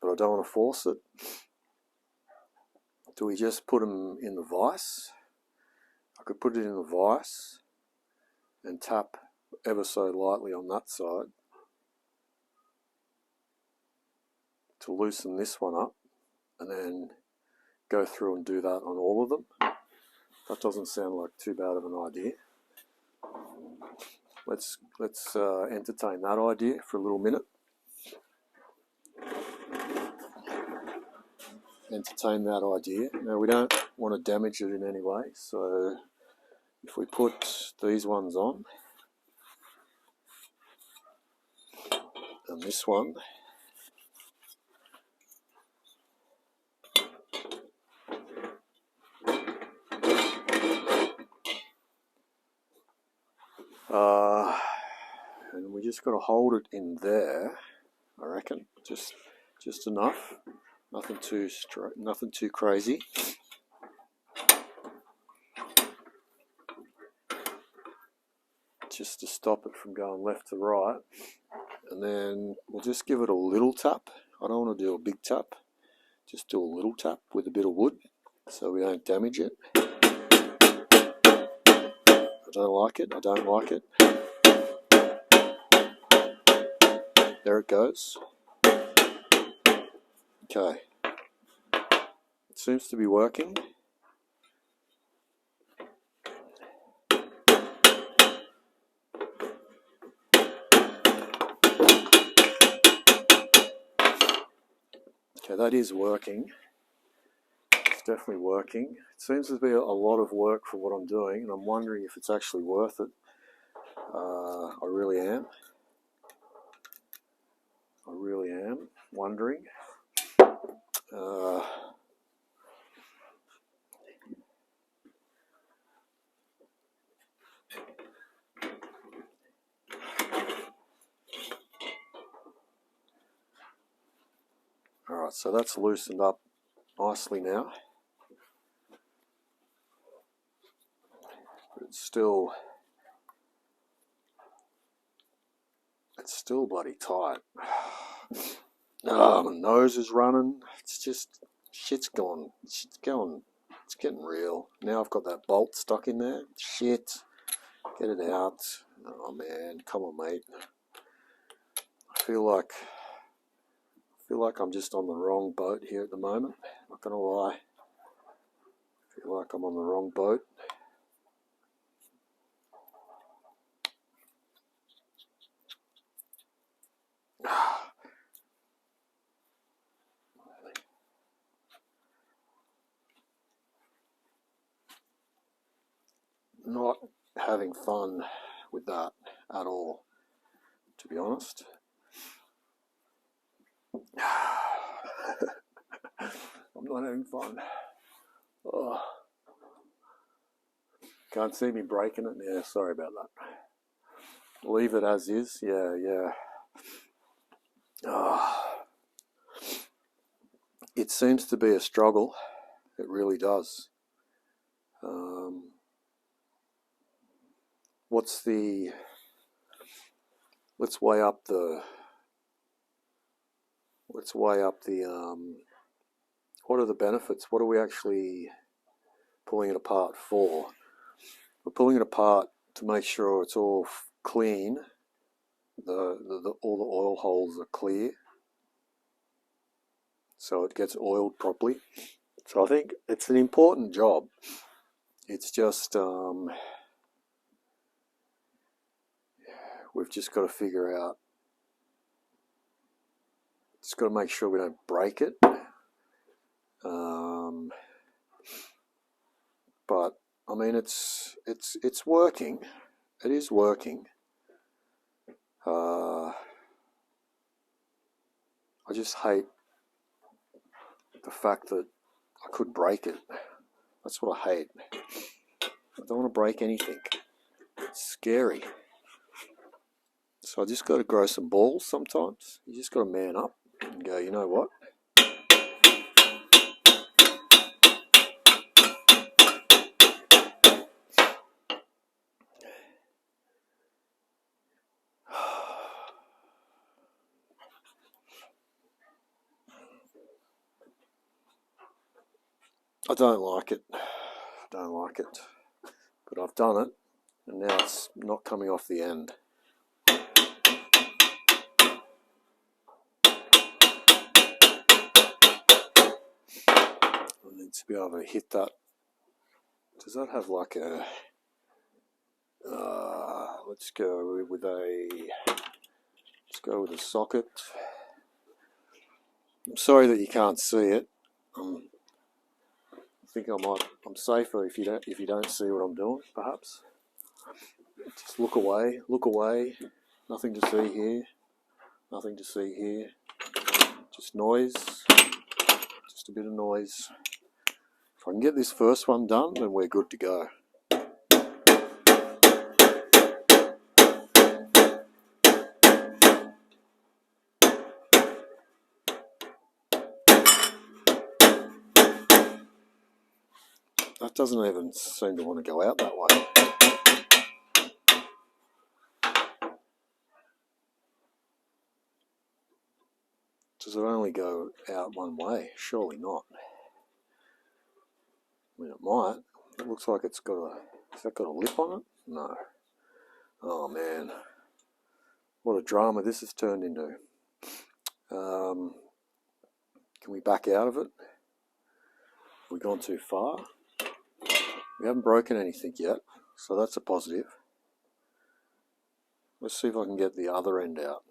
But I don't want to force it. Do we just put them in the vise? I could put it in the vise and tap ever so lightly on that side to loosen this one up, and then go through and do that on all of them. That doesn't sound like too bad of an idea. Let's entertain that idea for a little minute. Entertain that idea. Now we don't want to damage it in any way, so if we put these ones on and this one, and we just got to hold it in there, I reckon, just enough. Nothing too crazy. Just to stop it from going left to right. And then we'll just give it a little tap. I don't want to do a big tap. Just do a little tap with a bit of wood so we don't damage it. I don't like it. there it goes. Okay, it seems to be working. Okay, that is working. It's definitely working. It seems to be a lot of work for what I'm doing, and I'm wondering if it's actually worth it. I really am. I really am wondering. Alright, so that's loosened up nicely now. But it's still bloody tight. My nose is running. It's just, shit's getting real. Now I've got that bolt stuck in there. Shit. Get it out. Oh man, come on mate. I feel like I'm just on the wrong boat here at the moment. Not gonna lie. I feel like I'm on the wrong boat. Not having fun with that at all, to be honest. I'm not having fun. Oh. Can't see me breaking it. Yeah, sorry about that. Leave it as is. Yeah. Oh. It seems to be a struggle. It really does. Let's weigh up the what are the benefits? What are we actually pulling it apart for? We're pulling it apart to make sure it's all clean. All the oil holes are clear, so it gets oiled properly. So I think it's an important job. It's just we've just got to figure out. Just got to make sure we don't break it. But I mean, it's working. It is working. I just hate the fact that I could break it. That's what I hate. I don't want to break anything. It's scary. So I just got to grow some balls sometimes. You just got to man up and go, you know what? I don't like it. But I've done it, and now it's not coming off the end. I need to be able to hit that. Does that have like a... let's go with a socket. I'm sorry that you can't see it. I think I'm safer if you don't see what I'm doing, perhaps. Just look away. Nothing to see here. Just noise. Just a bit of noise. If I can get this first one done, then we're good to go. That doesn't even seem to want to go out that way. Does it only go out one way? Surely not. I mean, it might. It looks like it's got a... Has that got a lip on it? No. Oh man. What a drama this has turned into. Can we back out of it? Have we gone too far? We haven't broken anything yet, so that's a positive. Let's see if I can get the other end out.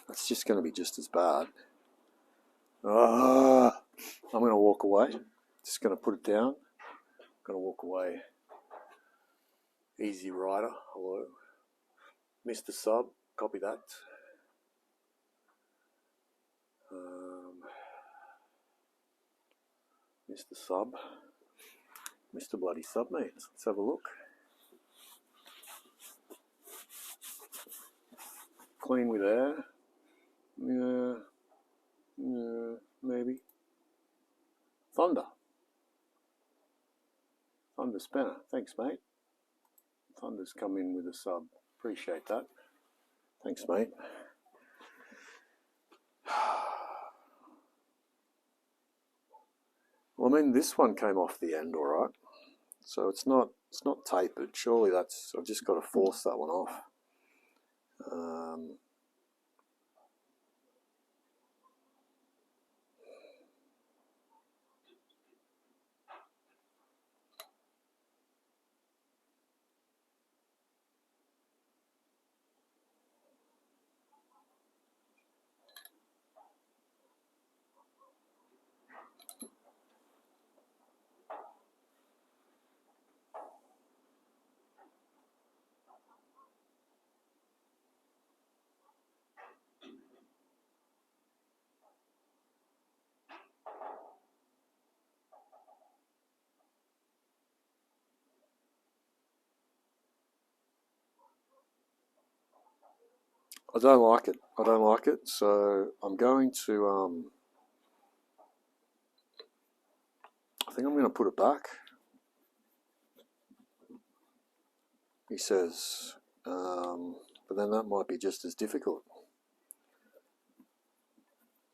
That's just going to be just as bad. I'm going to walk away. Just going to put it down. I'm going to walk away. Easy Rider, hello. Mr. Sub, copy that. Mr. Sub. Mr. Bloody Submate. Let's have a look. Clean with air. Yeah, maybe. Thunder. Thunder Spanner. Thanks, mate. Thunder's come in with a sub. Appreciate that. Thanks, mate. Well, I mean, this one came off the end all right. So it's not tapered. Surely that's, I've just got to force that one off. I don't like it. I don't like it. So I'm going to, I think I'm going to put it back. He says, but then that might be just as difficult.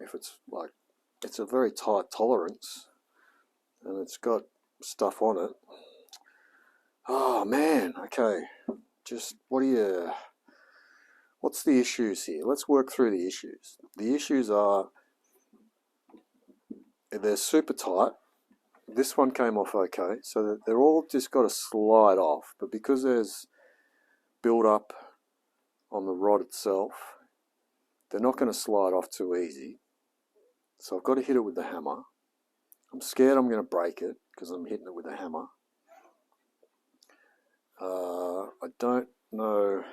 If it's like, it's a very tight tolerance and it's got stuff on it. Oh man, okay. Just, what's the issues here? Let's work through the issues. The issues are, they're super tight. This one came off okay, so they're all just got to slide off, but because there's build up on the rod itself, they're not going to slide off too easy. So I've got to hit it with the hammer. I'm scared I'm going to break it because I'm hitting it with a hammer. I don't know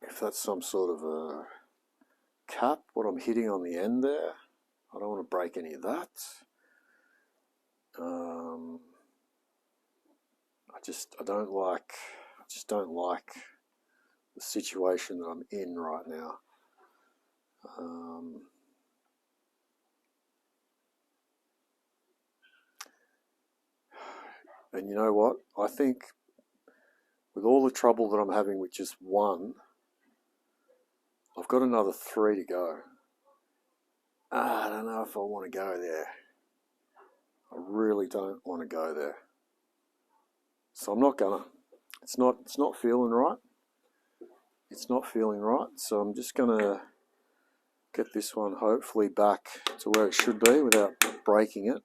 if that's some sort of a cap, what I'm hitting on the end there. I don't want to break any of that. I just don't like the situation that I'm in right now. And you know what? I think with all the trouble that I'm having with just one, I've got another 3 to go. I don't know if I want to go there. I really don't want to go there. So I'm not gonna. It's not feeling right. It's not feeling right. So I'm just gonna get this one hopefully back to where it should be without breaking it.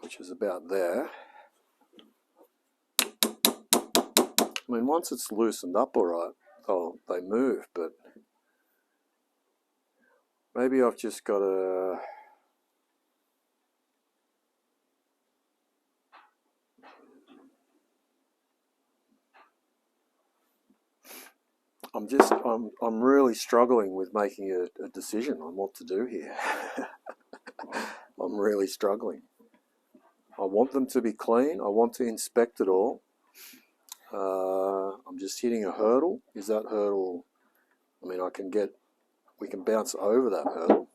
Which is about there. I mean, once it's loosened up all right, they move, but maybe I've just got to... I'm really struggling with making a decision on what to do here. I'm really struggling. I want them to be clean. I want to inspect it all. I'm just hitting a hurdle. Is that hurdle... I mean, we can bounce over that hurdle.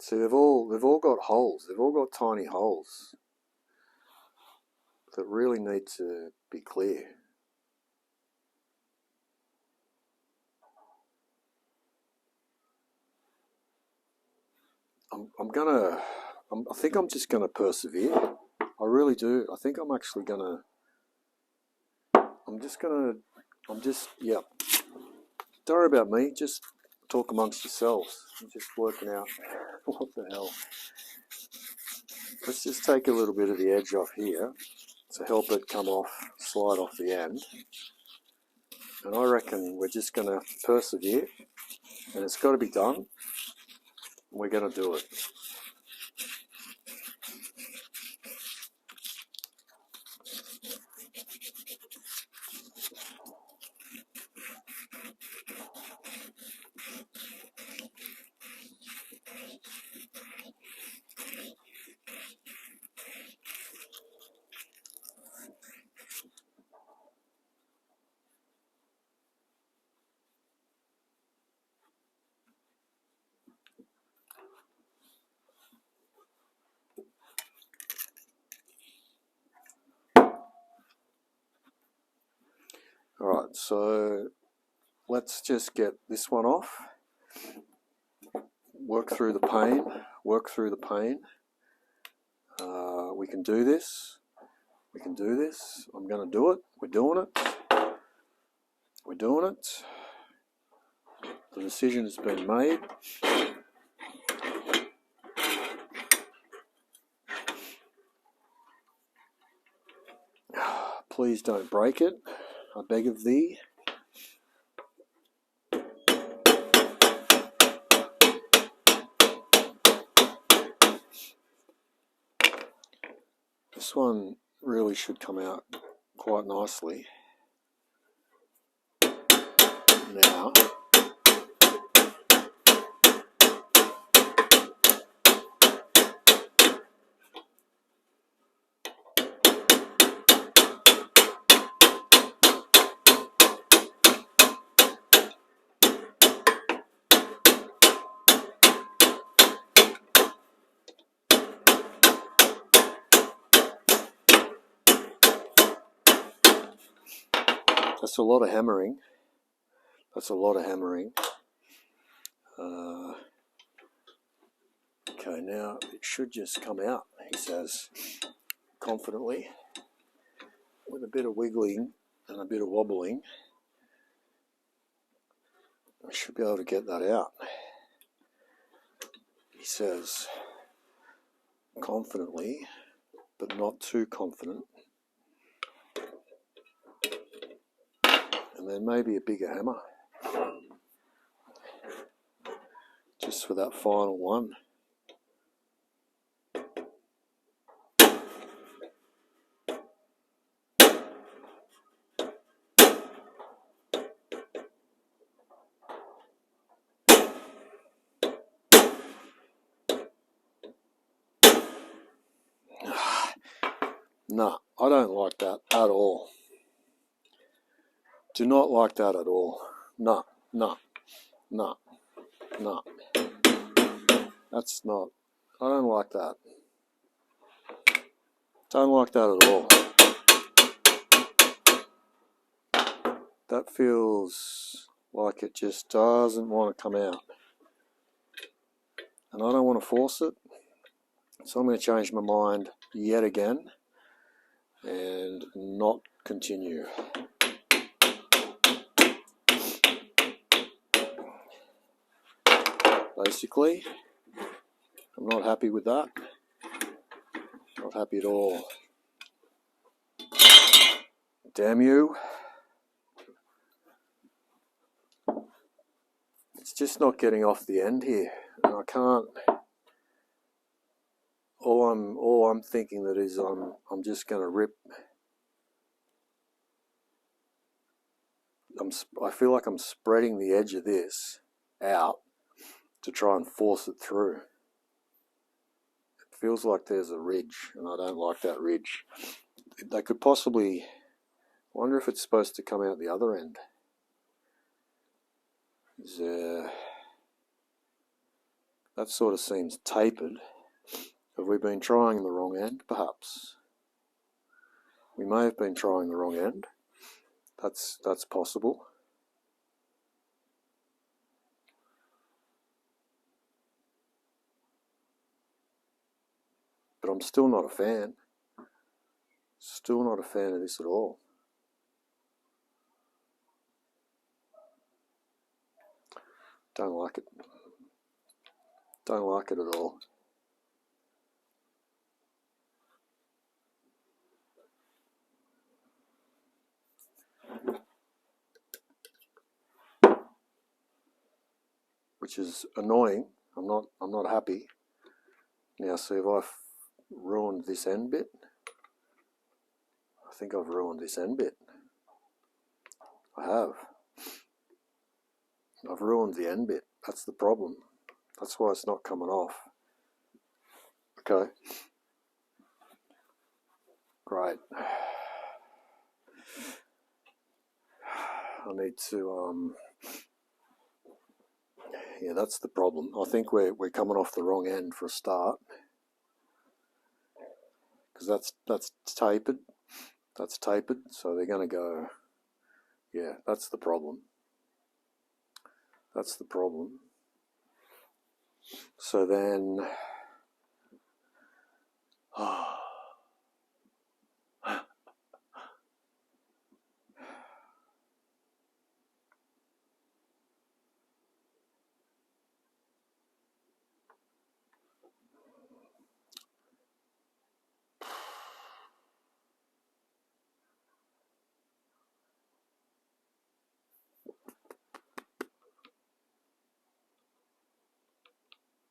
See, they've all got holes. They've all got tiny holes that really need to be clear. I think I'm just gonna persevere. I really do. I think I'm actually gonna. Yeah. Don't worry about me. Just talk amongst yourselves. I'm just working out what the hell. Let's just take a little bit of the edge off here to help it come off, slide off the end. And I reckon we're just going to persevere, and it's got to be done. We're going to do it. Alright, so let's just get this one off. Work through the pain. Work through the pain. We can do this. We can do this. I'm going to do it. We're doing it. We're doing it. The decision has been made. Please don't break it. I beg of thee. This one really should come out quite nicely. Now, that's a lot of hammering. That's a lot of hammering. Okay, now it should just come out, he says, confidently, with a bit of wiggling and a bit of wobbling. I should be able to get that out. He says, confidently, but not too confident. And then maybe a bigger hammer, just for that final one. No, I don't like that at all. Do not like that at all. No, no, no, no. That's not, I don't like that. Don't like that at all. That feels like it just doesn't want to come out. And I don't want to force it. So I'm going to change my mind yet again and not continue. Basically, I'm not happy with that. Not happy at all. Damn you. It's just not getting off the end here. And I can't. All I'm thinking that is I'm just going to rip. I feel like I'm spreading the edge of this out to try and force it through. It feels like there's a ridge, and I don't like that ridge. They could possibly, wonder if it's supposed to come out the other end. That sort of seems tapered. Have we been trying the wrong end, perhaps? We may have been trying the wrong end. That's possible. But I'm still not a fan. Still not a fan of this at all. Don't like it. Don't like it at all. Which is annoying. I'm not happy. Now see if I've ruined this end bit. I think I've ruined this end bit. I have. I've ruined the end bit. That's the problem. That's why it's not coming off. Okay. Great. I need to yeah, that's the problem. I think we're coming off the wrong end for a start. Because that's tapered. That's tapered, so they're going to go, yeah, that's the problem. That's the problem. So then,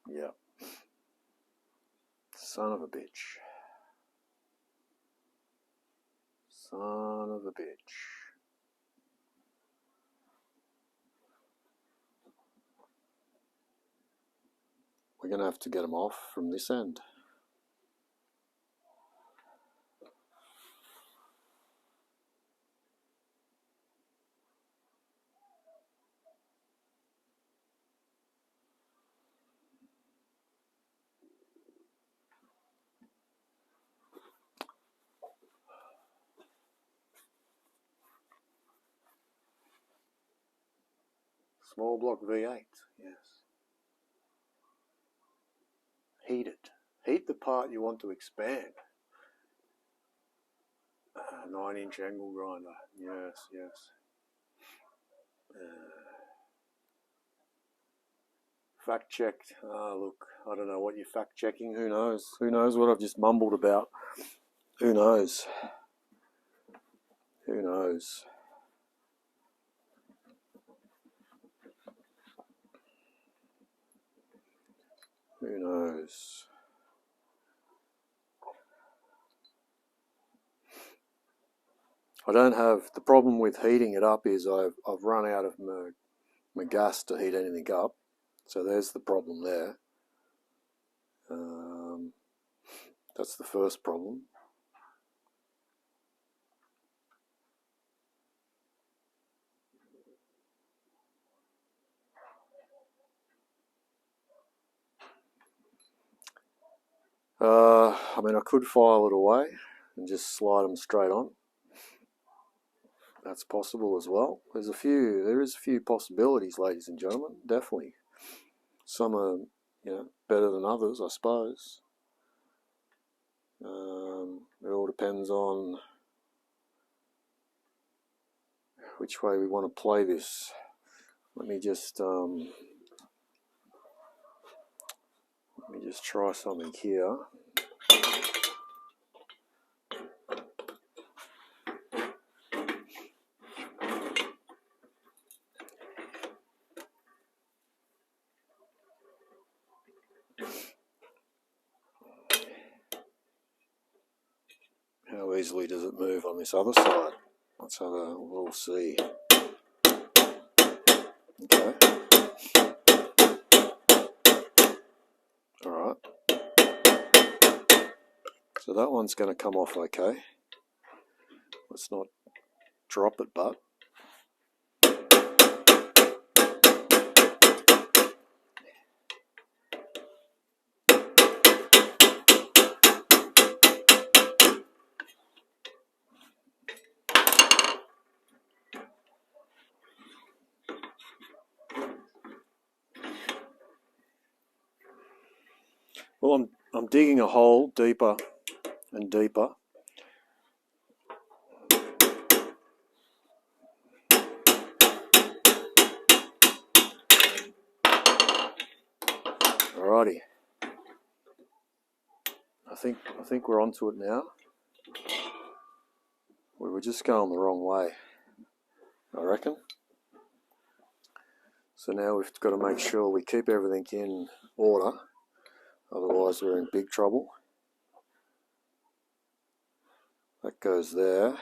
yeah. Son of a bitch. Son of a bitch. We're going to have to get them off from this end. Small block V8, yes. Heat it. Heat the part you want to expand. 9-inch angle grinder, yes, yes. Fact checked. Look, I don't know what you're fact checking. Who knows? Who knows what I've just mumbled about? Who knows? Who knows? Who knows? I don't have, the problem with heating it up is I've run out of my gas to heat anything up. So there's the problem there. That's the first problem. I mean, I could file it away and just slide them straight on. That's possible as well. There is a few possibilities, ladies and gentlemen, definitely. Some are, better than others, I suppose. It all depends on which way we want to play this. Let me just try something here. How easily does it move on this other side? Let's have a little see. Okay. Alright. So that one's going to come off okay. Let's not drop it, but. Well, I'm digging a hole deeper and deeper. Alrighty. I think we're onto it now. We were just going the wrong way, I reckon. So now we've got to make sure we keep everything in order, otherwise we're in big trouble. That goes there.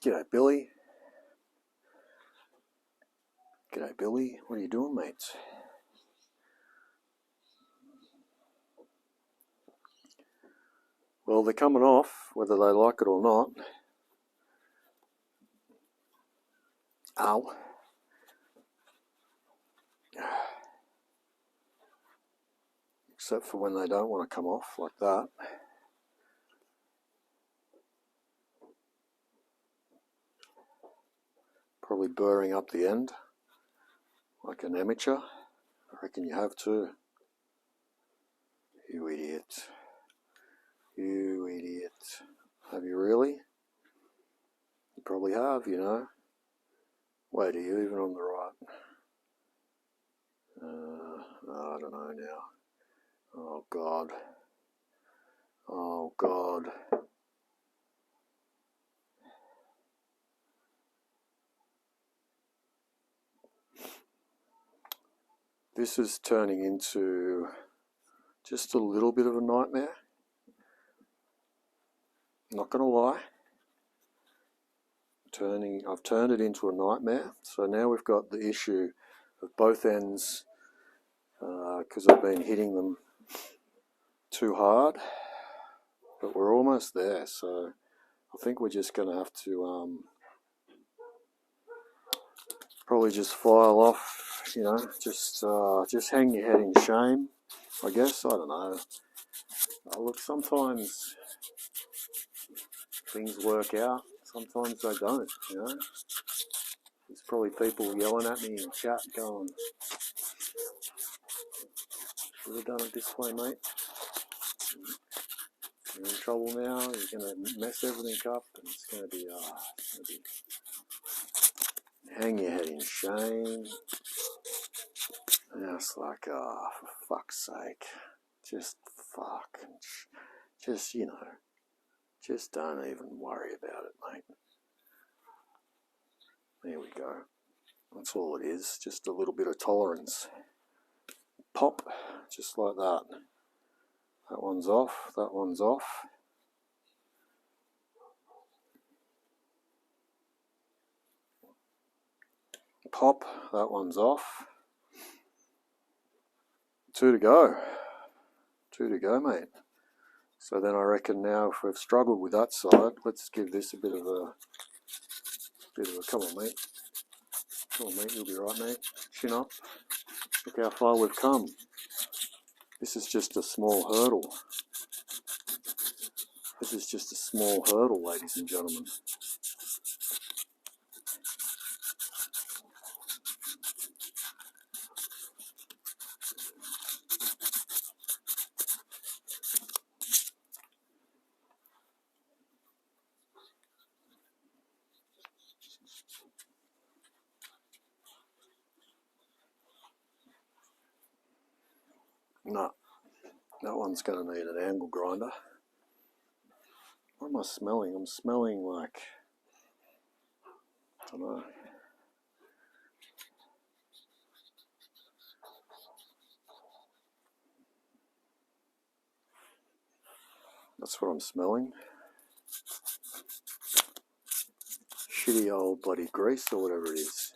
G'day, Billy. G'day, Billy. What are you doing, mates? Well, they're coming off, whether they like it or not. Ow. Except for when they don't want to come off, like that. Probably burring up the end, like an amateur. I reckon you have to. You idiot. You idiot. Have you really? You probably have, you know. Wait, are you even on the right? I don't know now. Oh, God. Oh, God. This is turning into just a little bit of a nightmare. Not going to lie. I've turned it into a nightmare. So now we've got the issue of both ends, because I've been hitting them too hard. But we're almost there, so I think we're just going to have to probably just file off, you know, just hang your head in shame, I guess. I don't know. Look, sometimes things work out, sometimes they don't, you know. There's probably people yelling at me in chat going, should have done it this way, mate. You're in trouble now, you're going to mess everything up, and it's going to be hang your head in shame. And it's like, for fuck's sake, just you know, just don't even worry about it, mate. There we go. That's all it is, just a little bit of tolerance. Pop, just like that. That one's off, that one's off. Pop, that one's off. 2 to go. 2 to go, mate. So then I reckon now if we've struggled with that side, let's give this a bit of a come on, mate. Come on, mate, you'll be right, mate. Chin up. Look how far we've come. This is just a small hurdle. This is just a small hurdle, ladies and gentlemen. No, that one's going to need an angle grinder. What am I smelling? I'm smelling like, I don't know. That's what I'm smelling. Shitty old bloody grease or whatever it is.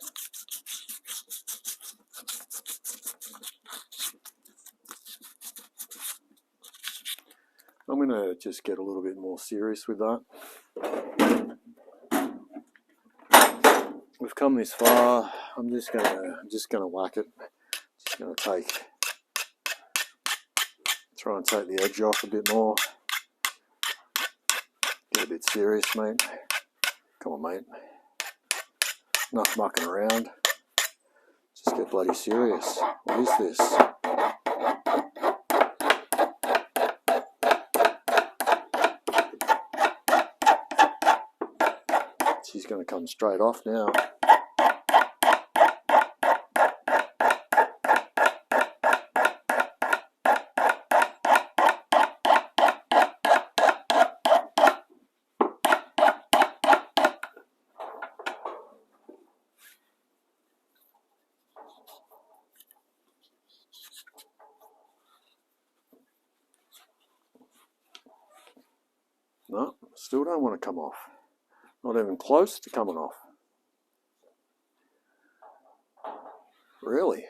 I'm going to just get a little bit more serious with that. We've come this far. I'm just gonna whack it. Just gonna try and take the edge off a bit more. Get a bit serious, mate. Come on, mate. Enough mucking around. Just get bloody serious. What is this? She's going to come straight off now. No, still don't want to come off. Not even close to coming off. Really?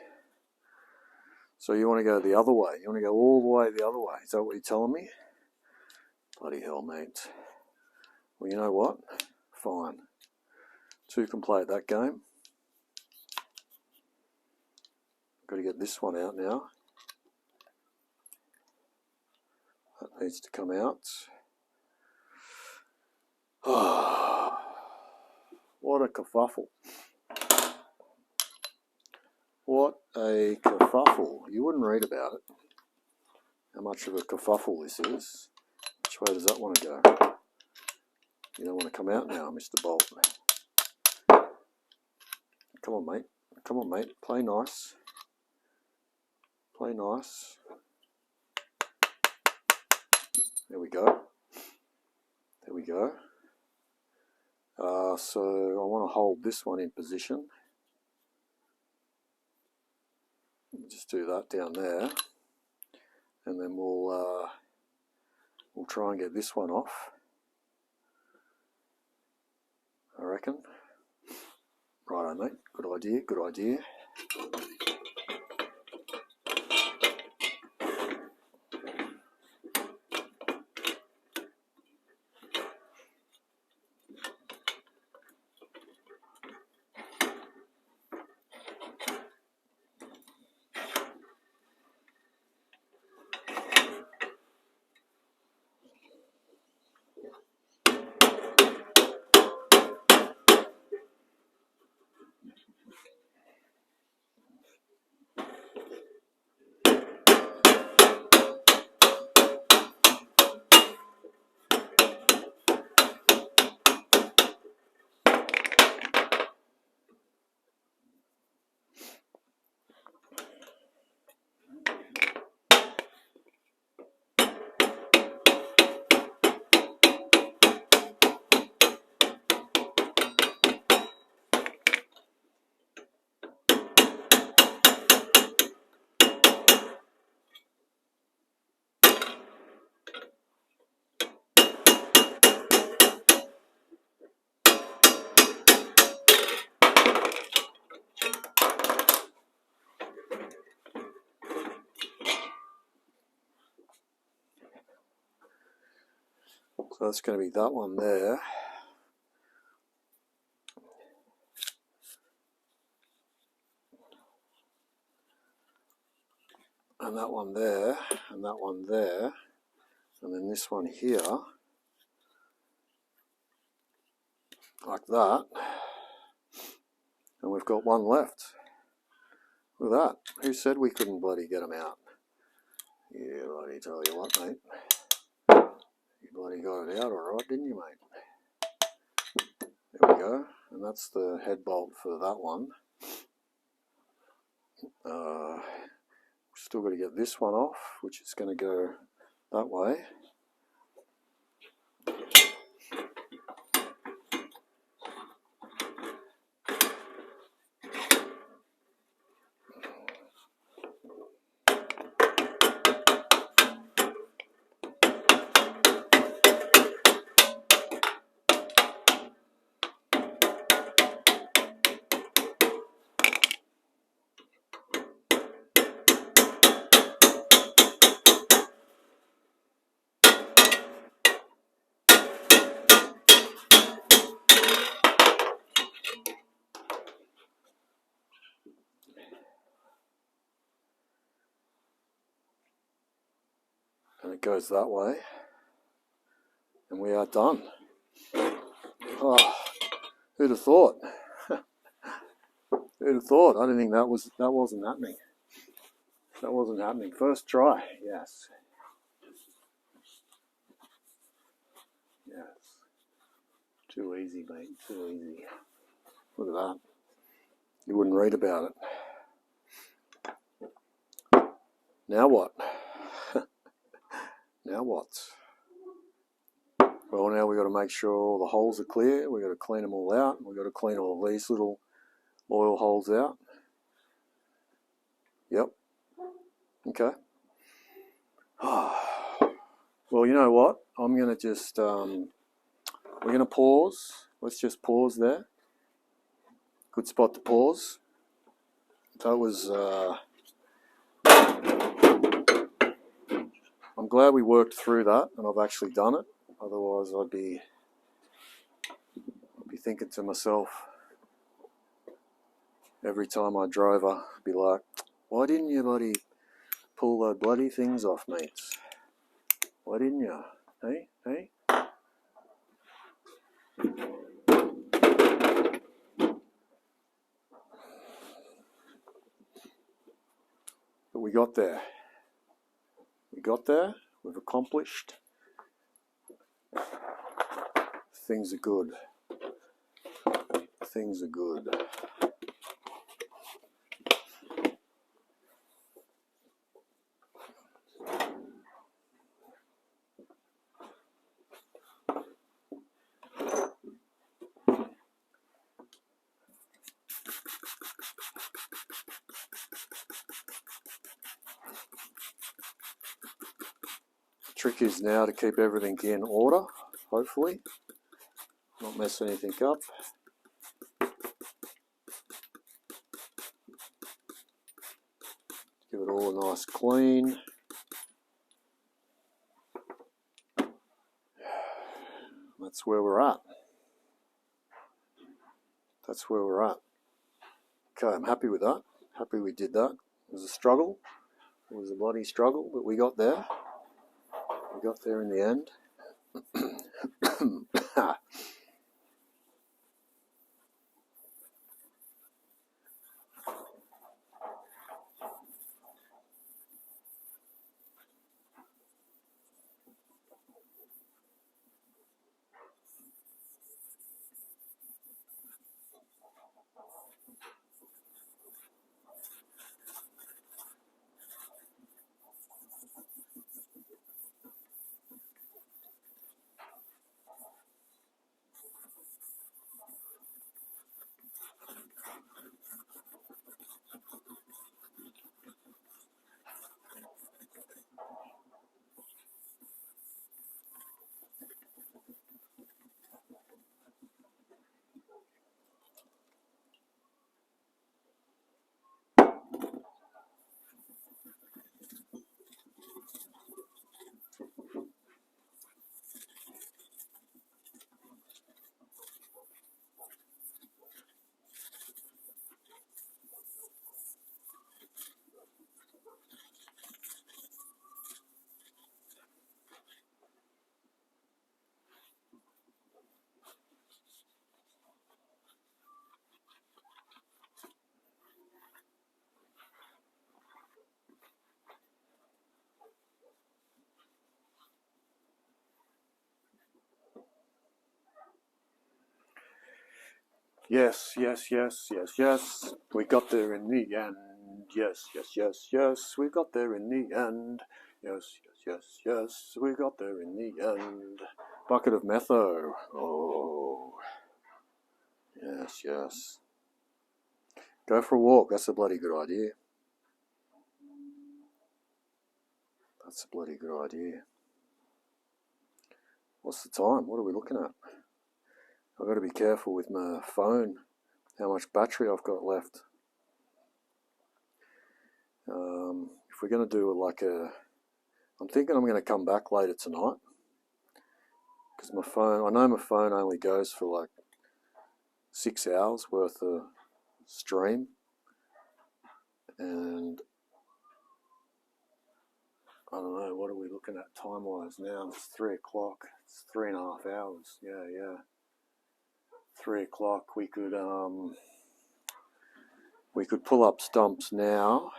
So you want to go the other way? You want to go all the way the other way? Is that what you're telling me? Bloody hell, mate. Well, you know what? Fine. 2 can play at that game. Got to get this one out now. That needs to come out. Oh, what a kerfuffle. What a kerfuffle. You wouldn't read about it. How much of a kerfuffle this is. Which way does that want to go? You don't want to come out now, Mr. Bolt. Come on, mate. Come on, mate. Play nice. Play nice. There we go. There we go. So I want to hold this one in position. Just do that down there, and then we'll try and get this one off. I reckon. Righto, mate. Good idea. Good idea. So that's going to be that one there. And that one there, and that one there, and then this one here, like that. And we've got one left. Look at that. Who said we couldn't bloody get them out? Yeah, bloody tell you what, mate. You bloody got it out alright, didn't you, mate? There we go. And that's the head bolt for that one. Still got to get this one off, which is going to go that way. And it goes that way, and we are done. Oh, who'd have thought? Who'd have thought? I didn't think that wasn't happening. That wasn't happening. First try, yes. Yes. Too easy, mate. Too easy. Look at that. You wouldn't read about it. Now what? Now what? Well, now we've got to make sure all the holes are clear. We've got to clean them all out. We've got to clean all these little oil holes out. Yep. Okay. Well, you know what? I'm going to just, we're going to pause. Let's just pause there. Good spot to pause. That was, I'm glad we worked through that and I've actually done it. Otherwise I'd be thinking to myself every time I drove her, I'd be like, why didn't you bloody pull the bloody things off, mates? Why didn't you? Hey? Hey? But we got there. We got there. We've accomplished. Things are good. Things are good. Trick is now to keep everything in order, hopefully, not mess anything up. Give it all a nice clean. That's where we're at. That's where we're at. Okay, I'm happy with that. Happy we did that. It was a struggle. It was a bloody struggle, but we got there. We got there in the end. Yes, yes, yes, yes, yes. We got there in the end. Yes, yes, yes, yes. We got there in the end. Yes, yes, yes, yes. We got there in the end. Bucket of metho. Oh, yes, yes. Go for a walk. That's a bloody good idea. That's a bloody good idea. What's the time? What are we looking at? I've got to be careful with my phone, how much battery I've got left. If we're going to do like I'm thinking I'm going to come back later tonight because my phone, I know my phone only goes for like 6 hours worth of stream, and I don't know, what are we looking at time wise now? It's 3 o'clock. It's 3.5 hours. Yeah. 3 o'clock. We could pull up stumps now.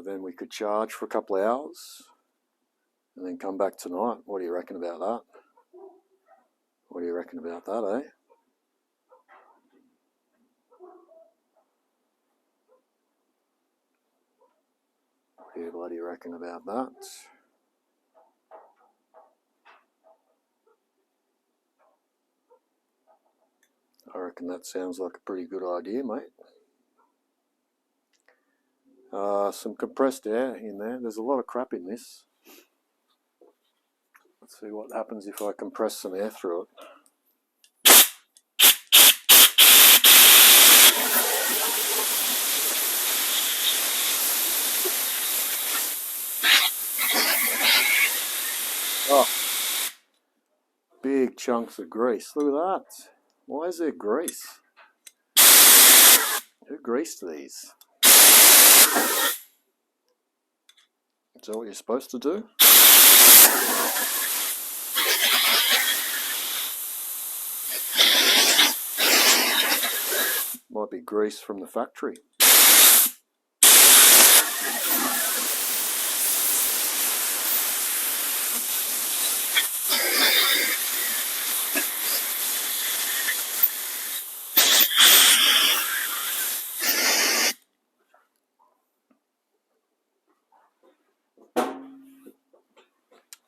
Then we could charge for a couple of hours and then come back tonight. What do you reckon about that? What do you reckon about that, eh? What do you bloody reckon about that? I reckon that sounds like a pretty good idea, mate. Some compressed air in there. There's a lot of crap in this. Let's see what happens if I compress some air through it. Oh, big chunks of grease. Look at that. Why is there grease? Who greased these? Is that what you're supposed to do? Might be grease from the factory.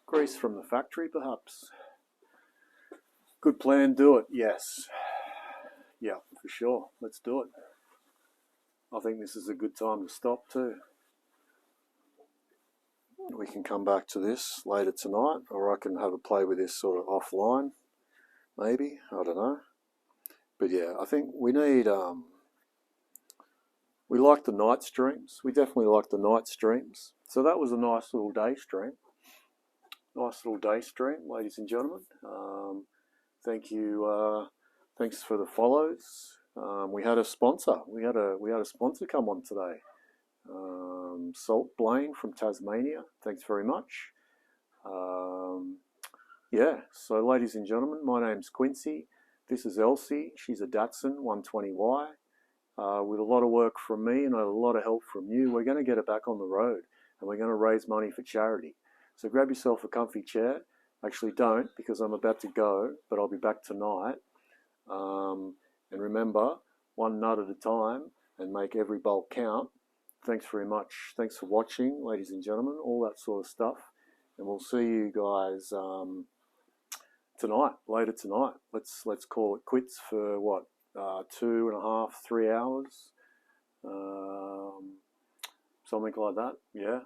Grease from the factory, perhaps. Good plan, do it, yes. Yeah, for sure. Let's do it. I think this is a good time to stop too. We can come back to this later tonight, or I can have a play with this sort of offline, maybe. I don't know. But yeah, I think we need, we like the night streams. We definitely like the night streams. So that was a nice little day stream. Nice little day stream, ladies and gentlemen. Thank you. Thanks for the follows. We had a sponsor. We had a sponsor come on today. Salt Blaine from Tasmania. Thanks very much. Yeah. So, ladies and gentlemen, my name's Quincy. This is Elsie. She's a Datsun 120Y. With a lot of work from me and a lot of help from you, we're going to get it back on the road, and we're going to raise money for charity. So grab yourself a comfy chair. Actually, don't, because I'm about to go, but I'll be back tonight. And remember, one nut at a time, and make every bolt count. Thanks very much. Thanks for watching, ladies and gentlemen, all that sort of stuff. And we'll see you guys tonight, later tonight. Let's call it quits for what? 2.5, 3 hours, something like that. Yeah,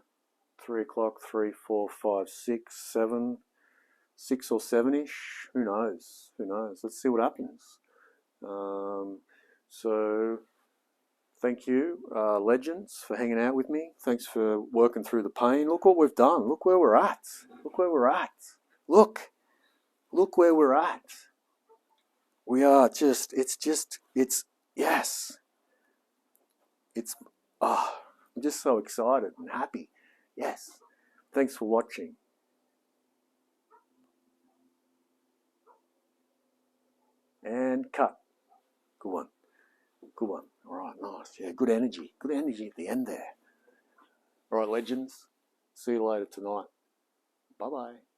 3 o'clock, 3, 4, 5, 6, 7, 6 or 7-ish. Who knows? Who knows? Let's see what happens. So thank you, legends, for hanging out with me. Thanks for working through the pain. Look what we've done. Look where we're at. Look where we're at. Look where we're at. We are just, yes. I'm just so excited and happy. Yes. Thanks for watching. And cut. Good one. Good one. All right, nice. Yeah, good energy. Good energy at the end there. All right, legends. See you later tonight. Bye-bye.